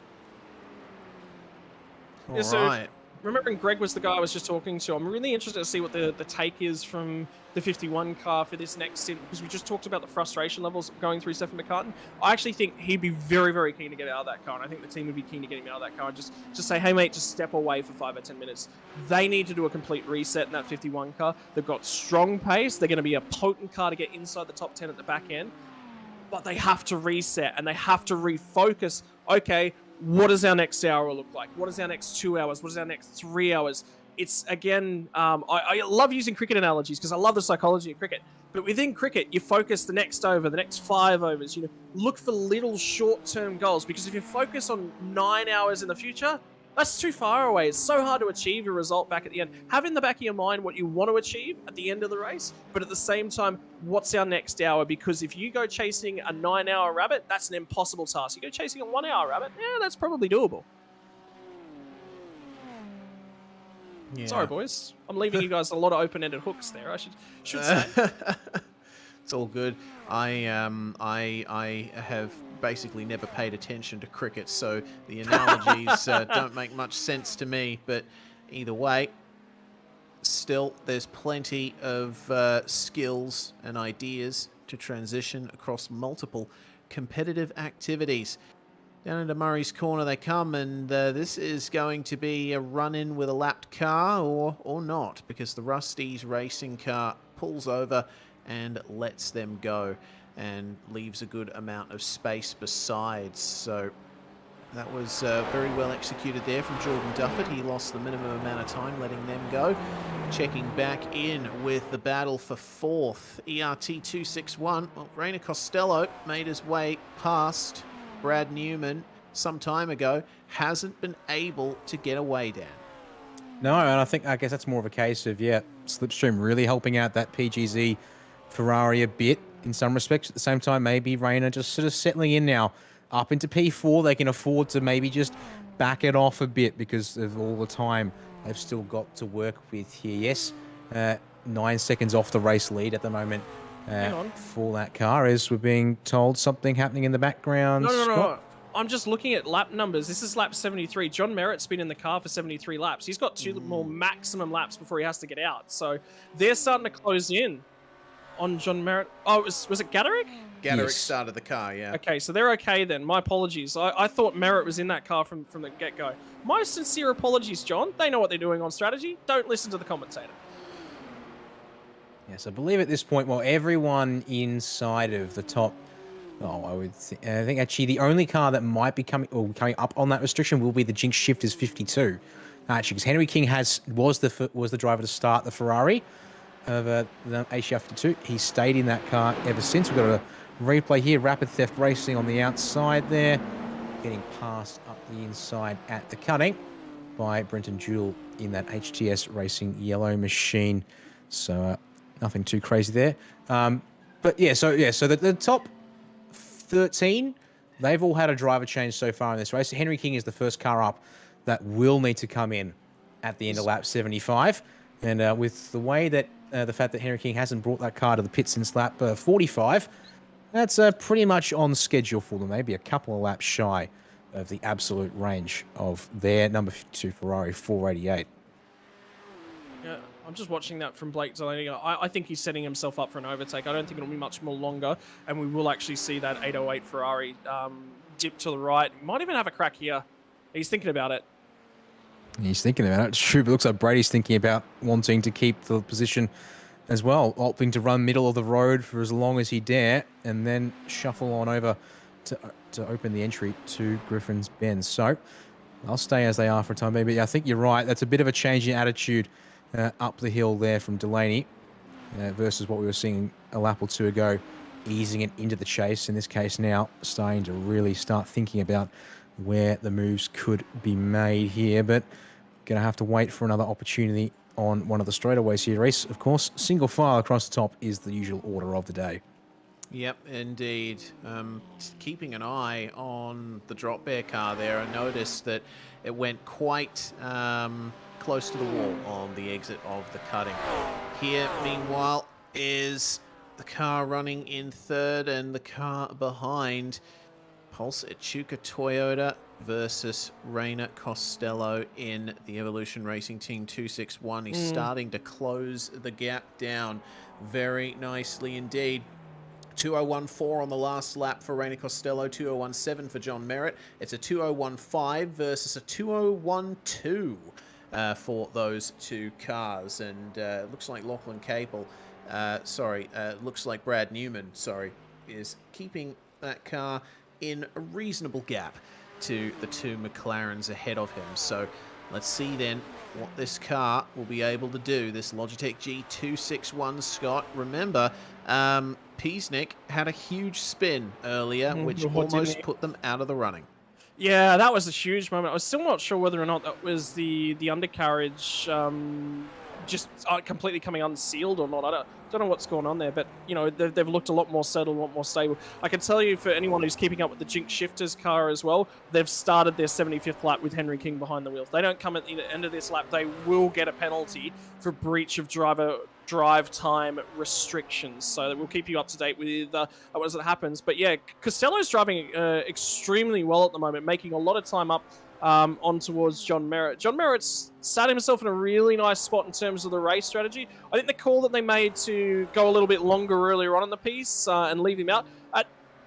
Yeah, so remembering Greg was the guy I was just talking to, I'm really interested to see what the take is from the 51 car for this next stint, because we just talked about the frustration levels going through Stephen McCartan. I actually think he'd be very, very keen to get out of that car, and I think the team would be keen to get him out of that car and just say, hey, mate, just step away for 5 or 10 minutes. They need to do a complete reset in that 51 car. They've got strong pace. They're going to be a potent car to get inside the top 10 at the back end, but they have to reset, and they have to refocus. Okay, what does our next hour look like? What is our next 2 hours? What is our next 3 hours? It's, again, I love using cricket analogies because I love the psychology of cricket. But within cricket, you focus the next over, the next 5 overs. Look for little short-term goals, because if you focus on 9 hours in the future, That's too far away. It's so hard to achieve a result back at the end. Have in the back of your mind what you want to achieve at the end of the race, but at the same time, what's our next hour? Because if you go chasing a 9-hour rabbit, that's an impossible task. You go chasing a 1-hour rabbit, yeah, that's probably doable. Yeah. Sorry, boys. I'm leaving you guys a lot of open-ended hooks there. I should say. It's all good. I have basically never paid attention to cricket, so the analogies don't make much sense to me. But either way, still, there's plenty of skills and ideas to transition across multiple competitive activities. Down into Murray's Corner they come, and this is going to be a run-in with a lapped car, or not, because the Rusty's racing car pulls over and lets them go and leaves a good amount of space besides. So that was very well executed there from Jordan Duffett. He lost the minimum amount of time letting them go. Checking back in with the battle for fourth, ERT 261. Well, Rainer Costello made his way past Brad Newman some time ago, hasn't been able to get away, Dan. No, and I guess that's more of a case of, Slipstream really helping out that PGZ Ferrari a bit in some respects. At the same time, maybe Rainer just sort of settling in now up into P4. They can afford to maybe just back it off a bit because of all the time they've still got to work with here. Yes, 9 seconds off the race lead at the moment. For that car, as we're being told something happening in the background. No. I'm just looking at lap numbers. This is lap 73. John Merritt's been in the car for 73 laps. He's got 2 more maximum laps before he has to get out. So they're starting to close in on John Merritt. Oh, was it Gaderick? Gaderick started the car, yeah. Okay, so they're okay then. My apologies. I thought Merritt was in that car from the get-go. My sincere apologies, John. They know what they're doing on strategy. Don't listen to the commentator. Yes, I believe at this point, everyone inside of the top, I think actually the only car that might be coming up on that restriction will be the Jinx Shifters 52. Actually, because Henry King was the driver to start the Ferrari of the ACR 52. He stayed in that car ever since. We've got a replay here. Rapid Theft Racing on the outside there, getting passed up the inside at the cutting by Brenton Jewell in that HTS Racing yellow machine. So nothing too crazy there. So the top 13, they've all had a driver change so far in this race. Henry King is the first car up that will need to come in at the end of lap 75. And with the way that the fact that Henry King hasn't brought that car to the pit since lap 45, that's pretty much on schedule for them. Maybe a couple of laps shy of the absolute range of their number 52 Ferrari 488. Yeah, I'm just watching that from Blake Delaney. I think he's setting himself up for an overtake. I don't think it'll be much more longer, and we will actually see that 808 Ferrari dip to the right. He might even have a crack here. He's thinking about it. He's thinking about it. It's true, but it looks like Brady's thinking about wanting to keep the position as well, opting to run middle of the road for as long as he dare, and then shuffle on over to open the entry to Griffin's Bend. So I'll stay as they are for a time being. But yeah, I think you're right. That's a bit of a change in attitude up the hill there from Delaney versus what we were seeing a lap or two ago, easing it into the chase. In this case now, starting to really start thinking about where the moves could be made here. But going to have to wait for another opportunity on one of the straightaways here, Reese. Of course, single file across the top is the usual order of the day. Yep, indeed. Keeping an eye on the drop bear car there, I noticed that it went quite close to the wall on the exit of the cutting. Here, meanwhile, is the car running in third, and the car behind, Pulse Echuca Toyota versus Rainer Costello in the Evolution Racing Team 261. He's starting to close the gap down very nicely indeed. 2014 on the last lap for Rainer Costello, 2017 for John Merritt. It's a 2015 versus a 2012 for those two cars. And looks like Lachlan Capel, looks like Brad Newman, is keeping that car in a reasonable gap to the two McLarens ahead of him. So let's see then what this car will be able to do. This Logitech G261, Scott. Remember, Peasnick had a huge spin earlier, which almost put them out of the running. Yeah, that was a huge moment. I was still not sure whether or not that was the undercarriage just completely coming unsealed or not. I don't know what's going on there, but you know they've looked a lot more settled, a lot more stable. I can tell you, for anyone who's keeping up with the Jinx Shifters car as well, they've started their 75th lap with Henry King behind the wheel. If they don't come at the end of this lap, they will get a penalty for breach of drive time restrictions. So we'll keep you up to date with as it happens. But yeah, Costello's driving extremely well at the moment, making a lot of time up on towards John Merritt. John Merritt's sat himself in a really nice spot in terms of the race strategy. I think the call that they made to go a little bit longer earlier on in the piece and leave him out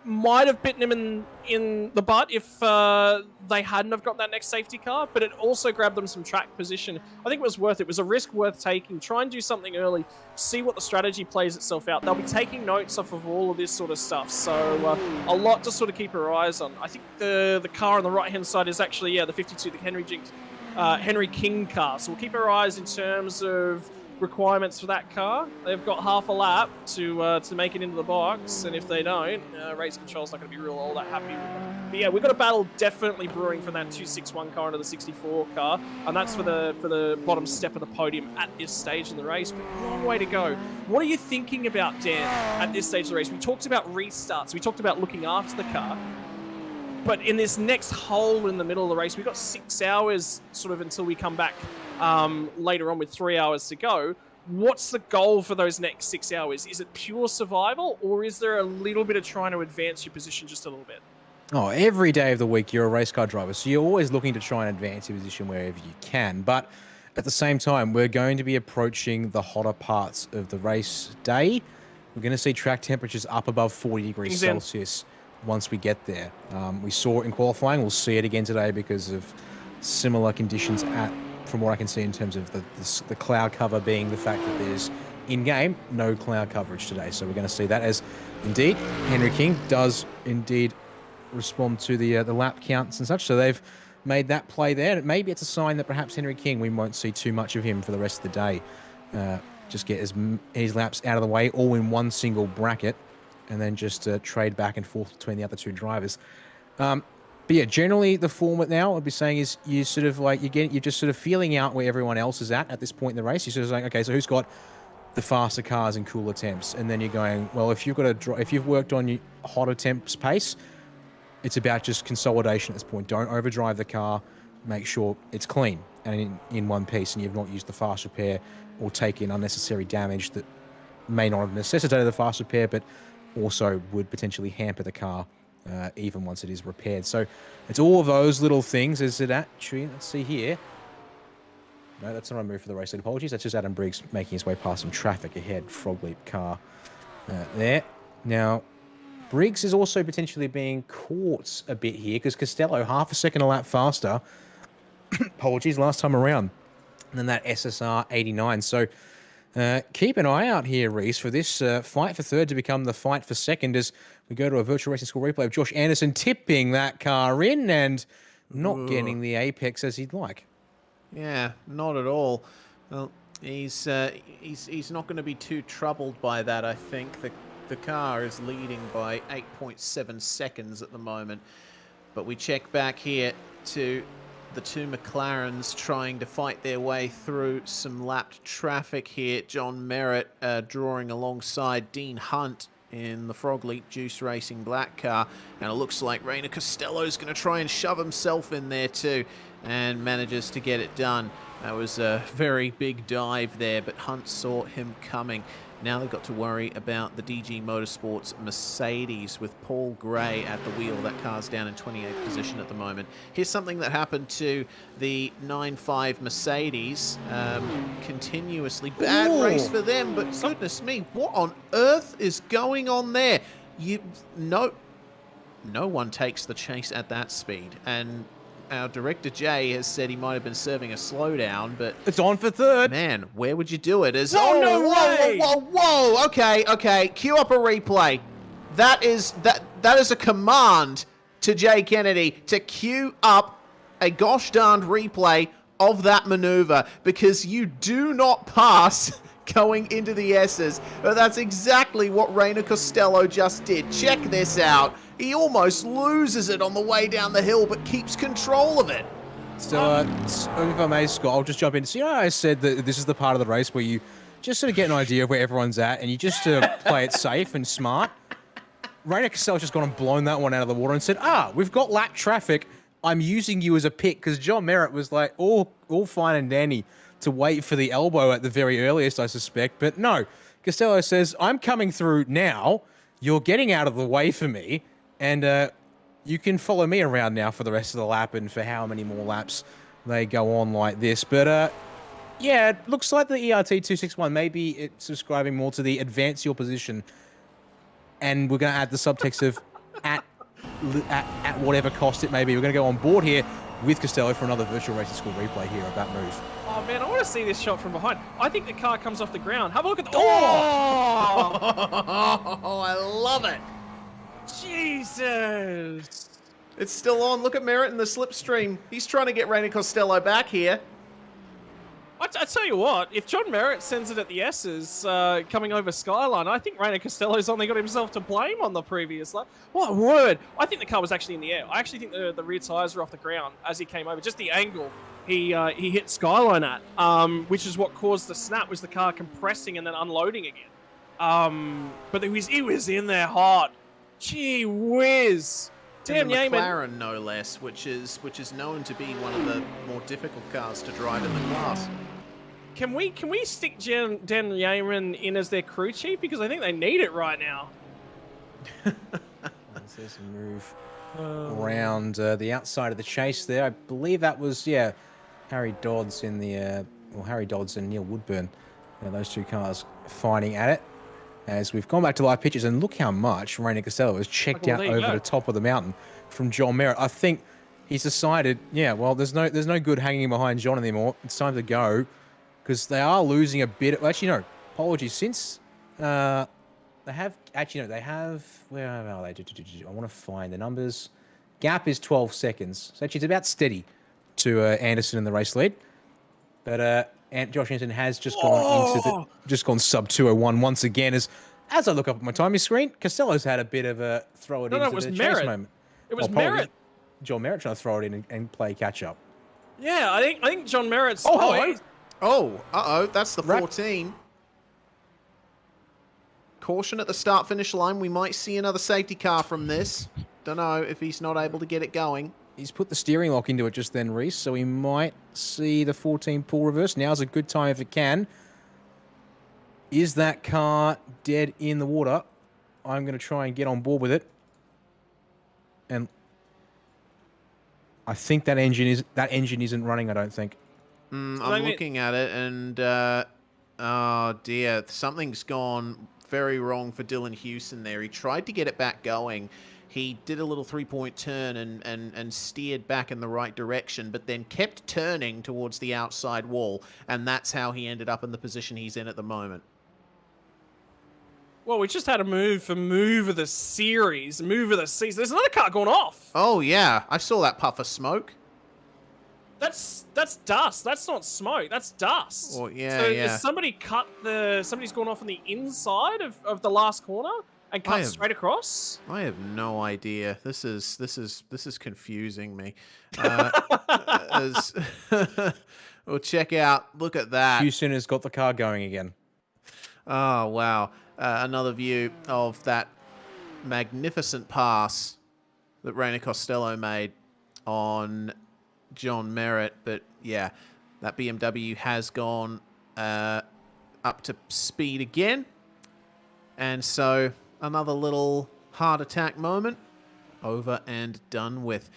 might have bitten him in the butt if they hadn't have got that next safety car, but it also grabbed them some track position. I think it was worth it. It was a risk worth taking. Try and do something early, see what the strategy plays itself out. They'll be taking notes off of all of this sort of stuff, so a lot to sort of keep our eyes on. I think the car on the right-hand side is actually, the 52, the Henry King car, so we'll keep our eyes in terms of requirements for that car. They've got half a lap to make it into the box, and if they don't, race control's not going to be all that happy with them. But yeah, we've got a battle definitely brewing from that 261 car into the 64 car, and that's for the bottom step of the podium at this stage in the race, but long way to go. What are you thinking about, Dan, at this stage of the race? We talked about restarts, we talked about looking after the car, but in this next hole in the middle of the race, we've got 6 hours sort of until we come back later on with 3 hours to go. What's the goal for those next 6 hours? Is it pure survival, or is there a little bit of trying to advance your position just a little bit? Oh, every day of the week you're a race car driver, so you're always looking to try and advance your position wherever you can. But at the same time, we're going to be approaching the hotter parts of the race day. We're going to see track temperatures up above 40 degrees Celsius once we get there. We saw it in qualifying. We'll see it again today because of similar conditions from what I can see in terms of the cloud cover being the fact that there's in-game no cloud coverage today. So we're going to see that as indeed Henry King does indeed respond to the lap counts and such. So they've made that play there. And maybe it's a sign that perhaps Henry King, we won't see too much of him for the rest of the day. Just get his laps out of the way, all in one single bracket, and then just trade back and forth between the other two drivers. But yeah, generally the format now, I'd be saying, is you sort of like you're just sort of feeling out where everyone else is at this point in the race. You're sort of saying, okay, so who's got the faster cars and cooler temps? And then you're going, well, if you've worked on your hotter temps pace, it's about just consolidation at this point. Don't overdrive the car. Make sure it's clean and in one piece, and you've not used the fast repair or taken unnecessary damage that may not have necessitated the fast repair, but also would potentially hamper the car even once it is repaired. So it's all of those little things. Is it actually, let's see here. No, that's not a move for the race. Apologies. That's just Adam Briggs making his way past some traffic ahead. Frog Leap car there. Now, Briggs is also potentially being caught a bit here because Costello, half a second a lap faster, apologies, last time around, than that SSR 89. So keep an eye out here, Reese, for this fight for third to become the fight for second as we go to a virtual racing school replay of Josh Anderson tipping that car in and not getting the apex as he'd like. Yeah, not at all. Well, he's not going to be too troubled by that, I think. The car is leading by 8.7 seconds at the moment. But we check back here to the two McLarens trying to fight their way through some lapped traffic here. John Merritt drawing alongside Dean Hunt in the Frog Leap Juice Racing black car. And it looks like Rainer Costello's going to try and shove himself in there too and manages to get it done. That was a very big dive there, but Hunt saw him coming. Now they've got to worry about the DG Motorsports Mercedes with Paul Gray at the wheel. That car's down in 28th position at the moment. Here's something that happened to the 9.5 Mercedes. Continuously bad race for them, but goodness me, what on earth is going on there? No one takes the chase at that speed, and our director Jay has said he might have been serving a slowdown, but it's on for third. Man, where would you do it? No way! Whoa! Okay. Cue up a replay. That is a command to Jay Kennedy to cue up a gosh darned replay of that maneuver, because you do not pass going into the S's. But that's exactly what Rainer Costello just did. Check this out. He almost loses it on the way down the hill, but keeps control of it. So, if I may, Scott, I'll just jump in. So, you know, I said that this is the part of the race where you just sort of get an idea of where everyone's at, and you just play it safe and smart. Rainer Castell's just gone and blown that one out of the water and said, we've got lap traffic. I'm using you as a pick, because John Merritt was like all fine and dandy to wait for the elbow at the very earliest, I suspect. But no, Costello says, I'm coming through now. You're getting out of the way for me, and you can follow me around now for the rest of the lap and for how many more laps they go on like this. But yeah, it looks like the ERT261, maybe it's subscribing more to the advance your position. And we're going to add the subtext of at whatever cost it may be. We're going to go on board here with Costello for another virtual racing school replay here of that move. Oh man, I want to see this shot from behind. I think the car comes off the ground. Have a look at the... Oh, I love it. Jesus. It's still on. Look at Merritt in the slipstream. He's trying to get Rainer Costello back here. I tell you what, if John Merritt sends it at the S's coming over Skyline, I think Rainer Costello's only got himself to blame on the previous lap. What a word. I think the car was actually in the air. I actually think the rear tyres were off the ground as he came over. Just the angle he hit Skyline at, which is what caused the snap, was the car compressing and then unloading again. But he was in there hard. Gee whiz. Damn, the Yaman. McLaren, no less, which is known to be one of the more difficult cars to drive in the class. Can we stick Dan Yaman in as their crew chief, because I think they need it right now. There's a move around the outside of the chase there. I believe that was Harry Dodds in the Harry Dodds and Neil Woodburn. Those two cars fighting at it. As we've gone back to live pitches, and look how much Rainer Costello has checked out over the top of the mountain from John Merritt. I think he's decided, well, there's no good hanging behind John anymore. It's time to go, because they are losing a bit. Actually, no, apologies. Since they have, where are they? I want to find the numbers. Gap is 12 seconds. So actually, it's about steady to Anderson in the race lead. But and Josh Anderson has just gone sub 201 once again. As I look up at my timing screen, Costello's had a bit of a throw it into the chase moment. It was Merritt. John Merritt trying to throw it in and play catch up. Yeah, I think John Merritt's. That's the 14. Caution at the start-finish line. We might see another safety car from this. Don't know if he's not able to get it going. He's put the steering lock into it just then, Reese, so we might see the 14 pull reverse. Now's a good time if it can. Is that car dead in the water? I'm going to try and get on board with it. And I think that engine isn't running, I don't think. I'm looking at it, and oh dear, something's gone very wrong for Dylan Hewson there. He tried to get it back going. He did a little three-point turn and steered back in the right direction, but then kept turning towards the outside wall, and that's how he ended up in the position he's in at the moment. Well, we just had a move of the series, move of the season. There's another car going off. Oh, yeah. I saw that puff of smoke. That's dust. That's not smoke. That's dust. Oh, yeah, so yeah. Has somebody somebody's gone off on the inside of the last corner and cut straight across? I have no idea. This is confusing me. Well, check out. Look at that. Houston has got the car going again. Oh, wow. Another view of that magnificent pass that Rainer Costello made on John Merritt. But, yeah, that BMW has gone up to speed again. And so another little heart attack moment. Over and done with.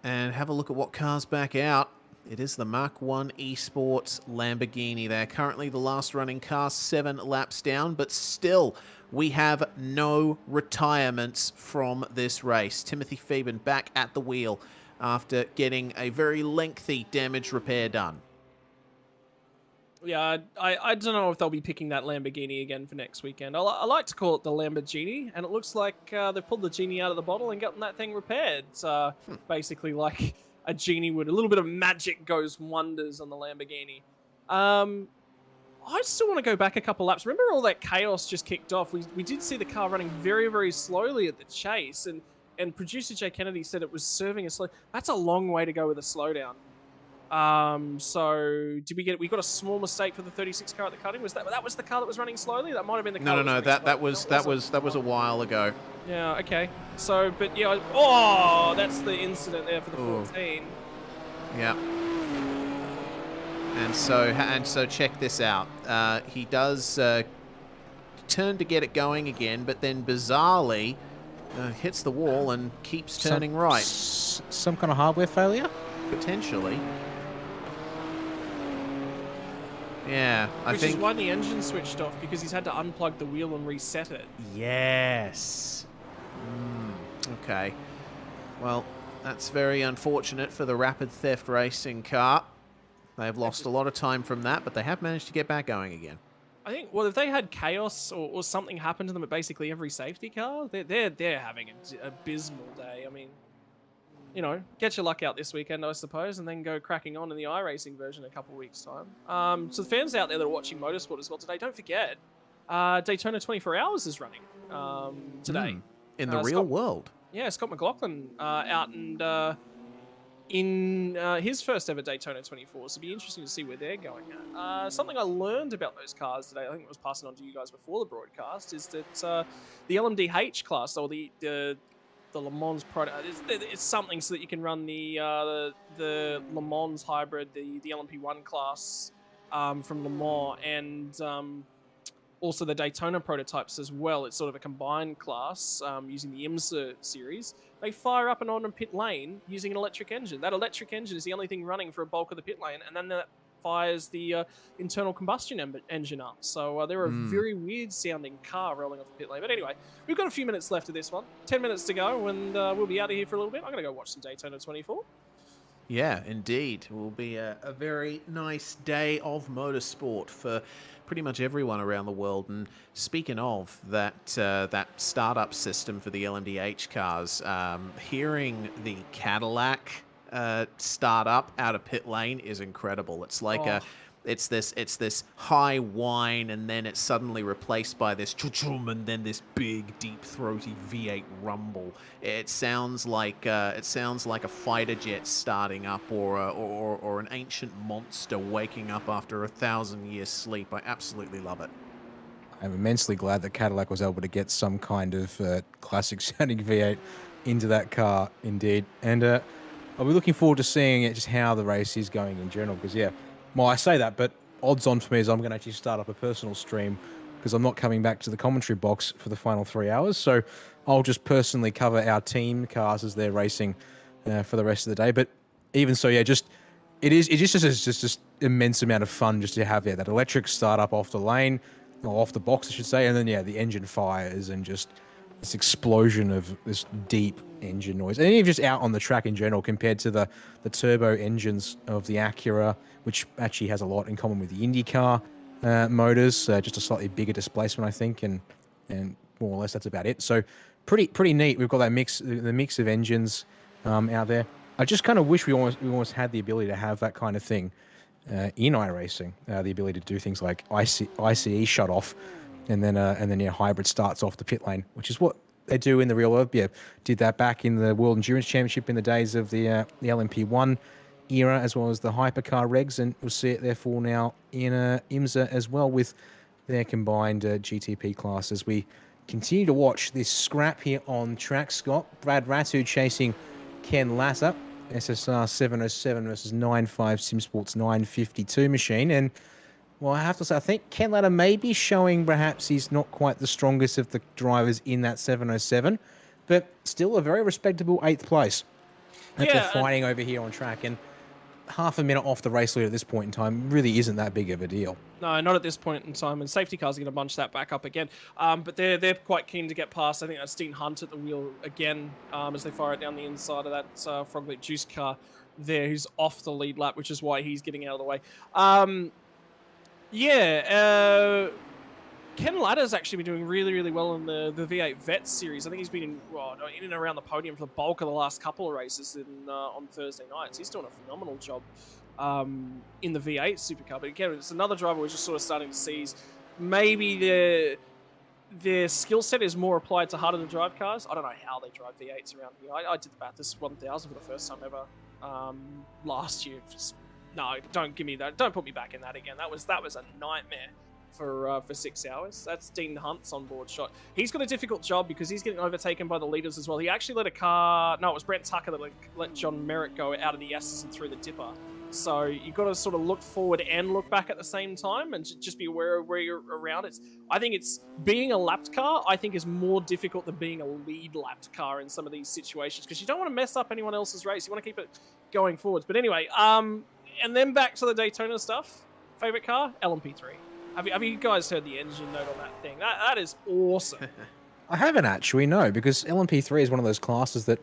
And have a look at what car's back out. It is the Mark 1 Esports Lamborghini. They're currently the last running car, 7 laps down, but still we have no retirements from this race. Timothy Phoeben back at the wheel after getting a very lengthy damage repair done. Yeah, I don't know if they'll be picking that Lamborghini again for next weekend. I like to call it the Lamborghini, and it looks like they've pulled the genie out of the bottle and gotten that thing repaired. Basically like a genie would. A little bit of magic goes wonders on the Lamborghini. I still want to go back a couple laps. Remember all that chaos just kicked off? We did see the car running very, very slowly at the chase, and producer Jay Kennedy said it was serving a slow. That's a long way to go with a slowdown. So did we got a small mistake for the 36 car at the cutting? Was that was the car that was running slowly? That might have been the car. No. That was a while ago. Yeah. Okay. So, but yeah. Oh, that's the incident there for the 14. Yeah. And so check this out. He does turn to get it going again, but then bizarrely hits the wall and keeps turning right. Some kind of hardware failure? Potentially. Yeah, I think... Which is why the engine switched off, because he's had to unplug the wheel and reset it. Yes. Okay. Well, that's very unfortunate for the Rapid Theft Racing car. They've lost a lot of time from that, but they have managed to get back going again. I think, well, if they had chaos or something happened to them at basically every safety car, they're having an abysmal day. I mean, you know, get your luck out this weekend, I suppose, and then go cracking on in the iRacing version in a couple of weeks' time. So the fans out there that are watching motorsport as well today, don't forget, Daytona 24 Hours is running today. In the real world. Yeah, Scott McLaughlin out and in his first ever Daytona 24, so it'll be interesting to see where they're going at. Something I learned about those cars today, I think it was passing on to you guys before the broadcast, is that the LMDH class, or the Le Mans product, it's something so that you can run the Le Mans hybrid, the LMP1 class from Le Mans, and also the Daytona prototypes as well. It's sort of a combined class using the IMSA series. They fire up and on a pit lane using an electric engine. That electric engine is the only thing running for a bulk of the pit lane, and then that fires the internal combustion engine up. So they're a very weird sounding car rolling off the pit lane. But anyway, we've got a few minutes left of this one. 10 minutes to go, and we'll be out of here for a little bit. I'm going to go watch some Daytona 24. Yeah, indeed. It will be a very nice day of motorsport for pretty much everyone around the world. And speaking of that that startup system for the LMDH cars, hearing the Cadillac start up out of pit lane is incredible. It's like it's this high whine, and then it's suddenly replaced by this chum, and then this big, deep, throaty V8 rumble. It sounds like a fighter jet starting up, or an ancient monster waking up after 1,000 years sleep. I absolutely love it. I'm immensely glad that Cadillac was able to get some kind of classic sounding V8 into that car, indeed. And I'll be looking forward to seeing it, just how the race is going in general, because yeah. Well, I say that, but odds on for me is I'm going to actually start up a personal stream, because I'm not coming back to the commentary box for the final 3 hours. So I'll just personally cover our team cars as they're racing for the rest of the day. But even so, yeah, it's just immense amount of fun just to have that electric startup off the lane, or off the box, I should say, and then yeah, the engine fires and just this explosion of this deep engine noise, and even just out on the track in general, compared to the turbo engines of the Acura, which actually has a lot in common with the IndyCar motors, just a slightly bigger displacement, I think, and more or less that's about it. So pretty neat. We've got that the mix of engines out there. I just kind of wish we almost had the ability to have that kind of thing in iRacing, the ability to do things like ICE shut off, and then hybrid starts off the pit lane, which is what they do in the real world. Yeah, did that back in the World Endurance Championship in the days of the LMP1 era, as well as the hypercar regs, and we'll see it therefore now in IMSA as well with their combined GTP class. As we continue to watch this scrap here on track, Scott, Brad Ratu chasing Ken Lasser, SSR 707 versus 95 SimSports 952 machine. And well, I have to say, I think Ken Ladder may be showing perhaps he's not quite the strongest of the drivers in that 707, but still a very respectable 8th place after fighting over here on track. And half a minute off the race lead at this point in time really isn't that big of a deal. No, not at this point in time, and safety cars are going to bunch that back up again. But they're quite keen to get past. I think that's Dean Hunt at the wheel again as they fire it down the inside of that Froglet Juice car there, who's off the lead lap, which is why he's getting out of the way. Ken Ladder's actually been doing really, really well in the V8 Vets series. I think he's been in and around the podium for the bulk of the last couple of races on Thursday nights. He's doing a phenomenal job in the V8 Supercar. But again, it's another driver we're just sort of starting to see is maybe their skill set is more applied to harder to drive cars. I don't know how they drive V8s around here. I did the Bathurst 1000 for the first time ever last year. No, don't give me that. Don't put me back in that again. That was a nightmare for 6 hours. That's Dean Hunt's onboard shot. He's got a difficult job because he's getting overtaken by the leaders as well. He actually let a car... No, it was Brent Tucker that let John Merritt go out of the S's and through the dipper. So you've got to sort of look forward and look back at the same time and just be aware of where you're around. I think it's being a lapped car, I think, is more difficult than being a lead lapped car in some of these situations because you don't want to mess up anyone else's race. You want to keep it going forwards. But anyway, and then back to the Daytona stuff. Favorite car? LMP3. Have you guys heard the engine note on that thing? That is awesome. I haven't actually, no, because LMP3 is one of those classes that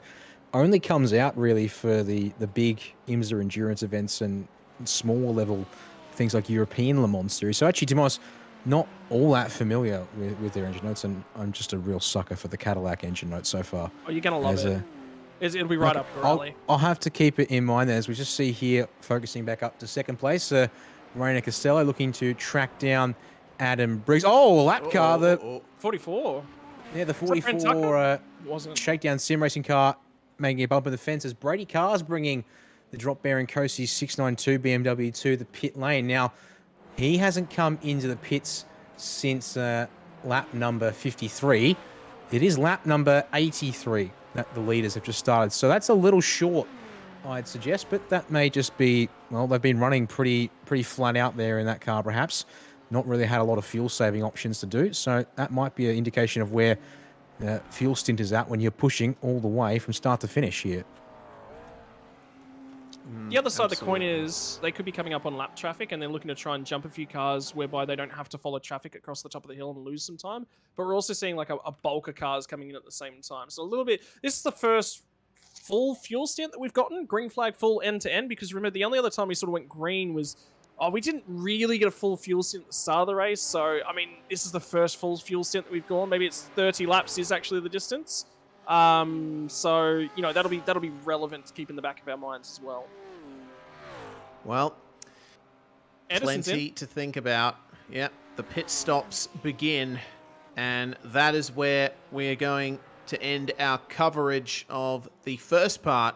only comes out really for the big IMSA endurance events and smaller level things like European Le Mans series. So actually, to be honest, not all that familiar with their engine notes, and I'm just a real sucker for the Cadillac engine notes so far. Oh, you're going to love it. It'll be right up your alley. I'll have to keep it in mind as we just see here, focusing back up to second place. Raina Costello looking to track down Adam Briggs. Oh, lap car. The 44. Yeah, the 44 shakedown sim racing car making a bump in the fence as Brady Carr's bringing the drop bearing Cosi 692 BMW to the pit lane. Now, he hasn't come into the pits since lap number 53. It is lap number 83 that the leaders have just started. So that's a little short, I'd suggest, but that may just be, well, they've been running pretty flat out there in that car, perhaps. Not really had a lot of fuel-saving options to do, so that might be an indication of where fuel stint is at when you're pushing all the way from start to finish here. The other side of the coin is they could be coming up on lap traffic and they're looking to try and jump a few cars whereby they don't have to follow traffic across the top of the hill and lose some time. But we're also seeing like a bulk of cars coming in at the same time. So a little bit, this is the first full fuel stint that we've gotten, green flag full end to end, because remember the only other time we sort of went green was, we didn't really get a full fuel stint at the start of the race. So, I mean, this is the first full fuel stint that we've gone. Maybe it's 30 laps is actually the distance. So, you know, that'll be relevant to keep in the back of our minds as well. Well, Anderson's plenty to think about. Yep, the pit stops begin, and that is where we are going to end our coverage of the first part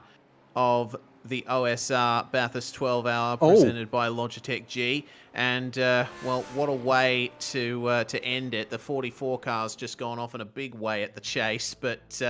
of the OSR Bathurst 12-hour presented by Logitech G. And, well, what a way to end it. The 44 car's just gone off in a big way at the chase, but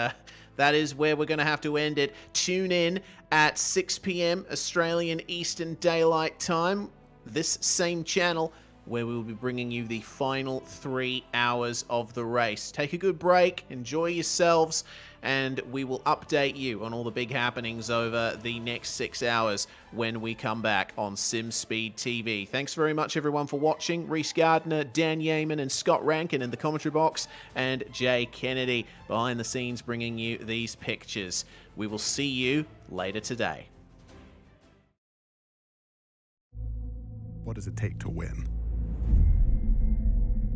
that is where we're going to have to end it. Tune in at 6 p.m. Australian Eastern Daylight Time, this same channel, where we will be bringing you the final 3 hours of the race. Take a good break, enjoy yourselves, and we will update you on all the big happenings over the next 6 hours when we come back on SimSpeed TV. Thanks very much, everyone, for watching. Reese Gardner, Dan Yeaman, and Scott Rankin in the commentary box, and Jay Kennedy behind the scenes bringing you these pictures. We will see you later today. What does it take to win?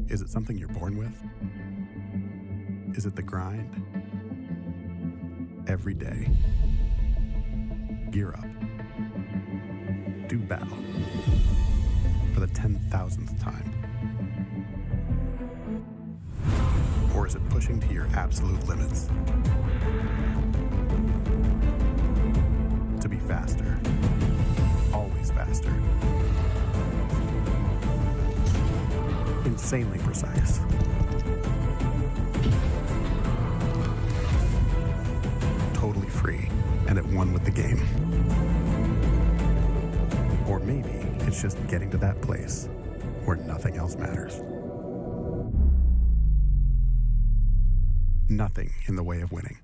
Is it something you're born with? Is it the grind? Every day. Gear up. Do battle. For the 10,000th time. Or is it pushing to your absolute limits? To be faster. Always faster. Insanely precise. Totally free and at one with the game. Or maybe it's just getting to that place where nothing else matters. Nothing in the way of winning.